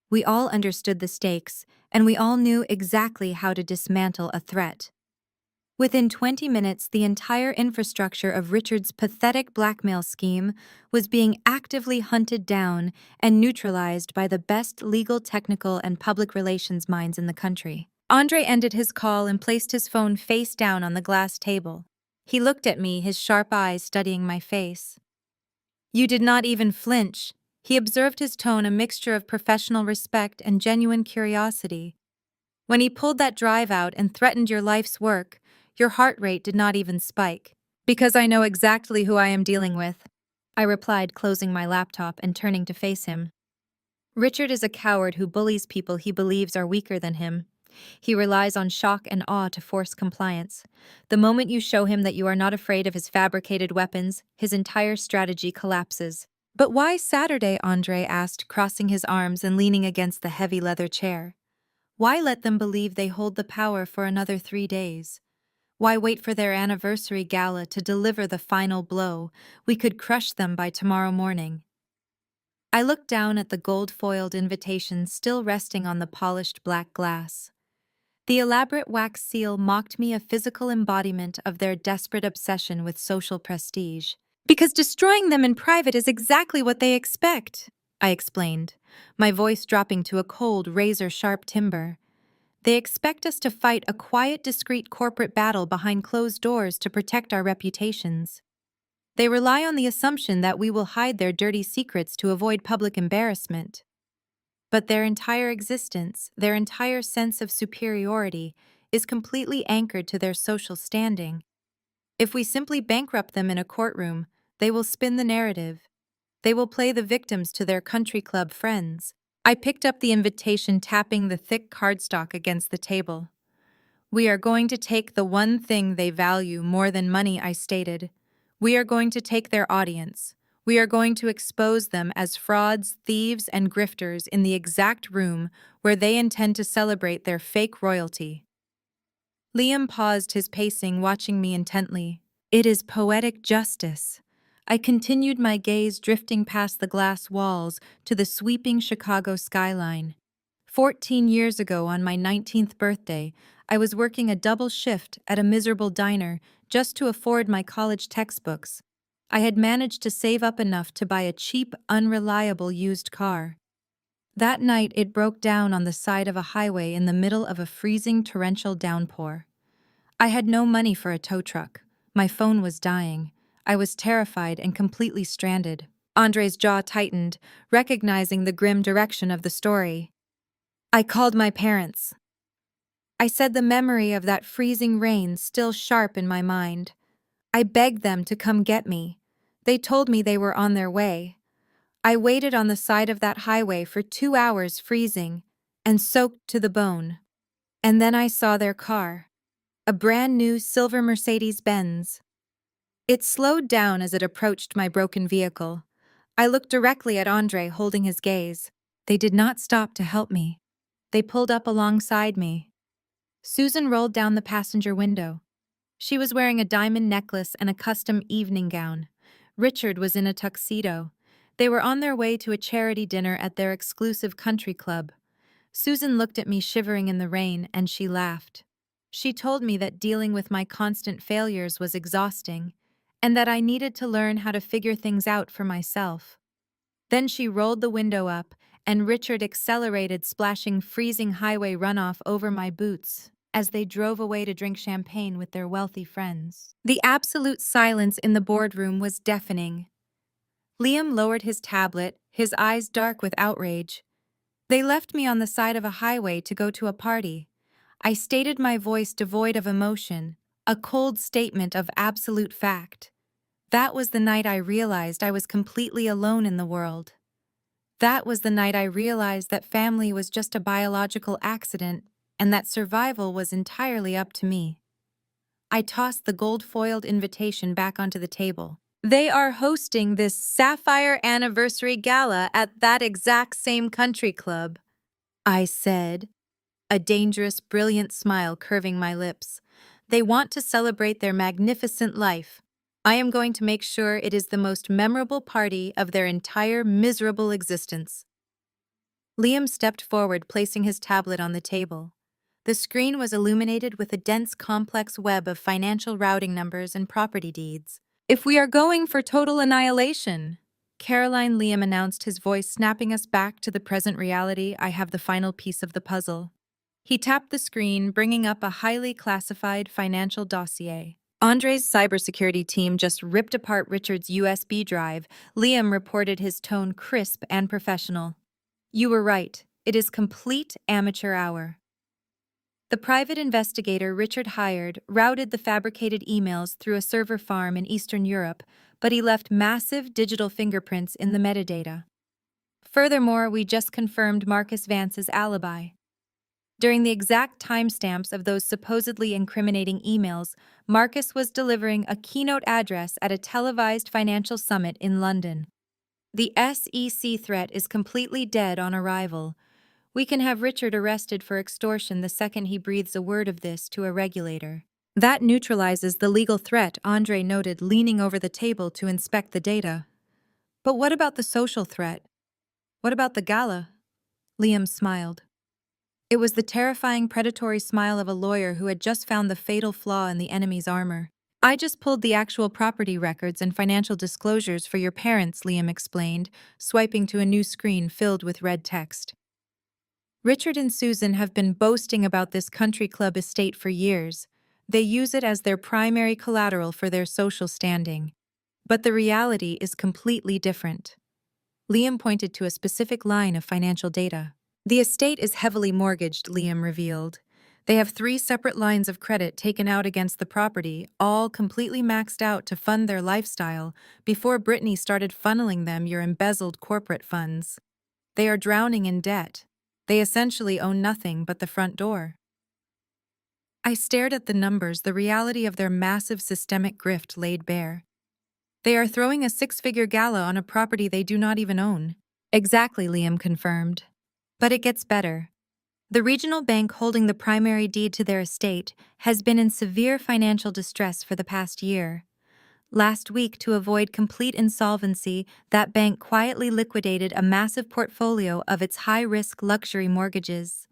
Speaker 1: We all understood the stakes, and we all knew exactly how to dismantle a threat. Within 20 minutes, the entire infrastructure of Richard's pathetic blackmail scheme was being actively hunted down and neutralized by the best legal, technical, and public relations minds in the country. Andre ended his call and placed his phone face down on the glass table. He looked at me, his sharp eyes studying my face. "You did not even flinch." He observed, his tone a mixture of professional respect and genuine curiosity. "When he pulled that drive out and threatened your life's work, your heart rate did not even spike." "Because I know exactly who I am dealing with," I replied, closing my laptop and turning to face him. "Richard is a coward who bullies people he believes are weaker than him. He relies on shock and awe to force compliance. The moment you show him that you are not afraid of his fabricated weapons, his entire strategy collapses." "But why Saturday?" Andre asked, crossing his arms and leaning against the heavy leather chair. "Why let them believe they hold the power for another 3 days? Why wait for their anniversary gala to deliver the final blow? We could crush them by tomorrow morning." I looked down at the gold-foiled invitation still resting on the polished black glass. The elaborate wax seal mocked me, a physical embodiment of their desperate obsession with social prestige. "Because destroying them in private is exactly what they expect," I explained, my voice dropping to a cold, razor-sharp timbre. "They expect us to fight a quiet, discreet corporate battle behind closed doors to protect our reputations. They rely on the assumption that we will hide their dirty secrets to avoid public embarrassment. But their entire existence, their entire sense of superiority, is completely anchored to their social standing. If we simply bankrupt them in a courtroom, they will spin the narrative. They will play the victims to their country club friends." I picked up the invitation, tapping the thick cardstock against the table. "We are going to take the one thing they value more than money," I stated. "We are going to take their audience. We are going to expose them as frauds, thieves, and grifters in the exact room where they intend to celebrate their fake royalty." Liam paused his pacing, watching me intently. "It is poetic justice." I continued, my gaze drifting past the glass walls to the sweeping Chicago skyline. 14 years ago, on my 19th birthday, I was working a double shift at a miserable diner just to afford my college textbooks. I had managed to save up enough to buy a cheap, unreliable used car. That night, it broke down on the side of a highway in the middle of a freezing torrential downpour. I had no money for a tow truck. My phone was dying. I was terrified and completely stranded. Andre's jaw tightened, recognizing the grim direction of the story. I called my parents. I said, the memory of that freezing rain still sharp in my mind. I begged them to come get me. They told me they were on their way. I waited on the side of that highway for 2 hours, freezing and soaked to the bone. And then I saw their car, a brand new silver Mercedes-Benz. It slowed down as it approached my broken vehicle. I looked directly at Andre, holding his gaze. They did not stop to help me. They pulled up alongside me. Susan rolled down the passenger window. She was wearing a diamond necklace and a custom evening gown. Richard was in a tuxedo. They were on their way to a charity dinner at their exclusive country club. Susan looked at me, shivering in the rain, and she laughed. She told me that dealing with my constant failures was exhausting, and that I needed to learn how to figure things out for myself. Then she rolled the window up and Richard accelerated, splashing freezing highway runoff over my boots as they drove away to drink champagne with their wealthy friends. The absolute silence in the boardroom was deafening. Liam lowered his tablet, his eyes dark with outrage. They left me on the side of a highway to go to a party. I stated, my voice devoid of emotion, a cold statement of absolute fact. That was the night I realized I was completely alone in the world. That was the night I realized that family was just a biological accident and that survival was entirely up to me. I tossed the gold-foiled invitation back onto the table. They are hosting this Sapphire Anniversary Gala at that exact same country club, I said, a dangerous, brilliant smile curving my lips. They want to celebrate their magnificent life. I am going to make sure it is the most memorable party of their entire miserable existence. Liam stepped forward, placing his tablet on the table. The screen was illuminated with a dense, complex web of financial routing numbers and property deeds. If we are going for total annihilation, Caroline, Liam announced, his voice snapping us back to the present reality, I have the final piece of the puzzle. He tapped the screen, bringing up a highly classified financial dossier. Andre's cybersecurity team just ripped apart Richard's USB drive. Liam reported, his tone crisp and professional. You were right. It is complete amateur hour. The private investigator Richard hired routed the fabricated emails through a server farm in Eastern Europe, but he left massive digital fingerprints in the metadata. Furthermore, we just confirmed Marcus Vance's alibi. During the exact timestamps of those supposedly incriminating emails, Marcus was delivering a keynote address at a televised financial summit in London. The SEC threat is completely dead on arrival. We can have Richard arrested for extortion the second he breathes a word of this to a regulator. That neutralizes the legal threat, Andre noted, leaning over the table to inspect the data. But what about the social threat? What about the gala? Liam smiled. It was the terrifying, predatory smile of a lawyer who had just found the fatal flaw in the enemy's armor. I just pulled the actual property records and financial disclosures for your parents, Liam explained, swiping to a new screen filled with red text. Richard and Susan have been boasting about this country club estate for years. They use it as their primary collateral for their social standing. But the reality is completely different. Liam pointed to a specific line of financial data. The estate is heavily mortgaged, Liam revealed. They have 3 separate lines of credit taken out against the property, all completely maxed out to fund their lifestyle before Brittany started funneling them your embezzled corporate funds. They are drowning in debt. They essentially own nothing but the front door. I stared at the numbers, the reality of their massive systemic grift laid bare. They are throwing a 6-figure gala on a property they do not even own. Exactly, Liam confirmed. But it gets better. The regional bank holding the primary deed to their estate has been in severe financial distress for the past year. Last week, to avoid complete insolvency, that bank quietly liquidated a massive portfolio of its high-risk luxury mortgages.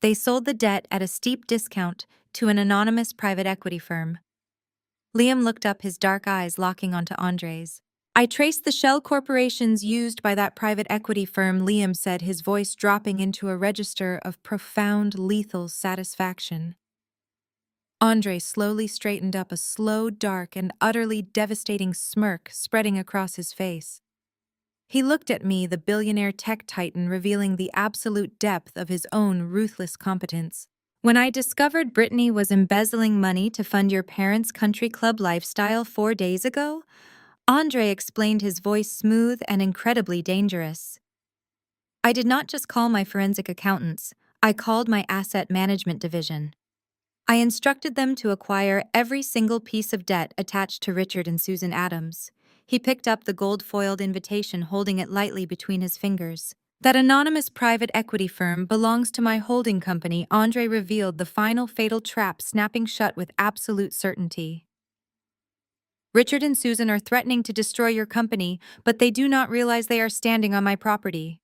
Speaker 1: They sold the debt at a steep discount to an anonymous private equity firm. Liam looked up, his dark eyes locking onto Andre's. I traced the shell corporations used by that private equity firm, Liam said, his voice dropping into a register of profound, lethal satisfaction. Andre slowly straightened up, a slow, dark, and utterly devastating smirk spreading across his face. He looked at me, the billionaire tech titan, revealing the absolute depth of his own ruthless competence. When I discovered Brittany was embezzling money to fund your parents' country club lifestyle 4 days ago, Andre explained, his voice smooth and incredibly dangerous. I did not just call my forensic accountants, I called my asset management division. I instructed them to acquire every single piece of debt attached to Richard and Susan Adams. He picked up the gold-foiled invitation, holding it lightly between his fingers. That anonymous private equity firm belongs to my holding company, Andre revealed, the final fatal trap snapping shut with absolute certainty. Richard and Susan are threatening to destroy your company, but they do not realize they are standing on my property.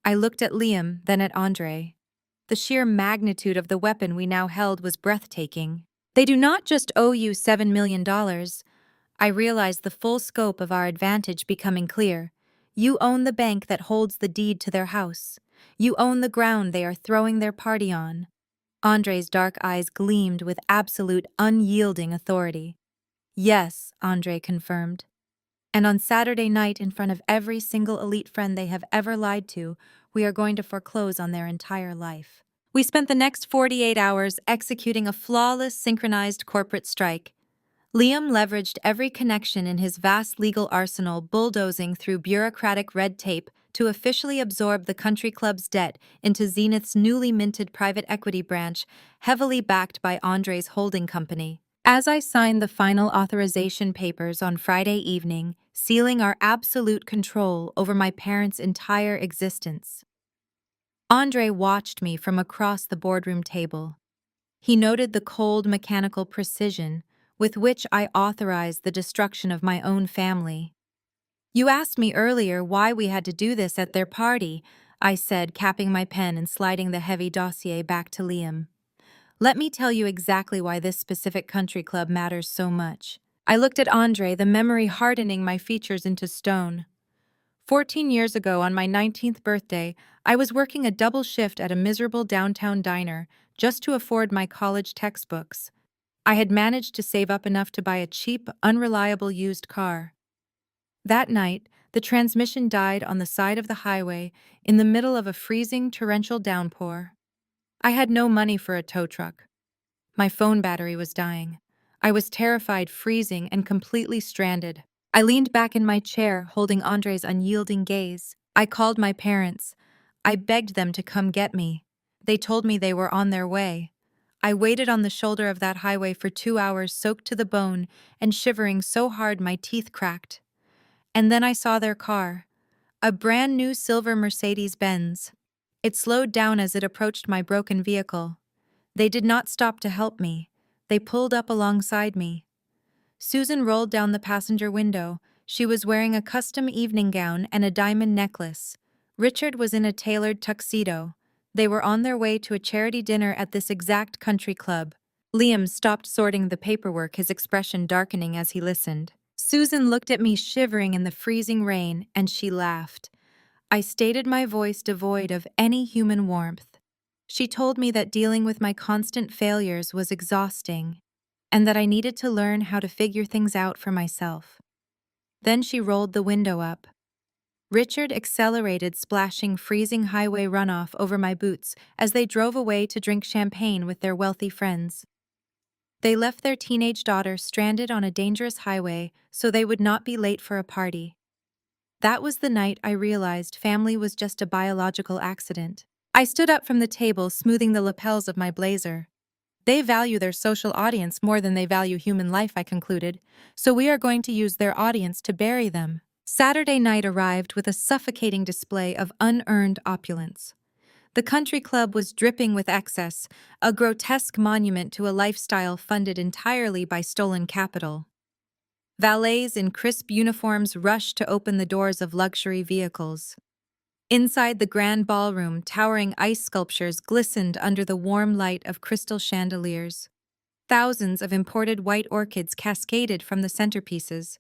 Speaker 1: I looked at Liam, then at Andre. The sheer magnitude of the weapon we now held was breathtaking. They do not just owe you $7 million. I realized the full scope of our advantage becoming clear. You own the bank that holds the deed to their house. You own the ground they are throwing their party on." Andre's dark eyes gleamed with absolute, unyielding authority. "Yes," Andre confirmed. "And on Saturday night, in front of every single elite friend they have ever lied to, we are going to foreclose on their entire life." We spent the next 48 hours executing a flawless, synchronized corporate strike. Liam leveraged every connection in his vast legal arsenal, bulldozing through bureaucratic red tape to officially absorb the country club's debt into Zenith's newly minted private equity branch, heavily backed by Andre's holding company. As I signed the final authorization papers on Friday evening, sealing our absolute control over my parents' entire existence, Andre watched me from across the boardroom table. He noted the cold, mechanical precision with which I authorized the destruction of my own family. "You asked me earlier why we had to do this at their party," I said, capping my pen and sliding the heavy dossier back to Liam. "Let me tell you exactly why this specific country club matters so much." I looked at Andre, the memory hardening my features into stone. 14 years ago, on my 19th birthday, I was working a double shift at a miserable downtown diner just to afford my college textbooks. I had managed to save up enough to buy a cheap, unreliable used car. That night, the transmission died on the side of the highway in the middle of a freezing torrential downpour. I had no money for a tow truck. My phone battery was dying. I was terrified, freezing, and completely stranded. I leaned back in my chair, holding Andre's unyielding gaze. I called my parents. I begged them to come get me. They told me they were on their way. I waited on the shoulder of that highway for 2 hours, soaked to the bone and shivering so hard my teeth cracked. And then I saw their car, a brand new silver Mercedes-Benz. It slowed down as it approached my broken vehicle. They did not stop to help me. They pulled up alongside me. Susan rolled down the passenger window. She was wearing a custom evening gown and a diamond necklace. Richard was in a tailored tuxedo. They were on their way to a charity dinner at this exact country club. Liam stopped sorting the paperwork, his expression darkening as he listened. Susan looked at me, shivering in the freezing rain, and she laughed. I stated my voice devoid of any human warmth. She told me that dealing with my constant failures was exhausting, and that I needed to learn how to figure things out for myself. Then she rolled the window up. Richard accelerated, splashing freezing highway runoff over my boots as they drove away to drink champagne with their wealthy friends. They left their teenage daughter stranded on a dangerous highway so they would not be late for a party. That was the night I realized family was just a biological accident. I stood up from the table, smoothing the lapels of my blazer. "They value their social audience more than they value human life," I concluded, "so we are going to use their audience to bury them." Saturday night arrived with a suffocating display of unearned opulence. The country club was dripping with excess, a grotesque monument to a lifestyle funded entirely by stolen capital. Valets in crisp uniforms rushed to open the doors of luxury vehicles. Inside the Grand Ballroom, towering ice sculptures glistened under the warm light of crystal chandeliers. Thousands of imported white orchids cascaded from the centerpieces.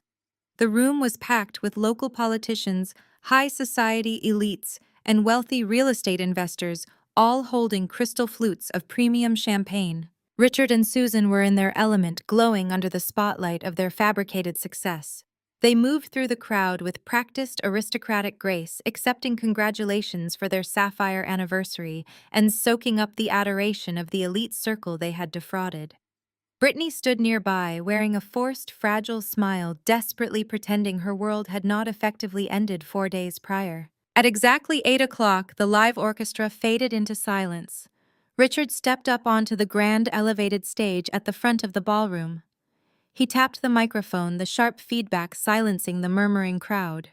Speaker 1: The room was packed with local politicians, high society elites, and wealthy real estate investors, all holding crystal flutes of premium champagne. Richard and Susan were in their element, glowing under the spotlight of their fabricated success. They moved through the crowd with practiced aristocratic grace, accepting congratulations for their sapphire anniversary and soaking up the adoration of the elite circle they had defrauded. Brittany stood nearby, wearing a forced, fragile smile, desperately pretending her world had not effectively ended 4 days prior. At exactly 8 o'clock, the live orchestra faded into silence. Richard stepped up onto the grand elevated stage at the front of the ballroom. He tapped the microphone, the sharp feedback silencing the murmuring crowd.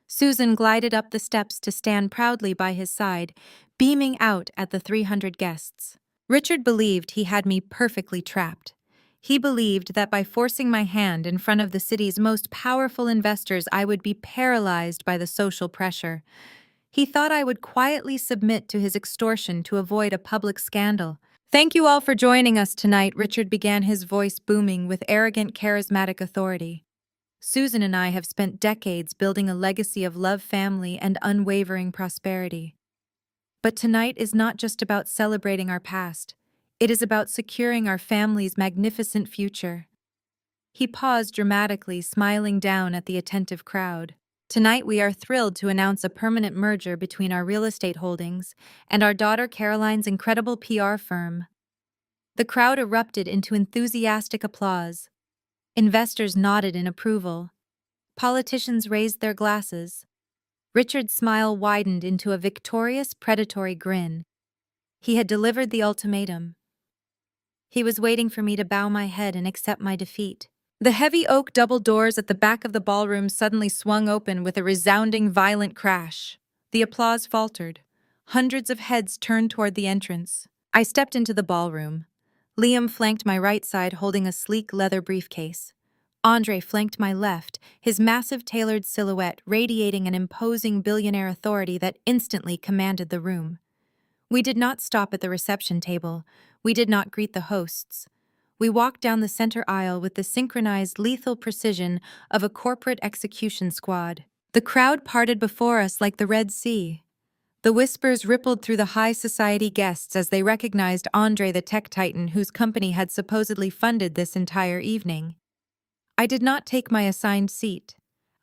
Speaker 1: Susan glided up the steps to stand proudly by his side, beaming out at the 300 guests. Richard believed he had me perfectly trapped. He believed that by forcing my hand in front of the city's most powerful investors, I would be paralyzed by the social pressure. He thought I would quietly submit to his extortion to avoid a public scandal. "Thank you all for joining us tonight," Richard began, his voice booming with arrogant, charismatic authority. Susan and I have spent decades building a legacy of love, family, and unwavering prosperity. But tonight is not just about celebrating our past. It is about securing our family's magnificent future. He paused dramatically, smiling down at the attentive crowd. Tonight we are thrilled to announce a permanent merger between our real estate holdings and our daughter Caroline's incredible PR firm. The crowd erupted into enthusiastic applause. Investors nodded in approval. Politicians raised their glasses. Richard's smile widened into a victorious, predatory grin. He had delivered the ultimatum. He was waiting for me to bow my head and accept my defeat. The heavy oak double doors at the back of the ballroom suddenly swung open with a resounding, violent crash. The applause faltered. Hundreds of heads turned toward the entrance. I stepped into the ballroom. Liam flanked my right side holding a sleek leather briefcase. Andre flanked my left, his massive tailored silhouette radiating an imposing billionaire authority that instantly commanded the room. We did not stop at the reception table. We did not greet the hosts. We walked down the center aisle with the synchronized, lethal precision of a corporate execution squad. The crowd parted before us like the Red Sea. The whispers rippled through the high society guests as they recognized Andre the tech titan whose company had supposedly funded this entire evening. I did not take my assigned seat.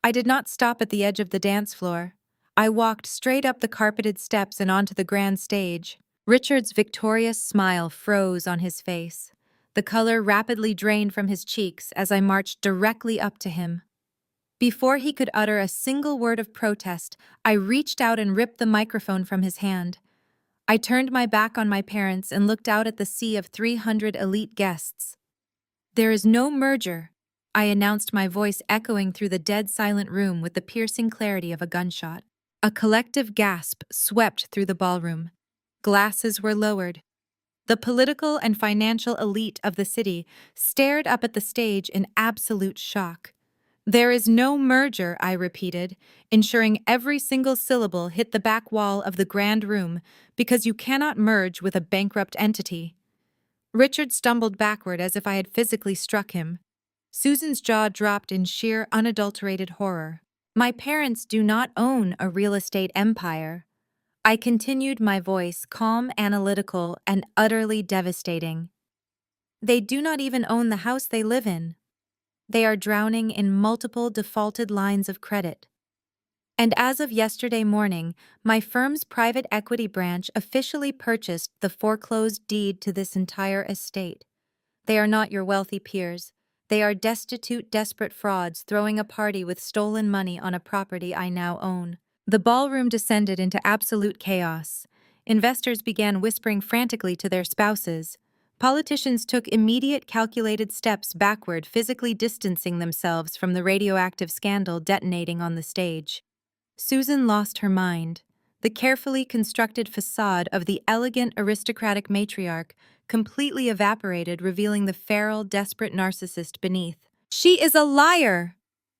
Speaker 1: I did not stop at the edge of the dance floor. I walked straight up the carpeted steps and onto the grand stage. Richard's victorious smile froze on his face. The color rapidly drained from his cheeks as I marched directly up to him. Before he could utter a single word of protest, I reached out and ripped the microphone from his hand. I turned my back on my parents and looked out at the sea of 300 elite guests. "There is no merger," I announced, my voice echoing through the dead silent room with the piercing clarity of a gunshot. A collective gasp swept through the ballroom. Glasses were lowered. The political and financial elite of the city stared up at the stage in absolute shock. "There is no merger," I repeated, ensuring every single syllable hit the back wall of the grand room, because you cannot merge with a bankrupt entity. Richard stumbled backward as if I had physically struck him. Susan's jaw dropped in sheer, unadulterated horror. "My parents do not own a real estate empire." I continued, my voice calm, analytical, and utterly devastating. "They do not even own the house they live in. They are drowning in multiple defaulted lines of credit. And as of yesterday morning, my firm's private equity branch officially purchased the foreclosed deed to this entire estate. They are not your wealthy peers. They are destitute, desperate frauds throwing a party with stolen money on a property I now own." The ballroom descended into absolute chaos. Investors began whispering frantically to their spouses. Politicians took immediate, calculated steps backward, physically distancing themselves from the radioactive scandal detonating on the stage. Susan lost her mind. The carefully constructed facade of the elegant, aristocratic matriarch completely evaporated, revealing the feral, desperate narcissist beneath. "She is a liar!"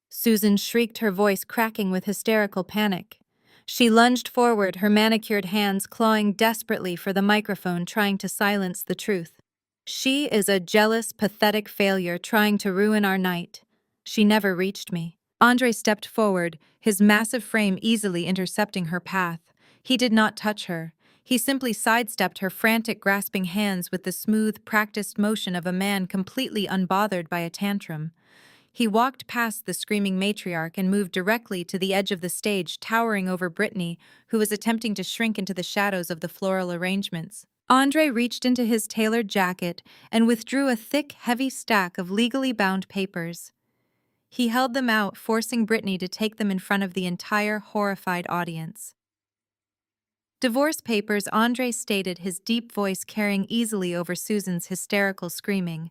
Speaker 1: Susan shrieked, her voice cracking with hysterical panic. She lunged forward, her manicured hands clawing desperately for the microphone, trying to silence the truth. "She is a jealous, pathetic failure trying to ruin our night." She never reached me. Andre stepped forward, his massive frame easily intercepting her path. He did not touch her. He simply sidestepped her frantic, grasping hands with the smooth, practiced motion of a man completely unbothered by a tantrum. He walked past the screaming matriarch and moved directly to the edge of the stage, towering over Brittany, who was attempting to shrink into the shadows of the floral arrangements. Andre reached into his tailored jacket and withdrew a thick, heavy stack of legally bound papers. He held them out, forcing Brittany to take them in front of the entire horrified audience. "Divorce papers," Andre stated, his deep voice carrying easily over Susan's hysterical screaming.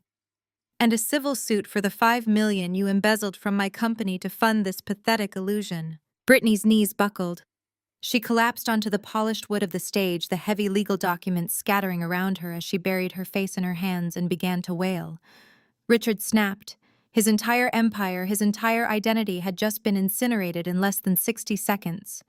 Speaker 1: "And a civil suit for the $5 million you embezzled from my company to fund this pathetic illusion." Brittany's knees buckled. She collapsed onto the polished wood of the stage, the heavy legal documents scattering around her as she buried her face in her hands and began to wail. Richard snapped. His entire empire, his entire identity had just been incinerated in less than 60 seconds.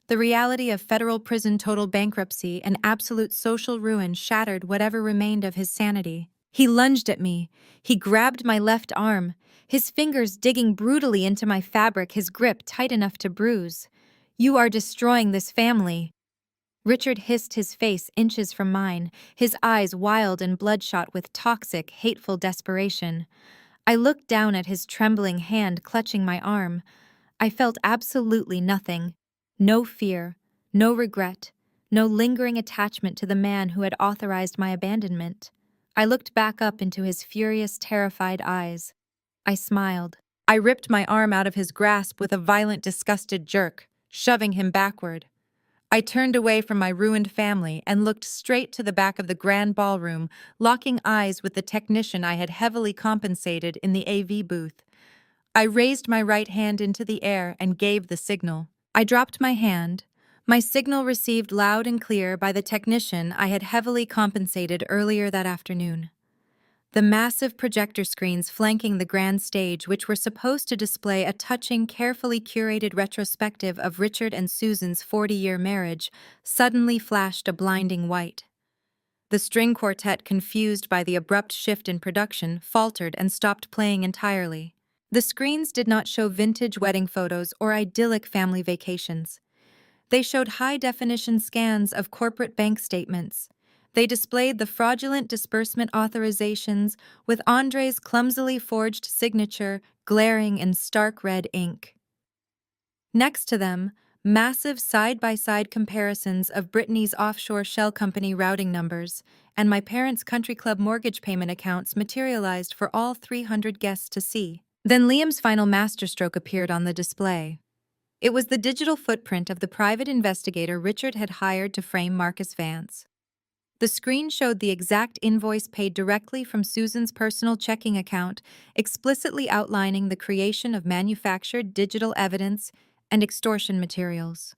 Speaker 1: The reality of federal prison, total bankruptcy, and absolute social ruin shattered whatever remained of his sanity. He lunged at me. He grabbed my left arm, his fingers digging brutally into my fabric, his grip tight enough to bruise. "You are destroying this family." Richard hissed, his face inches from mine, his eyes wild and bloodshot with toxic, hateful desperation. I looked down at his trembling hand clutching my arm. I felt absolutely nothing. No fear, no regret, no lingering attachment to the man who had authorized my abandonment. I looked back up into his furious, terrified eyes. I smiled. I ripped my arm out of his grasp with a violent, disgusted jerk, shoving him backward. I turned away from my ruined family and looked straight to the back of the Grand Ballroom, locking eyes with the technician I had heavily compensated in the AV booth. I raised my right hand into the air and gave the signal. I dropped my hand. My signal received loud and clear by the technician I had heavily compensated earlier that afternoon. The massive projector screens flanking the grand stage, which were supposed to display a touching, carefully curated retrospective of Richard and Susan's 40-year marriage, suddenly flashed a blinding white. The string quartet, confused by the abrupt shift in production, faltered and stopped playing entirely. The screens did not show vintage wedding photos or idyllic family vacations. They showed high-definition scans of corporate bank statements. They displayed the fraudulent disbursement authorizations with Andre's clumsily forged signature glaring in stark red ink. Next to them, massive side-by-side comparisons of Brittany's offshore shell company routing numbers and my parents' country club mortgage payment accounts materialized for all 300 guests to see. Then Liam's final masterstroke appeared on the display. It was the digital footprint of the private investigator Richard had hired to frame Marcus Vance. The screen showed the exact invoice paid directly from Susan's personal checking account, explicitly outlining the creation of manufactured digital evidence and extortion materials.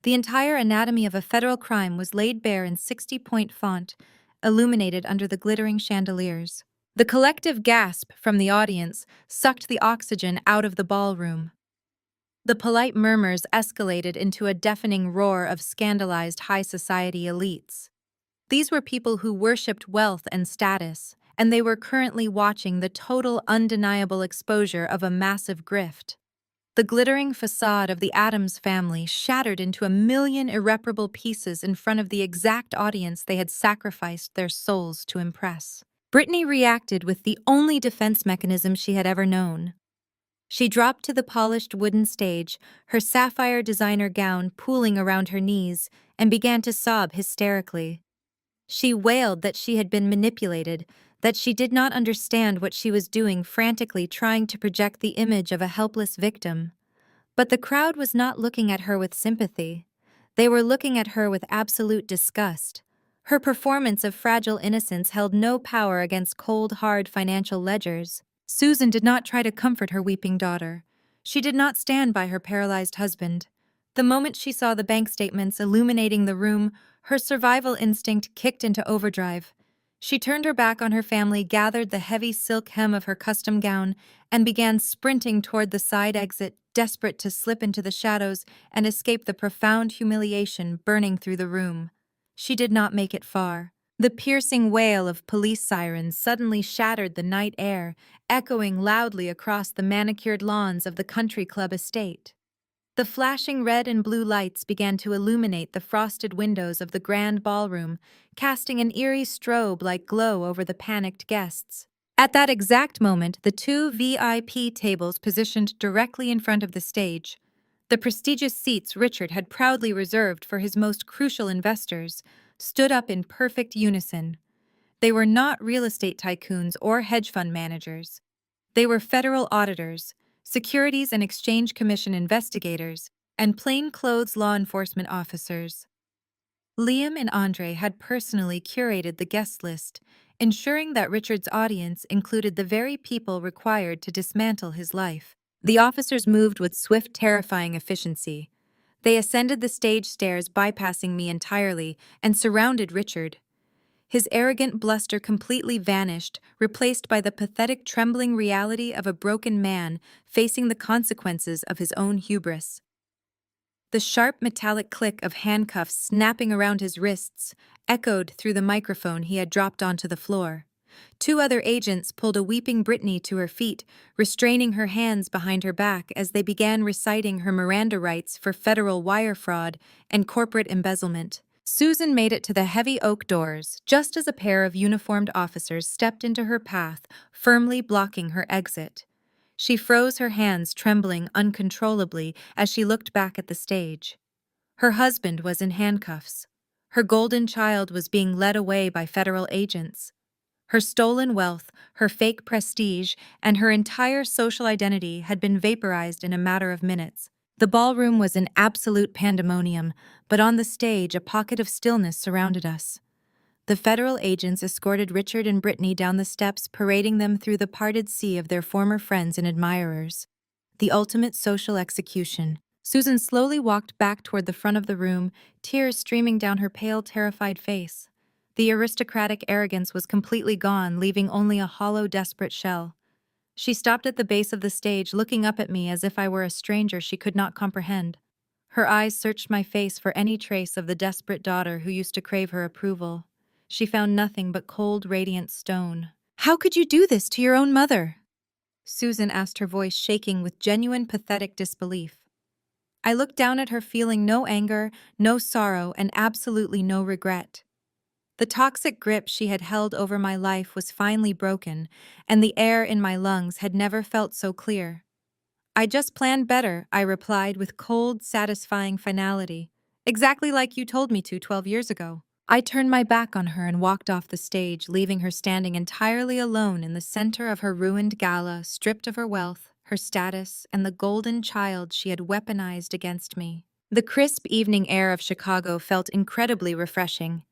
Speaker 1: The entire anatomy of a federal crime was laid bare in 60-point font, illuminated under the glittering chandeliers. The collective gasp from the audience sucked the oxygen out of the ballroom. The polite murmurs escalated into a deafening roar of scandalized high society elites. These were people who worshipped wealth and status, and they were currently watching the total, undeniable exposure of a massive grift. The glittering facade of the Addams family shattered into a million irreparable pieces in front of the exact audience they had sacrificed their souls to impress. Brittany reacted with the only defense mechanism she had ever known. She dropped to the polished wooden stage, her sapphire designer gown pooling around her knees, and began to sob hysterically. She wailed that she had been manipulated, that she did not understand what she was doing, frantically trying to project the image of a helpless victim. But the crowd was not looking at her with sympathy. They were looking at her with absolute disgust. Her performance of fragile innocence held no power against cold, hard financial ledgers. Susan did not try to comfort her weeping daughter. She did not stand by her paralyzed husband. The moment she saw the bank statements illuminating the room, her survival instinct kicked into overdrive. She turned her back on her family, gathered the heavy silk hem of her custom gown, and began sprinting toward the side exit, desperate to slip into the shadows and escape the profound humiliation burning through the room. She did not make it far. The piercing wail of police sirens suddenly shattered the night air, echoing loudly across the manicured lawns of the country club estate. The flashing red and blue lights began to illuminate the frosted windows of the Grand Ballroom, casting an eerie strobe-like glow over the panicked guests. At that exact moment, the two VIP tables positioned directly in front of the stage, the prestigious seats Richard had proudly reserved for his most crucial investors, stood up in perfect unison. They were not real estate tycoons or hedge fund managers. They were federal auditors, Securities and Exchange Commission investigators, and plainclothes law enforcement officers. Liam and Andre had personally curated the guest list, ensuring that Richard's audience included the very people required to dismantle his life. The officers moved with swift, terrifying efficiency. They ascended the stage stairs, bypassing me entirely, and surrounded Richard. His arrogant bluster completely vanished, replaced by the pathetic, trembling reality of a broken man facing the consequences of his own hubris. The sharp metallic click of handcuffs snapping around his wrists echoed through the microphone he had dropped onto the floor. Two other agents pulled a weeping Brittany to her feet, restraining her hands behind her back as they began reciting her Miranda rights for federal wire fraud and corporate embezzlement. Susan made it to the heavy oak doors just as a pair of uniformed officers stepped into her path, firmly blocking her exit. She froze, her hands trembling uncontrollably as she looked back at the stage. Her husband was in handcuffs. Her golden child was being led away by federal agents. Her stolen wealth, her fake prestige, and her entire social identity had been vaporized in a matter of minutes. The ballroom was an absolute pandemonium, but on the stage a pocket of stillness surrounded us. The federal agents escorted Richard and Brittany down the steps, parading them through the parted sea of their former friends and admirers. The ultimate social execution. Susan slowly walked back toward the front of the room, tears streaming down her pale, terrified face. The aristocratic arrogance was completely gone, leaving only a hollow, desperate shell. She stopped at the base of the stage, looking up at me as if I were a stranger she could not comprehend. Her eyes searched my face for any trace of the desperate daughter who used to crave her approval. She found nothing but cold, radiant stone. "How could you do this to your own mother?" Susan asked, her voice shaking with genuine, pathetic disbelief. I looked down at her, feeling no anger, no sorrow, and absolutely no regret. The toxic grip she had held over my life was finally broken, and the air in my lungs had never felt so clear. "I just planned better," I replied with cold, satisfying finality. "Exactly like you told me to 12 years ago." I turned my back on her and walked off the stage, leaving her standing entirely alone in the center of her ruined gala, stripped of her wealth, her status, and the golden child she had weaponized against me. The crisp evening air of Chicago felt incredibly refreshing.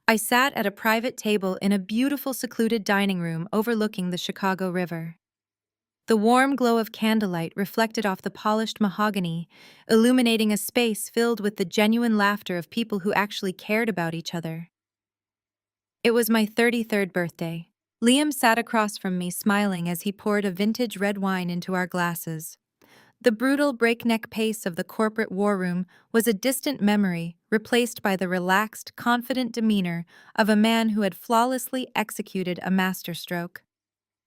Speaker 1: I sat at a private table in a beautiful, secluded dining room overlooking the Chicago River. The warm glow of candlelight reflected off the polished mahogany, illuminating a space filled with the genuine laughter of people who actually cared about each other. It was my 33rd birthday. Liam sat across from me, smiling as he poured a vintage red wine into our glasses. The brutal, breakneck pace of the corporate war room was a distant memory, replaced by the relaxed, confident demeanor of a man who had flawlessly executed a masterstroke.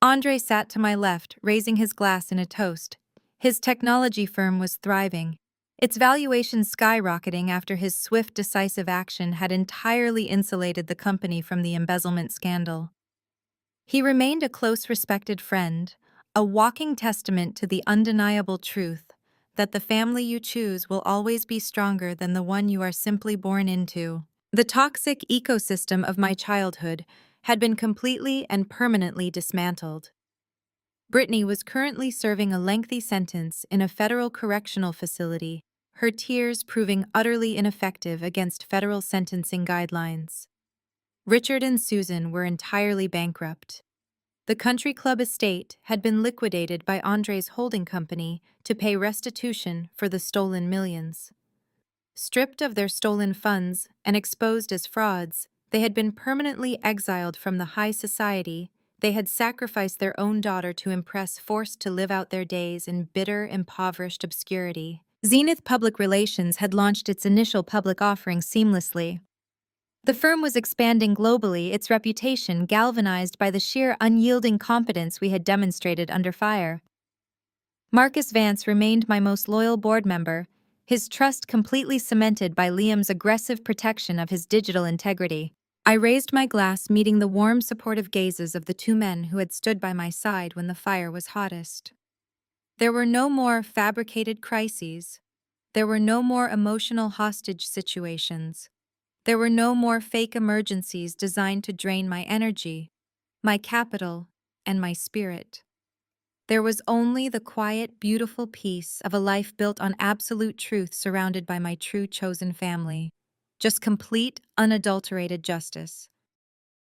Speaker 1: Andre sat to my left, raising his glass in a toast. His technology firm was thriving. Its valuation skyrocketing after his swift, decisive action had entirely insulated the company from the embezzlement scandal. He remained a close, respected friend, a walking testament to the undeniable truth that the family you choose will always be stronger than the one you are simply born into. The toxic ecosystem of my childhood had been completely and permanently dismantled. Brittany was currently serving a lengthy sentence in a federal correctional facility, her tears proving utterly ineffective against federal sentencing guidelines. Richard and Susan were entirely bankrupt. The country club estate had been liquidated by Andre's holding company to pay restitution for the stolen millions. Stripped of their stolen funds and exposed as frauds, they had been permanently exiled from the high society. They had sacrificed their own daughter to impress, forced to live out their days in bitter, impoverished obscurity. Zenith Public Relations had launched its initial public offering seamlessly. The firm was expanding globally, its reputation galvanized by the sheer unyielding competence we had demonstrated under fire. Marcus Vance remained my most loyal board member, his trust completely cemented by Liam's aggressive protection of his digital integrity. I raised my glass, meeting the warm, supportive gazes of the two men who had stood by my side when the fire was hottest. There were no more fabricated crises. There were no more emotional hostage situations. There were no more fake emergencies designed to drain my energy, my capital, and my spirit. There was only the quiet, beautiful peace of a life built on absolute truth, surrounded by my true chosen family. Just complete, unadulterated justice.